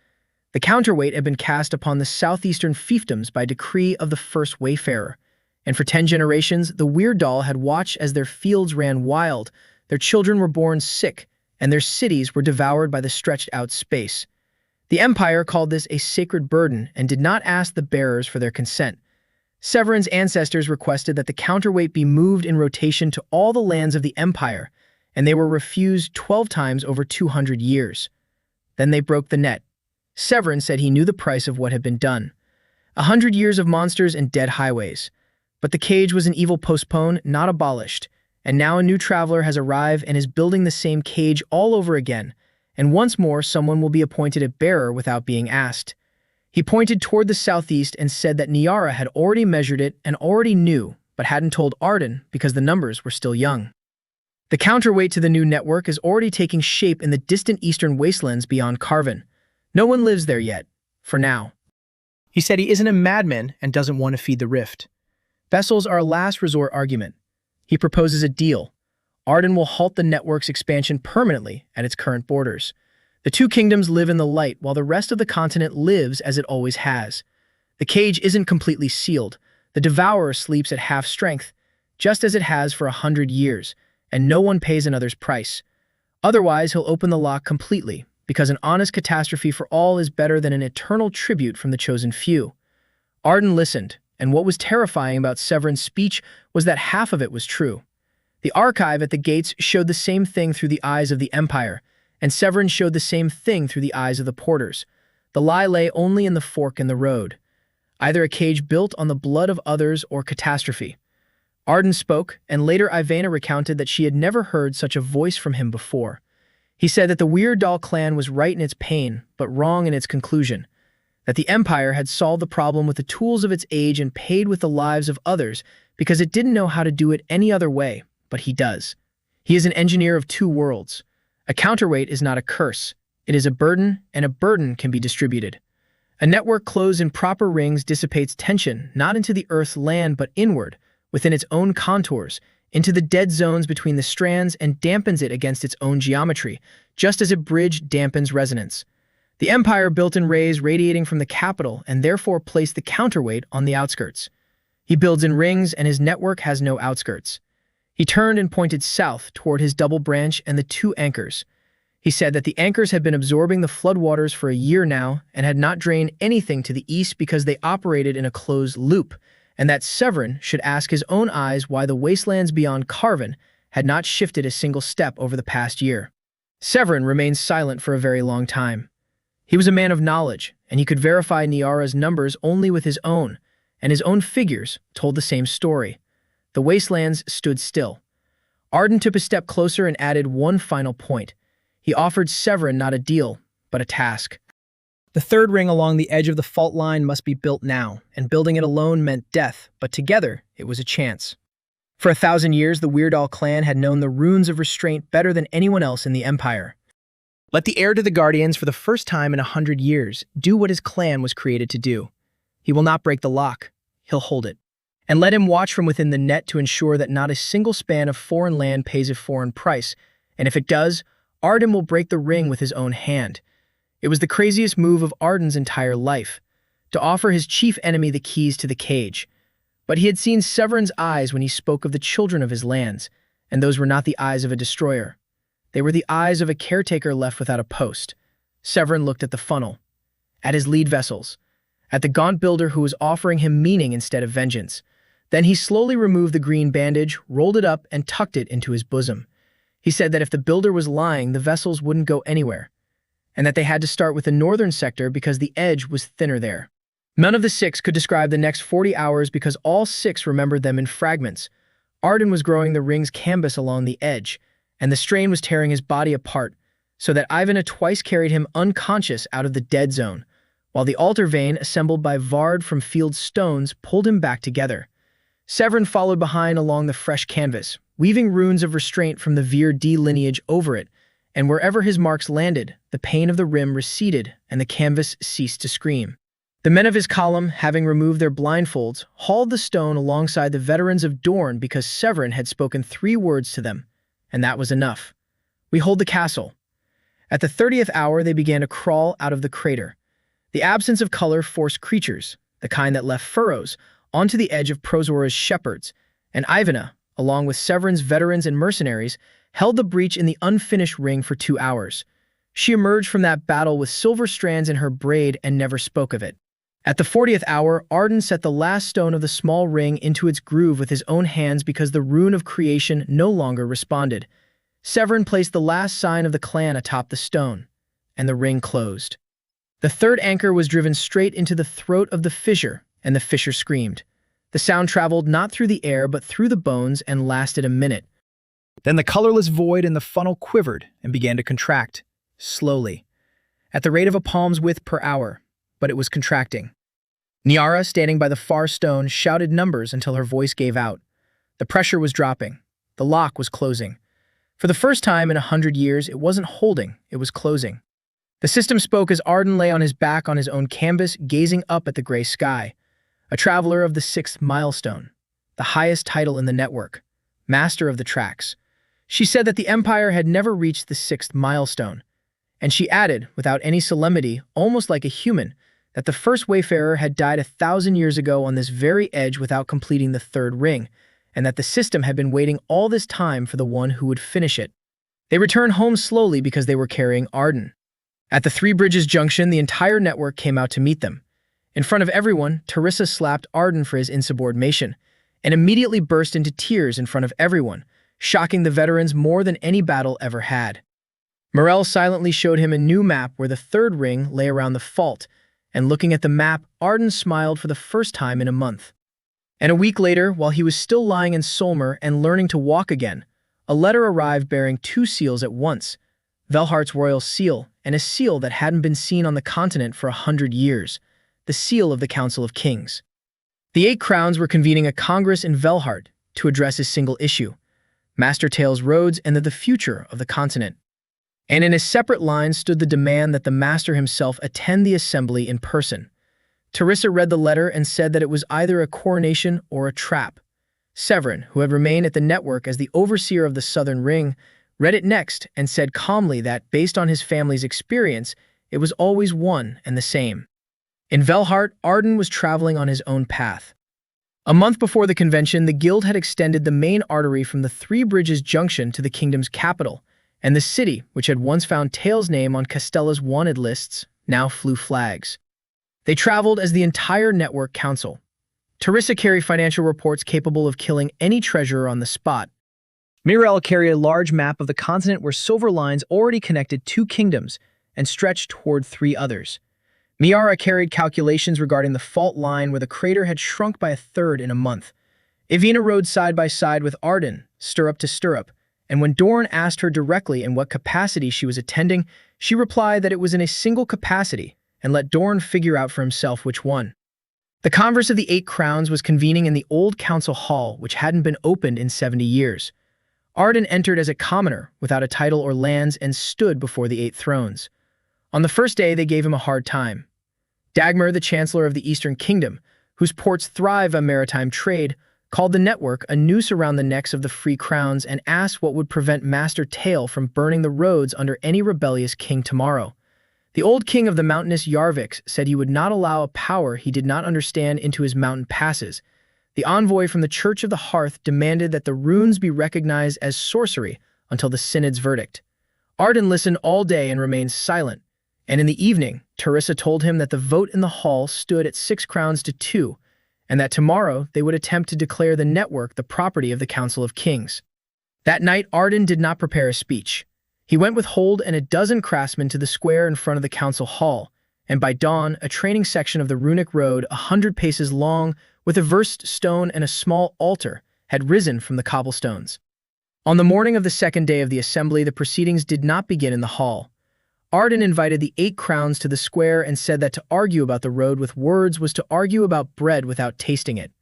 The counterweight had been cast upon the southeastern fiefdoms by decree of the first wayfarer, and for 10 generations, the Weird Doll had watched as their fields ran wild, their children were born sick, and their cities were devoured by the stretched-out space. The Empire called this a sacred burden and did not ask the bearers for their consent. Severin's ancestors requested that the counterweight be moved in rotation to all the lands of the Empire, and they were refused 12 times over 200 years. Then they broke the net. Severin said he knew the price of what had been done. 100 years of monsters and dead highways. But the cage was an evil postponed, not abolished, and now a new traveler has arrived and is building the same cage all over again, and once more someone will be appointed a bearer without being asked. He pointed toward the southeast and said that Niara had already measured it and already knew, but hadn't told Arden because the numbers were still young. The counterweight to the new network is already taking shape in the distant eastern wastelands beyond Carven. No one lives there yet, for now. He said he isn't a madman and doesn't want to feed the rift. Vessels are a last resort argument. He proposes a deal. Arden will halt the network's expansion permanently at its current borders. The two kingdoms live in the light while the rest of the continent lives as it always has. The cage isn't completely sealed. The devourer sleeps at half strength, just as it has for 100 years, and no one pays another's price. Otherwise, he'll open the lock completely, because an honest catastrophe for all is better than an eternal tribute from the chosen few. Arden listened, and what was terrifying about Severin's speech was that half of it was true. The archive at the gates showed the same thing through the eyes of the Empire, and Severin showed the same thing through the eyes of the porters. The lie lay only in the fork in the road. Either a cage built on the blood of others or catastrophe. Arden spoke, and later Ivana recounted that she had never heard such a voice from him before. He said that the Weird Doll clan was right in its pain, but wrong in its conclusion. That the Empire had solved the problem with the tools of its age and paid with the lives of others because it didn't know how to do it any other way, but he does. He is an engineer of two worlds. A counterweight is not a curse. It is a burden, and a burden can be distributed. A network closed in proper rings dissipates tension not into the Earth's land but inward, within its own contours, into the dead zones between the strands and dampens it against its own geometry, just as a bridge dampens resonance. The Empire built in rays radiating from the capital and therefore placed the counterweight on the outskirts. He builds in rings and his network has no outskirts. He turned and pointed south toward his double branch and the two anchors. He said that the anchors had been absorbing the floodwaters for a year now and had not drained anything to the east because they operated in a closed loop, and that Severin should ask his own eyes why the wastelands beyond Carven had not shifted a single step over the past year. Severin remained silent for a very long time. He was a man of knowledge, and he could verify Niara's numbers only with his own, and his own figures told the same story. The wastelands stood still. Arden took a step closer and added one final point. He offered Severin not a deal, but a task. The third ring along the edge of the fault line must be built now, and building it alone meant death, but together it was a chance. For 1,000 years, the Weird Doll clan had known the runes of restraint better than anyone else in the Empire. Let the heir to the Guardians, for the first time in 100 years, do what his clan was created to do. He will not break the lock. He'll hold it. And let him watch from within the net to ensure that not a single span of foreign land pays a foreign price, and if it does, Arden will break the ring with his own hand. It was the craziest move of Arden's entire life, to offer his chief enemy the keys to the cage. But he had seen Severin's eyes when he spoke of the children of his lands, and those were not the eyes of a destroyer. They were the eyes of a caretaker left without a post. Severin looked at the funnel, at his lead vessels, at the gaunt builder who was offering him meaning instead of vengeance. Then he slowly removed the green bandage, rolled it up, and tucked it into his bosom. He said that if the builder was lying, the vessels wouldn't go anywhere, and that they had to start with the northern sector because the edge was thinner there. None of the six could describe the next 40 hours because all six remembered them in fragments. Arden was growing the ring's canvas along the edge, and the strain was tearing his body apart, so that Ivana twice carried him unconscious out of the dead zone, while the altar vein assembled by Vard from field stones pulled him back together. Severin followed behind along the fresh canvas, weaving runes of restraint from the Vir D lineage over it, and wherever his marks landed, the pain of the rim receded and the canvas ceased to scream. The men of his column, having removed their blindfolds, hauled the stone alongside the veterans of Dorne because Severin had spoken 3 words to them, and that was enough. "We hold the castle." At the 30th hour, they began to crawl out of the crater. The absence of color forced creatures, the kind that left furrows, onto the edge of Prozora's shepherds, and Ivana, along with Severin's veterans and mercenaries, held the breach in the unfinished ring for 2 hours. She emerged from that battle with silver strands in her braid and never spoke of it. At the 40th hour, Arden set the last stone of the small ring into its groove with his own hands because the rune of creation no longer responded. Severin placed the last sign of the clan atop the stone, and the ring closed. The third anchor was driven straight into the throat of the fissure, and the fissure screamed. The sound traveled not through the air but through the bones and lasted a minute. Then the colorless void in the funnel quivered and began to contract, slowly, at the rate of a palm's width per hour, but it was contracting. Niara, standing by the far stone, shouted numbers until her voice gave out. The pressure was dropping. The lock was closing. For the first time in 100 years, it wasn't holding, it was closing. The system spoke as Arden lay on his back on his own canvas, gazing up at the gray sky. A traveler of the 6th milestone, the highest title in the network, master of the tracks. She said that the Empire had never reached the 6th milestone, and she added, without any solemnity, almost like a human, that the first wayfarer had died 1,000 years ago on this very edge without completing the 3rd ring, and that the system had been waiting all this time for the one who would finish it. They returned home slowly because they were carrying Arden. At the Three Bridges Junction, the entire network came out to meet them. In front of everyone, Teresa slapped Arden for his insubordination, and immediately burst into tears in front of everyone, shocking the veterans more than any battle ever had. Morel silently showed him a new map where the 3rd ring lay around the fault, and looking at the map, Arden smiled for the first time in a month. And a week later, while he was still lying in Solmer and learning to walk again, a letter arrived bearing 2 seals at once, Velhart's royal seal and a seal that hadn't been seen on the continent for 100 years, the seal of the Council of Kings. The 8 crowns were convening a congress in Velhart to address a single issue, Master Tale's roads and the future of the continent. And in a separate line stood the demand that the master himself attend the assembly in person. Teresa read the letter and said that it was either a coronation or a trap. Severin, who had remained at the network as the overseer of the Southern Ring, read it next and said calmly that, based on his family's experience, it was always one and the same. In Velhart, Arden was traveling on his own path. A month before the convention, the guild had extended the main artery from the Three Bridges Junction to the kingdom's capital, and the city, which had once found Tale's name on Castella's wanted lists, now flew flags. They traveled as the entire network council. Teresa carried financial reports capable of killing any treasurer on the spot. Mirel carried a large map of the continent where silver lines already connected 2 kingdoms and stretched toward 3 others. Miara carried calculations regarding the fault line where the crater had shrunk by 1/3 in a month. Evina rode side by side with Arden, stirrup to stirrup, and when Dorne asked her directly in what capacity she was attending, she replied that it was in a single capacity, and let Dorne figure out for himself which one. The Converse of the 8 Crowns was convening in the old council hall, which hadn't been opened in 70 years. Arden entered as a commoner, without a title or lands, and stood before the 8 thrones. On the first day, they gave him a hard time. Dagmar, the Chancellor of the Eastern Kingdom, whose ports thrive on maritime trade, called the network a noose around the necks of the free crowns and asked what would prevent Master Tale from burning the roads under any rebellious king tomorrow. The old king of the mountainous Yarviks said he would not allow a power he did not understand into his mountain passes. The envoy from the Church of the Hearth demanded that the runes be recognized as sorcery until the synod's verdict. Arden listened all day and remained silent, and in the evening, Teresa told him that the vote in the hall stood at 6 crowns to 2, and that tomorrow they would attempt to declare the network the property of the Council of Kings. That night, Arden did not prepare a speech. He went with Hold and a dozen craftsmen to the square in front of the council hall, and by dawn, a training section of the runic road 100 paces long, with a versed stone and a small altar, had risen from the cobblestones. On the morning of the second day of the assembly, the proceedings did not begin in the hall. Arden invited the 8 crowns to the square and said that to argue about the road with words was to argue about bread without tasting it.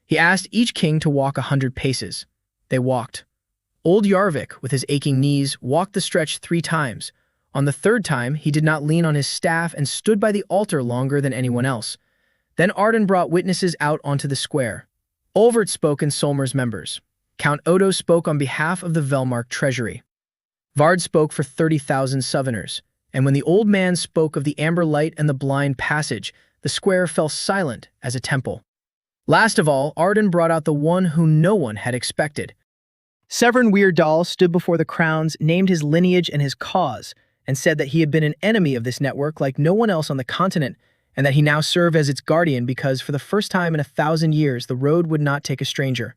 He asked each king to walk 100 paces. They walked. Old Yarvik, with his aching knees, walked the stretch 3 times. On the 3rd time, he did not lean on his staff and stood by the altar longer than anyone else. Then Arden brought witnesses out onto the square. Olvert spoke in Solmer's members. Count Odo spoke on behalf of the Velmark treasury. Vard spoke for 30,000 Southerners, and when the old man spoke of the amber light and the blind passage, the square fell silent as a temple. Last of all, Arden brought out the one whom no one had expected. Severin Weirdal stood before the crowns, named his lineage and his cause, and said that he had been an enemy of this network like no one else on the continent, and that he now served as its guardian because, for the first time in 1,000 years, the road would not take a stranger.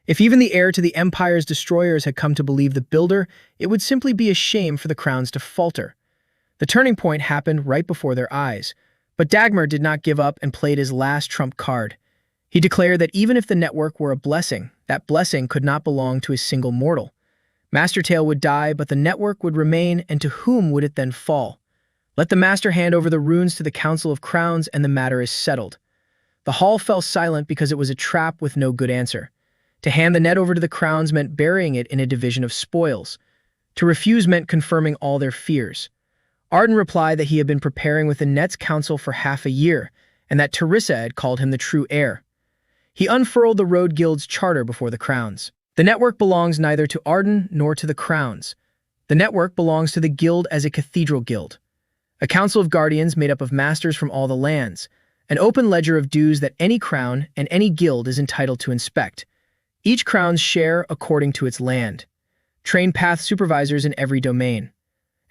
If even the heir to the Empire's destroyers had come to believe the builder, it would simply be a shame for the crowns to falter. The turning point happened right before their eyes, but Dagmar did not give up and played his last trump card. He declared that even if the network were a blessing, that blessing could not belong to a single mortal. Mastertail would die, but the network would remain, and to whom would it then fall? Let the master hand over the runes to the Council of Crowns, and the matter is settled. The hall fell silent because it was a trap with no good answer. To hand the net over to the crowns meant burying it in a division of spoils. To refuse meant confirming all their fears. Arden replied that he had been preparing with the net's council for half a year, and that Teresa had called him the true heir. He unfurled the Road Guild's charter before the crowns. The network belongs neither to Arden nor to the crowns. The network belongs to the guild as a cathedral guild. A council of guardians made up of masters from all the lands. An open ledger of dues that any crown and any guild is entitled to inspect. Each crown's share according to its land. Trained path supervisors in every domain.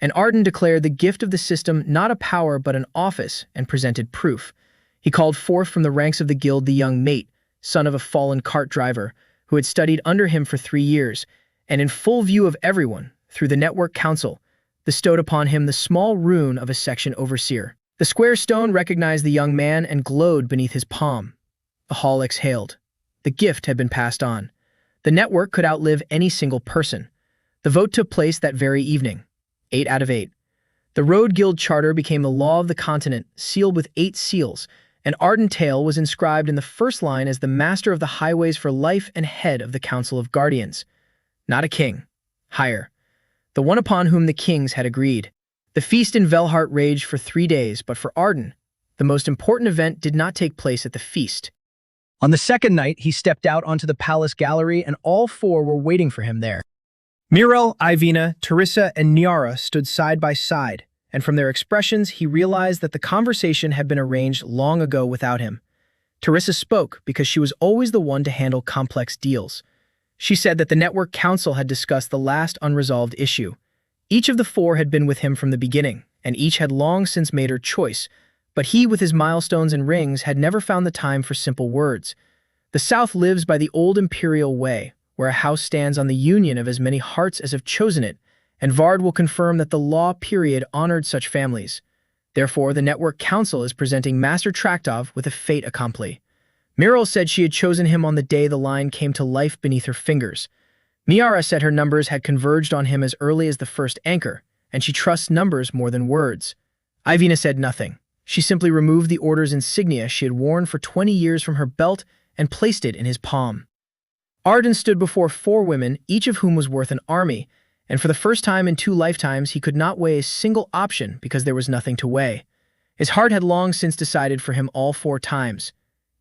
And Arden declared the gift of the system not a power but an office, and presented proof. He called forth from the ranks of the guild the young mate, son of a fallen cart driver, who had studied under him for 3 years, and in full view of everyone, through the network council, bestowed upon him the small rune of a section overseer. The square stone recognized the young man and glowed beneath his palm. The hall exhaled. The gift had been passed on. The network could outlive any single person. The vote took place that very evening. 8 out of 8. The Road Guild Charter became the law of the continent, sealed with 8 seals, and Arden Tail was inscribed in the first line as the master of the highways for life and head of the Council of Guardians. Not a king. Higher. The one upon whom the kings had agreed. The feast in Velhart raged for 3 days, but for Arden, the most important event did not take place at the feast. On the second night, he stepped out onto the palace gallery, and all 4 were waiting for him there. Mirel, Ivina, Teresa, and Nyara stood side by side, and from their expressions, he realized that the conversation had been arranged long ago without him. Teresa spoke because she was always the one to handle complex deals. She said that the Network Council had discussed the last unresolved issue. Each of the 4 had been with him from the beginning, and each had long since made her choice, but he, with his milestones and rings, had never found the time for simple words. The South lives by the old imperial way, where a house stands on the union of as many hearts as have chosen it, and Vard will confirm that the law period honored such families. Therefore, the Network Council is presenting Master Traktov with a fait accompli. Mirel said she had chosen him on the day the line came to life beneath her fingers. Miara said her numbers had converged on him as early as the first anchor, and she trusts numbers more than words. Ivina said nothing. She simply removed the order's insignia she had worn for 20 years from her belt and placed it in his palm. Arden stood before 4 women, each of whom was worth an army, and for the first time in 2 lifetimes he could not weigh a single option because there was nothing to weigh. His heart had long since decided for him all 4 times.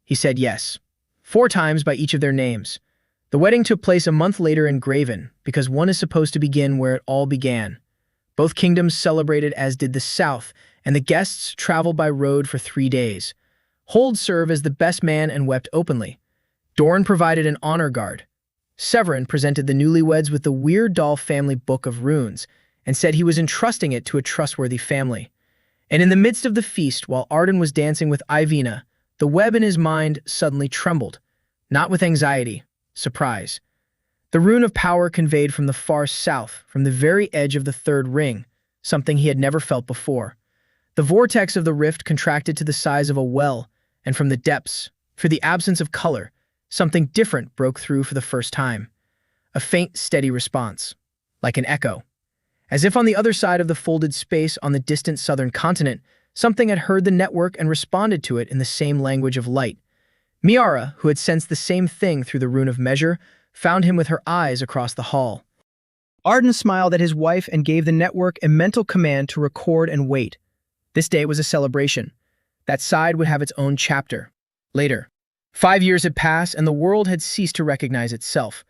He said yes. 4 times by each of their names. The wedding took place a month later in Graven, because one is supposed to begin where it all began. Both kingdoms celebrated, as did the South, and the guests traveled by road for 3 days. Hold served as the best man and wept openly. Dorn provided an honor guard. Severin presented the newlyweds with the Weird Doll family book of runes and said he was entrusting it to a trustworthy family. And in the midst of the feast, while Arden was dancing with Ivina, the web in his mind suddenly trembled, not with anxiety, surprise. The rune of power conveyed from the far south, from the very edge of the third ring, something he had never felt before. The vortex of the rift contracted to the size of a well, and from the depths, for the absence of color, something different broke through for the first time. A faint, steady response, like an echo. As if on the other side of the folded space on the distant southern continent, something had heard the network and responded to it in the same language of light. Miara, who had sensed the same thing through the rune of measure, found him with her eyes across the hall. Arden smiled at his wife and gave the network a mental command to record and wait. This day was a celebration. That side would have its own chapter. Later. 5 years had passed and the world had ceased to recognize itself.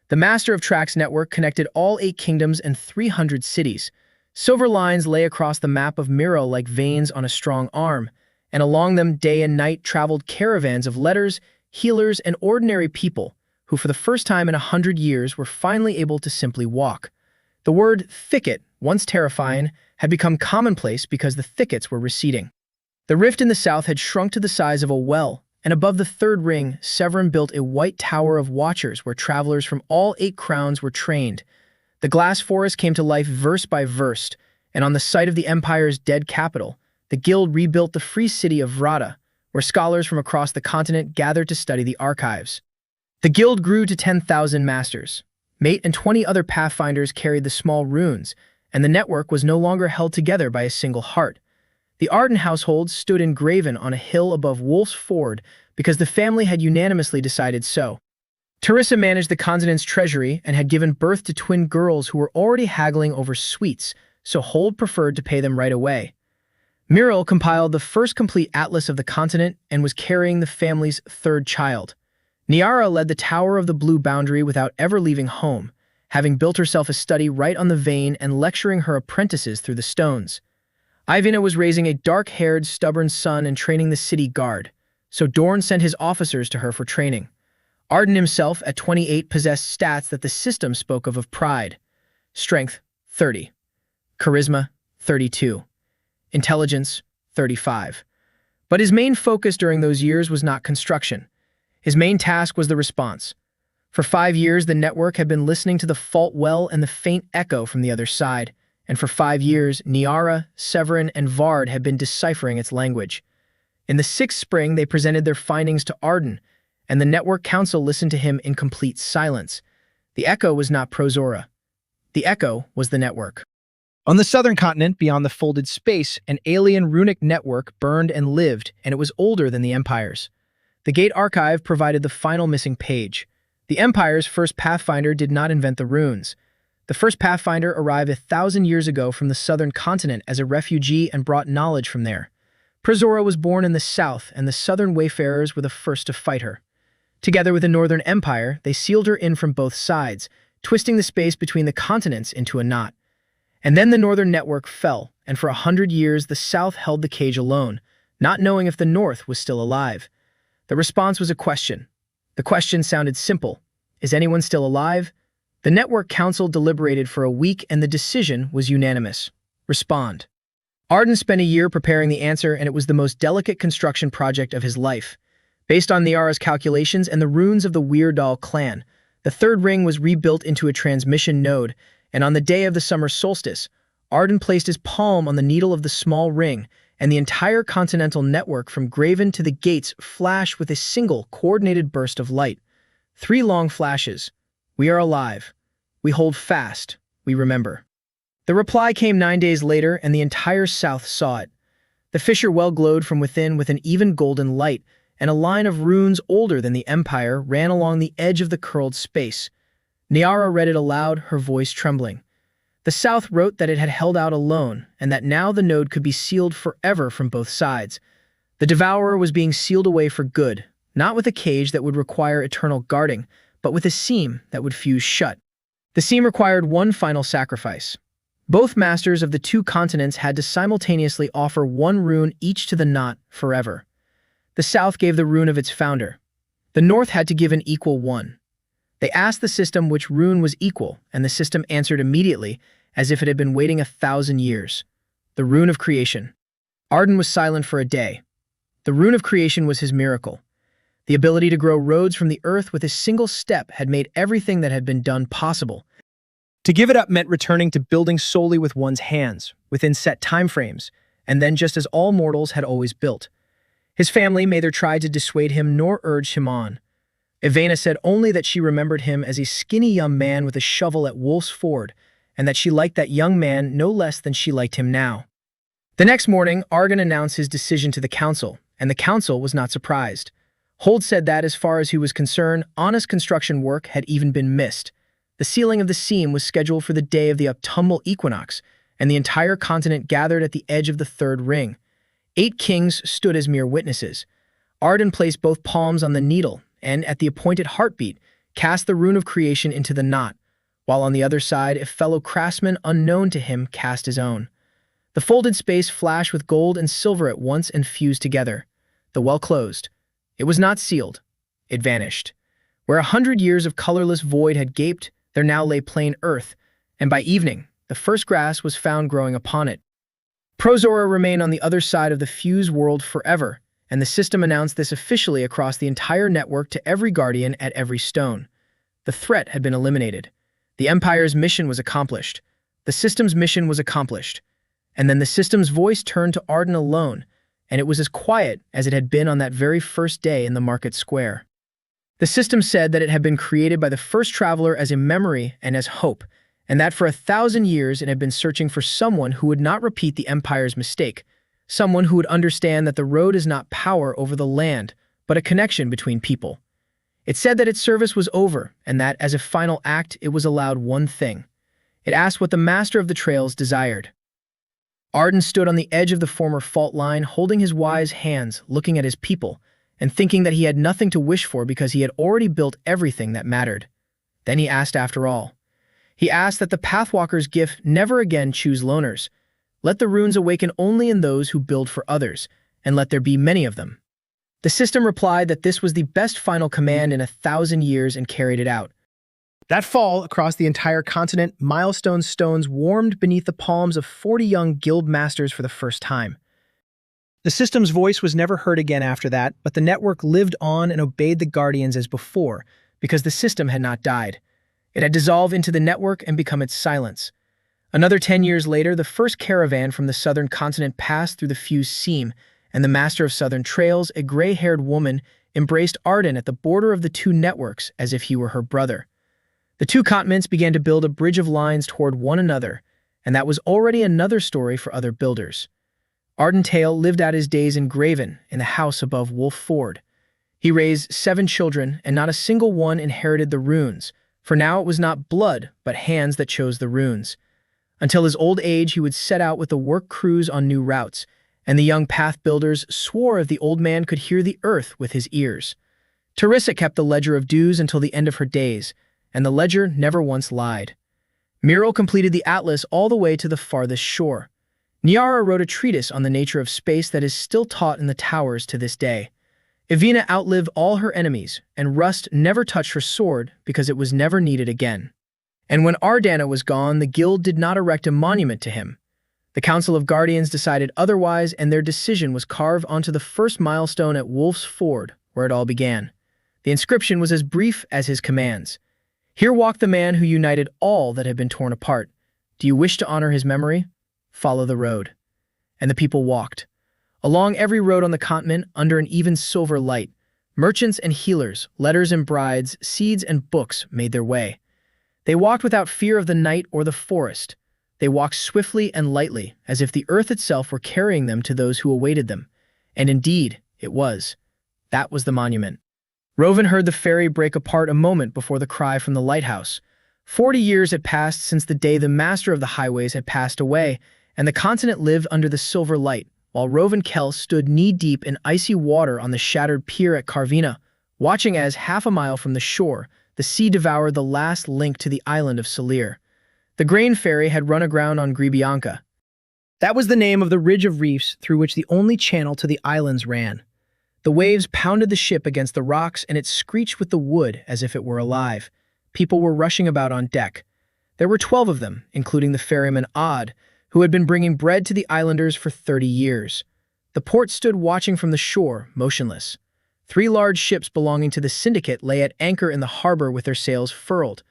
The Master of Tracks network connected all 8 kingdoms and 300 cities. Silver lines lay across the map of Miro like veins on a strong arm, and along them day and night traveled caravans of letters, healers, and ordinary people who for the first time in 100 years were finally able to simply walk. The word thicket, once terrifying, had become commonplace because the thickets were receding. The rift in the south had shrunk to the size of a well, and above the third ring, Severin built a white tower of watchers where travelers from all 8 crowns were trained. The glass forest came to life verse by verse, and on the site of the Empire's dead capital, the guild rebuilt the free city of Vrata, where scholars from across the continent gathered to study the archives. The guild grew to 10,000 masters. Mate and 20 other pathfinders carried the small runes, and the network was no longer held together by a single heart. The Arden household stood engraven on a hill above Wolf's Ford because the family had unanimously decided so. Teresa managed the continent's treasury and had given birth to twin girls who were already haggling over sweets, so Hold preferred to pay them right away. Muriel compiled the first complete atlas of the continent and was carrying the family's 3rd child. Niara led the Tower of the Blue Boundary without ever leaving home, having built herself a study right on the vein and lecturing her apprentices through the stones. Ivina was raising a dark-haired, stubborn son and training the city guard, so Dorn sent his officers to her for training. Arden himself, at 28, possessed stats that the system spoke of pride. Strength, 30. Charisma, 32. Intelligence, 35. But his main focus during those years was not construction. His main task was the response. For 5 years, the network had been listening to the fault well and the faint echo from the other side, and for 5 years, Niara, Severin, and Vard had been deciphering its language. In the 6th spring, they presented their findings to Arden, and the network council listened to him in complete silence. The echo was not Prozora. The echo was the network. On the southern continent, beyond the folded space, an alien runic network burned and lived, and it was older than the Empire's. The Gate Archive provided the final missing page. The Empire's first Pathfinder did not invent the runes. The first Pathfinder arrived 1,000 years ago from the southern continent as a refugee and brought knowledge from there. Prozora was born in the south, and the southern wayfarers were the first to fight her. Together with the Northern Empire, they sealed her in from both sides, twisting the space between the continents into a knot. And then the Northern Network fell, and for 100 years the South held the cage alone, not knowing if the North was still alive. The response was a question. The question sounded simple. Is anyone still alive? The Network Council deliberated for a week and the decision was unanimous. Respond. Arden spent a year preparing the answer, and it was the most delicate construction project of his life. Based on Niara's calculations and the runes of the Weird Doll clan, the third ring was rebuilt into a transmission node, and on the day of the summer solstice, Arden placed his palm on the needle of the small ring, and the entire continental network from Graven to the gates flashed with a single, coordinated burst of light. 3 long flashes. We are alive. We hold fast. We remember. The reply came 9 days later, and the entire South saw it. The fissure well glowed from within with an even golden light, and a line of runes older than the Empire ran along the edge of the curled space. Niara read it aloud, her voice trembling. The South wrote that it had held out alone, and that now the node could be sealed forever from both sides. The Devourer was being sealed away for good, not with a cage that would require eternal guarding, but with a seam that would fuse shut. The seam required one final sacrifice. Both masters of the 2 continents had to simultaneously offer 1 rune each to the knot forever. The South gave the rune of its founder. The North had to give an equal one. They asked the system which rune was equal, and the system answered immediately, as if it had been waiting 1,000 years. The rune of creation. Arden was silent for a day. The rune of creation was his miracle. The ability to grow roads from the earth with a single step had made everything that had been done possible. To give it up meant returning to building solely with one's hands, within set time frames, and then just as all mortals had always built. His family neither tried to dissuade him nor urged him on. Ivana said only that she remembered him as a skinny young man with a shovel at Wolf's Ford, and that she liked that young man no less than she liked him now. The next morning, Arden announced his decision to the council, and the council was not surprised. Hold said that, as far as he was concerned, honest construction work had even been missed. The sealing of the seam was scheduled for the day of the autumnal equinox, and the entire continent gathered at the edge of the third ring. 8 kings stood as mere witnesses. Arden placed both palms on the needle, and, at the appointed heartbeat, cast the rune of creation into the knot, while on the other side a fellow craftsman unknown to him cast his own. The folded space flashed with gold and silver at once and fused together. The well closed. It was not sealed. It vanished. Where 100 years of colorless void had gaped, there now lay plain earth, and by evening, the first grass was found growing upon it. Prozora remained on the other side of the fused world forever, and the system announced this officially across the entire network to every guardian at every stone. The threat had been eliminated. The Empire's mission was accomplished. The system's mission was accomplished. And then the system's voice turned to Arden alone, and it was as quiet as it had been on that very first day in the market square. The system said that it had been created by the first traveler as a memory and as hope, and that for 1,000 years it had been searching for someone who would not repeat the Empire's mistake, someone who would understand that the road is not power over the land, but a connection between people. It said that its service was over, and that, as a final act, it was allowed one thing. It asked what the master of the trails desired. Arden stood on the edge of the former fault line, holding his wise hands, looking at his people, and thinking that he had nothing to wish for because he had already built everything that mattered. Then he asked after all. He asked that the Pathwalker's gift never again choose loners. Let the runes awaken only in those who build for others, and let there be many of them. The system replied that this was the best final command in 1,000 years and carried it out. That fall, across the entire continent, milestone stones warmed beneath the palms of 40 young guild masters for the first time. The system's voice was never heard again after that, but the network lived on and obeyed the guardians as before, because the system had not died. It had dissolved into the network and become its silence. Another 10 years later, the first caravan from the southern continent passed through the fused seam, and the master of southern trails, a gray-haired woman, embraced Arden at the border of the two networks as if he were her brother. The two continents began to build a bridge of lines toward one another, and that was already another story for other builders. Arden Tale lived out his days in Graven, in the house above Wolf Ford. He raised 7 children, and not a single one inherited the runes, for now it was not blood, but hands that chose the runes. Until his old age, he would set out with the work crews on new routes, and the young path builders swore if the old man could hear the earth with his ears. Teresa kept the ledger of dues until the end of her days, and the ledger never once lied. Muriel completed the atlas all the way to the farthest shore. Nyara wrote a treatise on the nature of space that is still taught in the towers to this day. Ivina outlived all her enemies, and Rust never touched her sword because it was never needed again. And when Ardana was gone, the guild did not erect a monument to him. The Council of Guardians decided otherwise, and their decision was carved onto the first milestone at Wolf's Ford, where it all began. The inscription was as brief as his commands. Here walked the man who united all that had been torn apart. Do you wish to honor his memory? Follow the road. And the people walked. Along every road on the continent, under an even silver light, merchants and healers, letters and brides, seeds and books made their way. They walked without fear of the night or the forest. They walked swiftly and lightly, as if the earth itself were carrying them to those who awaited them. And indeed, it was. That was the monument. Rovan heard the ferry break apart a moment before the cry from the lighthouse. 40 years had passed since the day the master of the highways had passed away, and the continent lived under the silver light, while Rovan Kell stood knee-deep in icy water on the shattered pier at Carvina, watching as, half a mile from the shore, the sea devoured the last link to the island of Salir. The grain ferry had run aground on Gribianca. That was the name of the ridge of reefs through which the only channel to the islands ran. The waves pounded the ship against the rocks and it screeched with the wood as if it were alive. People were rushing about on deck. There were 12 of them, including the ferryman Odd, who had been bringing bread to the islanders for 30 years. The port stood watching from the shore, motionless. 3 large ships belonging to the syndicate lay at anchor in the harbor with their sails furled.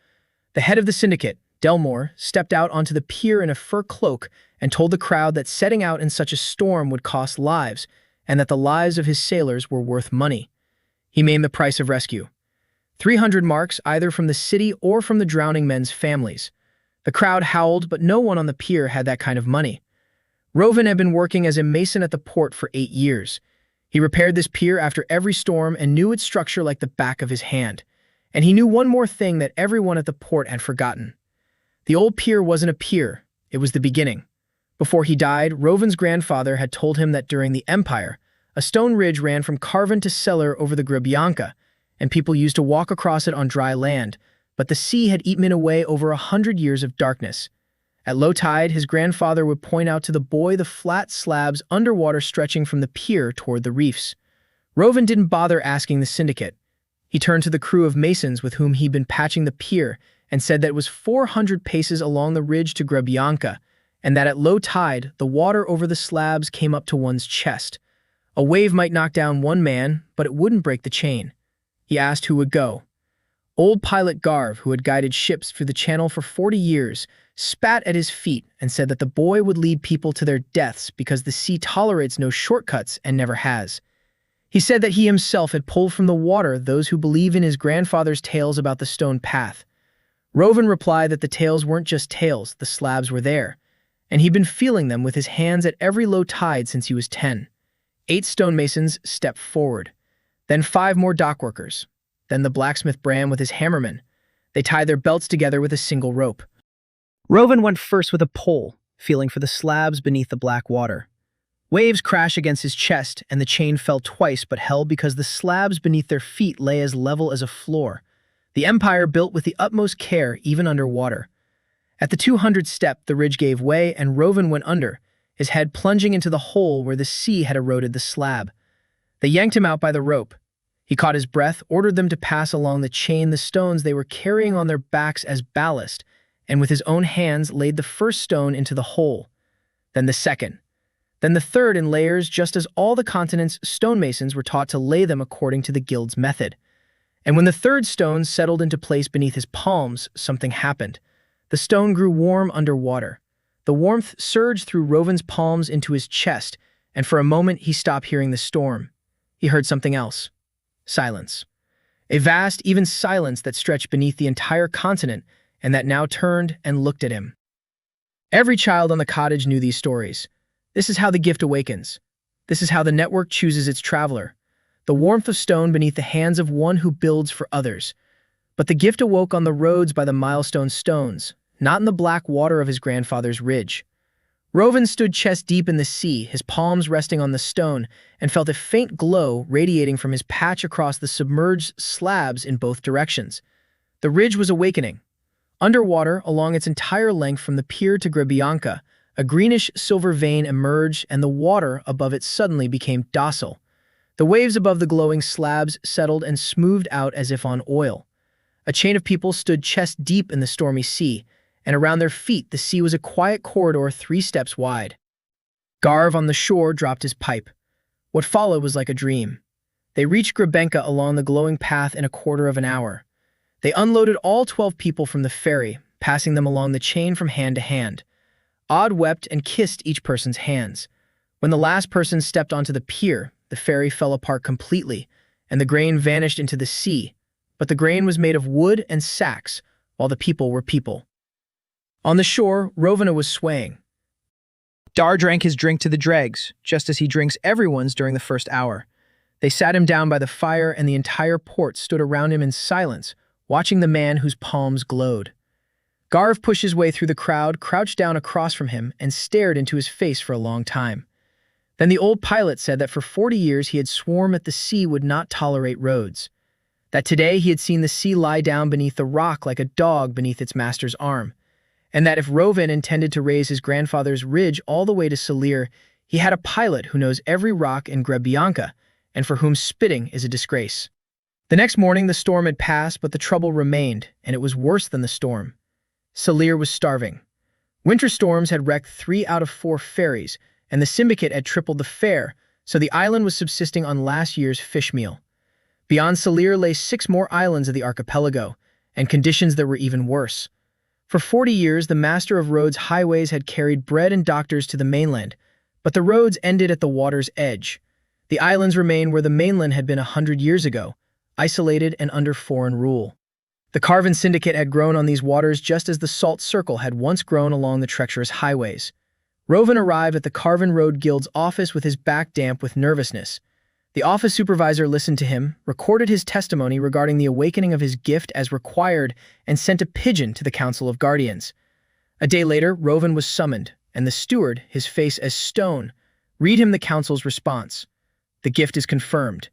The head of the syndicate, Delmore, stepped out onto the pier in a fur cloak and told the crowd that setting out in such a storm would cost lives, and that the lives of his sailors were worth money. He named the price of rescue: 300 marks either from the city or from the drowning men's families. The crowd howled, but no one on the pier had that kind of money. Rovin had been working as a mason at the port for 8 years. He repaired this pier after every storm and knew its structure like the back of his hand. And he knew one more thing that everyone at the port had forgotten. The old pier wasn't a pier, it was the beginning. Before he died, Rovin's grandfather had told him that during the Empire, a stone ridge ran from Carvin to Cellar over the Grabyanka, and people used to walk across it on dry land, but the sea had eaten it away over 100 years of darkness. At low tide, his grandfather would point out to the boy the flat slabs underwater stretching from the pier toward the reefs. Rovin didn't bother asking the syndicate. He turned to the crew of masons with whom he'd been patching the pier and said that it was 400 paces along the ridge to Grabyanka, and that at low tide, the water over the slabs came up to one's chest. A wave might knock down one man, but it wouldn't break the chain. He asked who would go. Old pilot Garv, who had guided ships through the channel for 40 years, spat at his feet and said that the boy would lead people to their deaths because the sea tolerates no shortcuts and never has. He said that he himself had pulled from the water those who believe in his grandfather's tales about the stone path. Rovin replied that the tales weren't just tales, the slabs were there, and he'd been feeling them with his hands at every low tide since he was 10. 8 stonemasons stepped forward, then 5 more dockworkers, then the blacksmith Bram with his hammerman. They tied their belts together with a single rope. Rovin went first with a pole, feeling for the slabs beneath the black water. Waves crashed against his chest, and the chain fell twice but held because the slabs beneath their feet lay as level as a floor. The Empire built with the utmost care, even underwater. At the 200th step, the ridge gave way, and Rovin went under, his head plunging into the hole where the sea had eroded the slab. They yanked him out by the rope. He caught his breath, ordered them to pass along the chain the stones they were carrying on their backs as ballast, and with his own hands laid the first stone into the hole, then the second, then the third in layers, just as all the continent's stonemasons were taught to lay them according to the guild's method. And when the third stone settled into place beneath his palms, something happened. The stone grew warm underwater. The warmth surged through Rovin's palms into his chest, and for a moment he stopped hearing the storm. He heard something else. Silence. A vast, even silence that stretched beneath the entire continent, and that now turned and looked at him. Every child on the cottage knew these stories. This is how the gift awakens. This is how the network chooses its traveler. The warmth of stone beneath the hands of one who builds for others. But the gift awoke on the roads by the milestone stones, not in the black water of his grandfather's ridge. Rovin stood chest deep in the sea, his palms resting on the stone, and felt a faint glow radiating from his patch across the submerged slabs in both directions. The ridge was awakening. Underwater, along its entire length from the pier to Grabyanka, a greenish-silver vein emerged, and the water above it suddenly became docile. The waves above the glowing slabs settled and smoothed out as if on oil. A chain of people stood chest deep in the stormy sea, and around their feet the sea was a quiet corridor 3 steps wide. Garv on the shore dropped his pipe. What followed was like a dream. They reached Grabenka along the glowing path in a quarter of an hour. They unloaded all 12 people from the ferry, passing them along the chain from hand to hand. Odd wept and kissed each person's hands. When the last person stepped onto the pier, the ferry fell apart completely, and the grain vanished into the sea. But the grain was made of wood and sacks, while the people were people. On the shore, Rovina was swaying. Dar drank his drink to the dregs, just as he drinks everyone's during the first hour. They sat him down by the fire, and the entire port stood around him in silence, watching the man whose palms glowed. Garv pushed his way through the crowd, crouched down across from him, and stared into his face for a long time. Then the old pilot said that for 40 years he had sworn that the sea would not tolerate roads. That today he had seen the sea lie down beneath the rock like a dog beneath its master's arm. And that if Rovin intended to raise his grandfather's ridge all the way to Salir, he had a pilot who knows every rock in Grabyanka, and for whom spitting is a disgrace. The next morning the storm had passed, but the trouble remained, and it was worse than the storm. Salir was starving. Winter storms had wrecked 3 out of 4 ferries, and the syndicate had tripled the fare, so the island was subsisting on last year's fish meal. Beyond Salir lay 6 more islands of the archipelago, and conditions that were even worse. For 40 years, the master of roads highways had carried bread and doctors to the mainland, but the roads ended at the water's edge. The islands remained where the mainland had been 100 years ago, isolated and under foreign rule. The Carven Syndicate had grown on these waters just as the Salt Circle had once grown along the treacherous highways. Rovan arrived at the Carven Road Guild's office with his back damp with nervousness. The office supervisor listened to him, recorded his testimony regarding the awakening of his gift as required, and sent a pigeon to the Council of Guardians. A day later, Rovan was summoned, and the steward, his face as stone, read him the council's response. The gift is confirmed.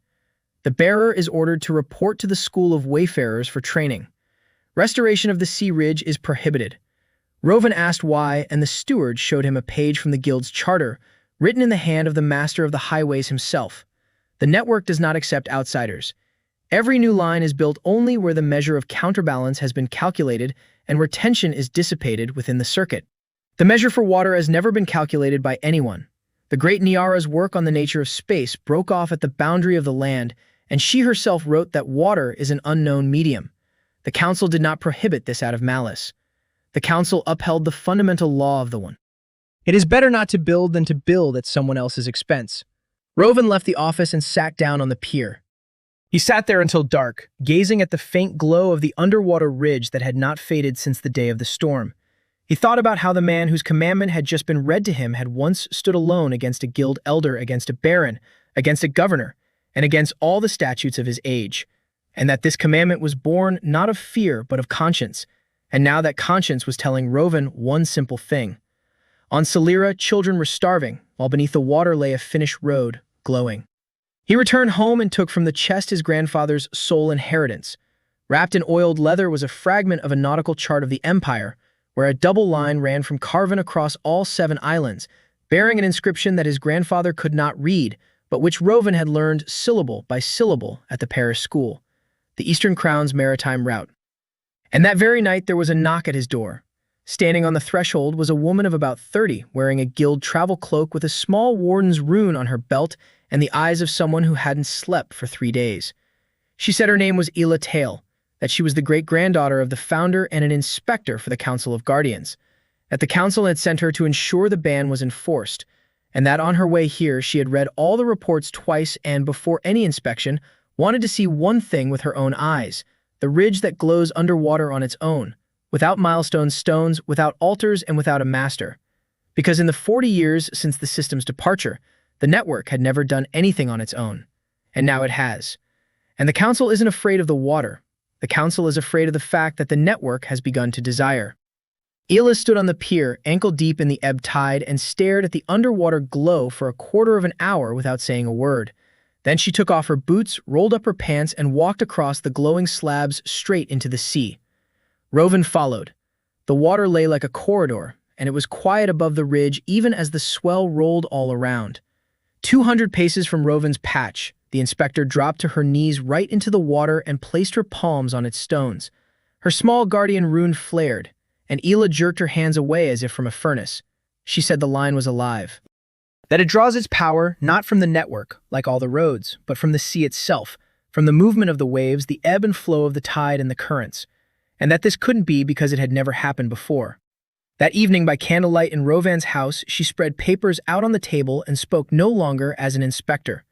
The bearer is ordered to report to the School of Wayfarers for training. Restoration of the Sea Ridge is prohibited. Rovan asked why, and the steward showed him a page from the guild's charter, written in the hand of the master of the highways himself. The network does not accept outsiders. Every new line is built only where the measure of counterbalance has been calculated and where tension is dissipated within the circuit. The measure for water has never been calculated by anyone. The great Niara's work on the nature of space broke off at the boundary of the land, and she herself wrote that water is an unknown medium. The council did not prohibit this out of malice. The council upheld the fundamental law of the one. It is better not to build than to build at someone else's expense. Rovan left the office and sat down on the pier. He sat there until dark, gazing at the faint glow of the underwater ridge that had not faded since the day of the storm. He thought about how the man whose commandment had just been read to him had once stood alone against a guild elder, against a baron, against a governor, and against all the statutes of his age, and that this commandment was born not of fear but of conscience, and now that conscience was telling Rovan one simple thing. On Salira, children were starving, while beneath the water lay a finished road, glowing. He returned home and took from the chest his grandfather's sole inheritance. Wrapped in oiled leather was a fragment of a nautical chart of the empire, where a double line ran from Carven across all 7 islands, bearing an inscription that his grandfather could not read, but which Rovan had learned syllable by syllable at the parish school, the Eastern Crown's maritime route. And that very night there was a knock at his door. Standing on the threshold was a woman of about 30, wearing a guild travel cloak with a small warden's rune on her belt and the eyes of someone who hadn't slept for 3 days. She said her name was Ela Tail, that she was the great-granddaughter of the founder and an inspector for the Council of Guardians, that the council had sent her to ensure the ban was enforced, and that on her way here she had read all the reports twice and, before any inspection, wanted to see one thing with her own eyes, the ridge that glows underwater on its own, without milestone stones, without altars, and without a master. Because in the 40 years since the system's departure, the network had never done anything on its own, and now it has. And the council isn't afraid of the water. The council is afraid of the fact that the network has begun to desire. Ela stood on the pier, ankle-deep in the ebb tide, and stared at the underwater glow for a quarter of an hour without saying a word. Then she took off her boots, rolled up her pants, and walked across the glowing slabs straight into the sea. Rovan followed. The water lay like a corridor, and it was quiet above the ridge even as the swell rolled all around. 200 paces from Rovan's patch, the inspector dropped to her knees right into the water and placed her palms on its stones. Her small guardian rune flared, and Ela jerked her hands away as if from a furnace. She said the line was alive. That it draws its power not from the network, like all the roads, but from the sea itself, from the movement of the waves, the ebb and flow of the tide and the currents, and that this couldn't be because it had never happened before. That evening, by candlelight in Rovan's house, she spread papers out on the table and spoke no longer as an inspector.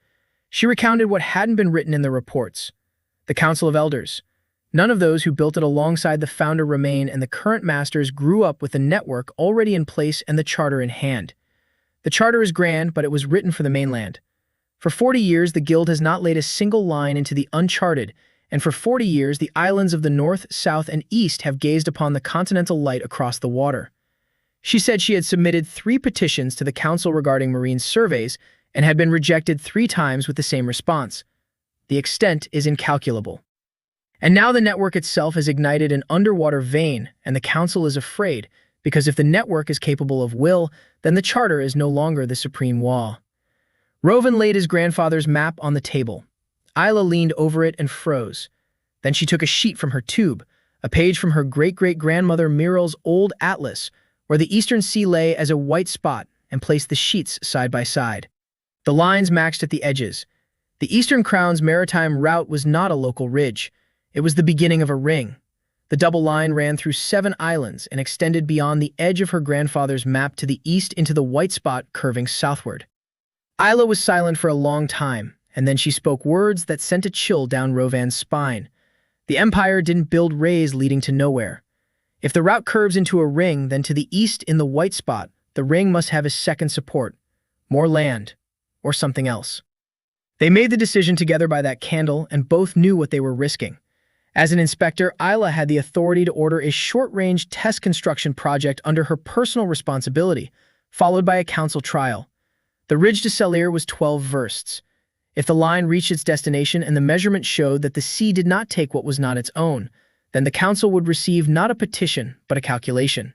She recounted what hadn't been written in the reports. The Council of Elders. None of those who built it alongside the founder remain, and the current masters grew up with the network already in place and the charter in hand. The charter is grand, but it was written for the mainland. For 40 years, the guild has not laid a single line into the uncharted, and for 40 years, the islands of the north, south, and east have gazed upon the continental light across the water. She said she had submitted 3 petitions to the council regarding marine surveys and had been rejected 3 times with the same response. The extent is incalculable. And now the network itself has ignited an underwater vein, and the council is afraid, because if the network is capable of will, then the charter is no longer the supreme law. Rovan laid his grandfather's map on the table. Isla leaned over it and froze. Then she took a sheet from her tube, a page from her great-great-grandmother Miral's old atlas, where the eastern sea lay as a white spot, and placed the sheets side by side. The lines matched at the edges. The Eastern Crown's maritime route was not a local ridge. It was the beginning of a ring. The double line ran through 7 islands and extended beyond the edge of her grandfather's map to the east into the white spot curving southward. Isla was silent for a long time, and then she spoke words that sent a chill down Rovan's spine. The Empire didn't build rays leading to nowhere. If the route curves into a ring, then to the east in the white spot, the ring must have a second support, more land, or something else. They made the decision together by that candle, and both knew what they were risking. As an inspector, Isla had the authority to order a short-range test construction project under her personal responsibility, followed by a council trial. The ridge to Selir was 12 versts. If the line reached its destination and the measurement showed that the sea did not take what was not its own, then the council would receive not a petition, but a calculation.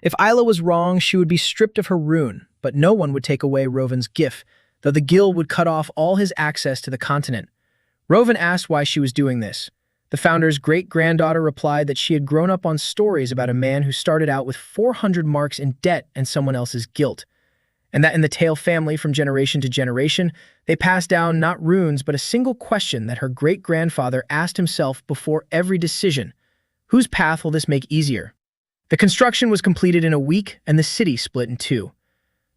If Isla was wrong, she would be stripped of her rune, but no one would take away Rovan's gift, though the guild would cut off all his access to the continent. Rovan asked why she was doing this. The founder's great-granddaughter replied that she had grown up on stories about a man who started out with 400 marks in debt and someone else's guilt, and that in the Tail family from generation to generation, they passed down not runes but a single question that her great-grandfather asked himself before every decision: whose path will this make easier? The construction was completed in a week, and the city split in two.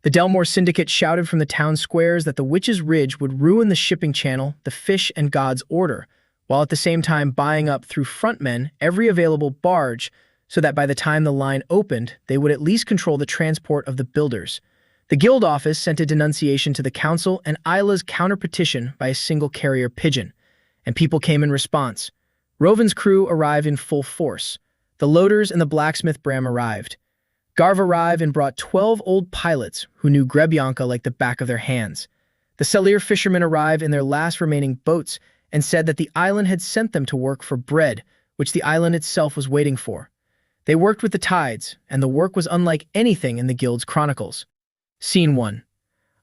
The Delmore Syndicate shouted from the town squares that the Witch's Ridge would ruin the shipping channel, the fish and God's order, while at the same time buying up through frontmen every available barge so that by the time the line opened, they would at least control the transport of the builders. The guild office sent a denunciation to the council and Isla's counter-petition by a single carrier pigeon, and people came in response. Rovan's crew arrived in full force. The loaders and the blacksmith Bram arrived. Garv arrived and brought 12 old pilots who knew Grebyanka like the back of their hands. The Selir fishermen arrived in their last remaining boats and said that the island had sent them to work for bread, which the island itself was waiting for. They worked with the tides, and the work was unlike anything in the guild's chronicles. Scene 1.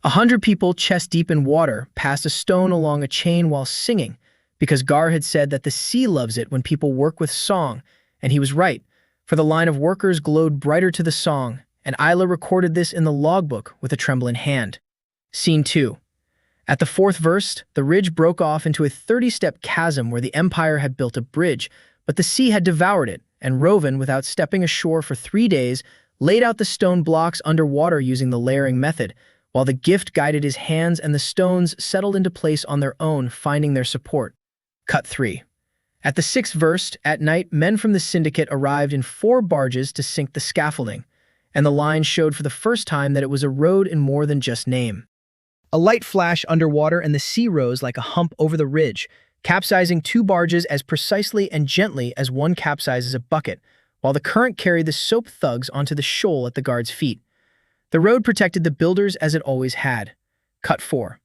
100 people chest-deep in water passed a stone along a chain while singing, because Gar had said that the sea loves it when people work with song, and he was right, for the line of workers glowed brighter to the song, and Isla recorded this in the logbook with a trembling hand. Scene 2. At the 4th verse, the ridge broke off into a 30-step chasm where the Empire had built a bridge, but the sea had devoured it, and Rovan, without stepping ashore for 3 days, laid out the stone blocks underwater using the layering method, while the gift guided his hands and the stones settled into place on their own, finding their support. Cut 3. At the 6th verse, at night, men from the syndicate arrived in 4 barges to sink the scaffolding, and the line showed for the first time that it was a road in more than just name. A light flashed underwater and the sea rose like a hump over the ridge, capsizing 2 barges as precisely and gently as one capsizes a bucket, while the current carried the soap thugs onto the shoal at the guards' feet. The road protected the builders as it always had. Cut 4.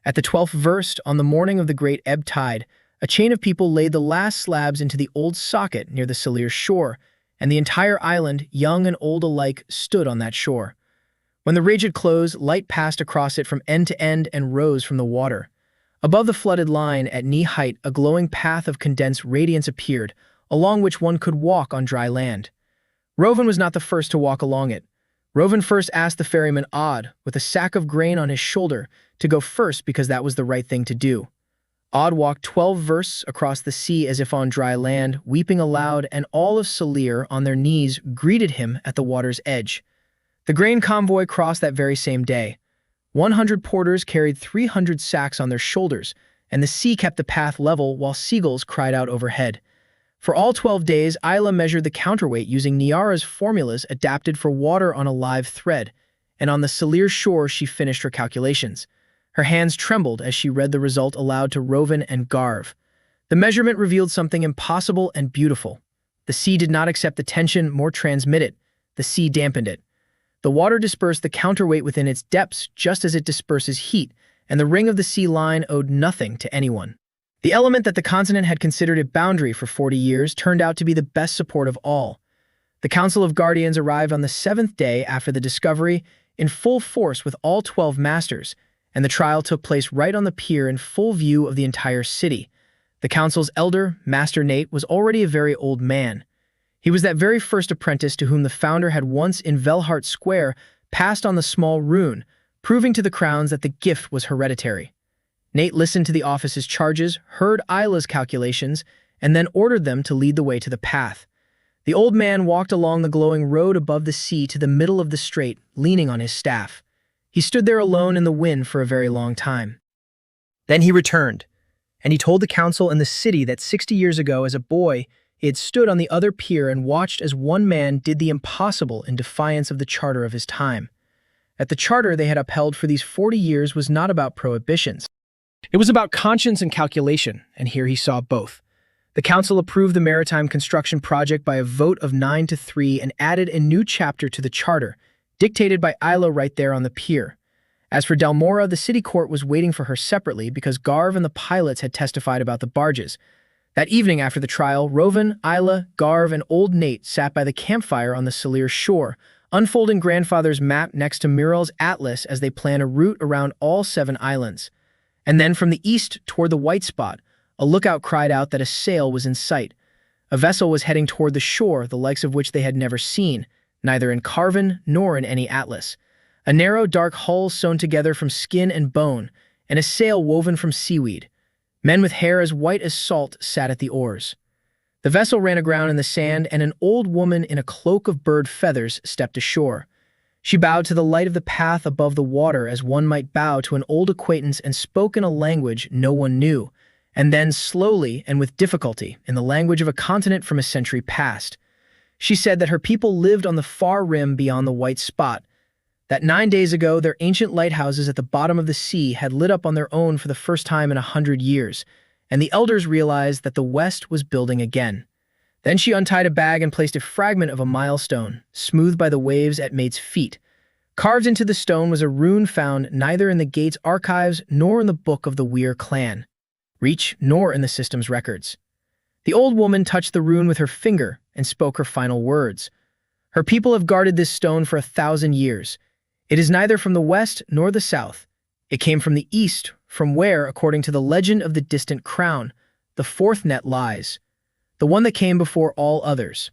At the 12th verse, on the morning of the great ebb tide, a chain of people laid the last slabs into the old socket near the Selir shore, and the entire island, young and old alike, stood on that shore. When the ridge had closed, light passed across it from end to end and rose from the water. Above the flooded line, at knee height, a glowing path of condensed radiance appeared, along which one could walk on dry land. Rovan was not the first to walk along it. Rovan first asked the ferryman Odd, with a sack of grain on his shoulder, to go first because that was the right thing to do. Odd walked 12 versts across the sea as if on dry land, weeping aloud, and all of Selir, on their knees, greeted him at the water's edge. The grain convoy crossed that very same day. 100 porters carried 300 sacks on their shoulders, and the sea kept the path level while seagulls cried out overhead. For all 12 days, Isla measured the counterweight using Niara's formulas adapted for water on a live thread, and on the Selir shore she finished her calculations. Her hands trembled as she read the result aloud to Rovan and Garv. The measurement revealed something impossible and beautiful. The sea did not accept the tension, more transmit it. The sea dampened it. The water dispersed the counterweight within its depths just as it disperses heat, and the ring of the sea line owed nothing to anyone. The element that the continent had considered a boundary for 40 years turned out to be the best support of all. The Council of Guardians arrived on the 7th day after the discovery in full force with all 12 masters, and the trial took place right on the pier in full view of the entire city. The council's elder, Master Nate, was already a very old man. He was that very first apprentice to whom the founder had once in Velhart Square passed on the small rune, proving to the crowns that the gift was hereditary. Nate listened to the office's charges, heard Isla's calculations, and then ordered them to lead the way to the path. The old man walked along the glowing road above the sea to the middle of the strait, leaning on his staff. He stood there alone in the wind for a very long time. Then he returned, and he told the council and the city that 60 years ago, as a boy, he had stood on the other pier and watched as one man did the impossible in defiance of the charter of his time. That the charter they had upheld for these 40 years was not about prohibitions. It was about conscience and calculation, and here he saw both. The council approved the maritime construction project by a vote of 9-3 and added a new chapter to the charter, dictated by Isla right there on the pier. As for Delmora, the city court was waiting for her separately because Garv and the pilots had testified about the barges. That evening after the trial, Rovan, Isla, Garv, and Old Nate sat by the campfire on the Salir shore, unfolding grandfather's map next to Muriel's atlas as they plan a route around all 7 islands. And then from the east toward the white spot, a lookout cried out that a sail was in sight. A vessel was heading toward the shore, the likes of which they had never seen, neither in carven nor in any atlas. A narrow, dark hull sewn together from skin and bone, and a sail woven from seaweed. Men with hair as white as salt sat at the oars. The vessel ran aground in the sand, and an old woman in a cloak of bird feathers stepped ashore. She bowed to the light of the path above the water as one might bow to an old acquaintance and spoke in a language no one knew, and then slowly and with difficulty in the language of a continent from a century past. She said that her people lived on the far rim beyond the white spot, that 9 days ago their ancient lighthouses at the bottom of the sea had lit up on their own for the first time in 100 years, and the elders realized that the West was building again. Then she untied a bag and placed a fragment of a milestone, smoothed by the waves at Mate's feet. Carved into the stone was a rune found neither in the Gates archives nor in the book of the Weir clan, Reach, nor in the system's records. The old woman touched the rune with her finger and spoke her final words. Her people have guarded this stone for 1,000 years. It is neither from the west nor the south. It came from the east, from where, according to the legend of the distant crown, the 4th net lies, the one that came before all others.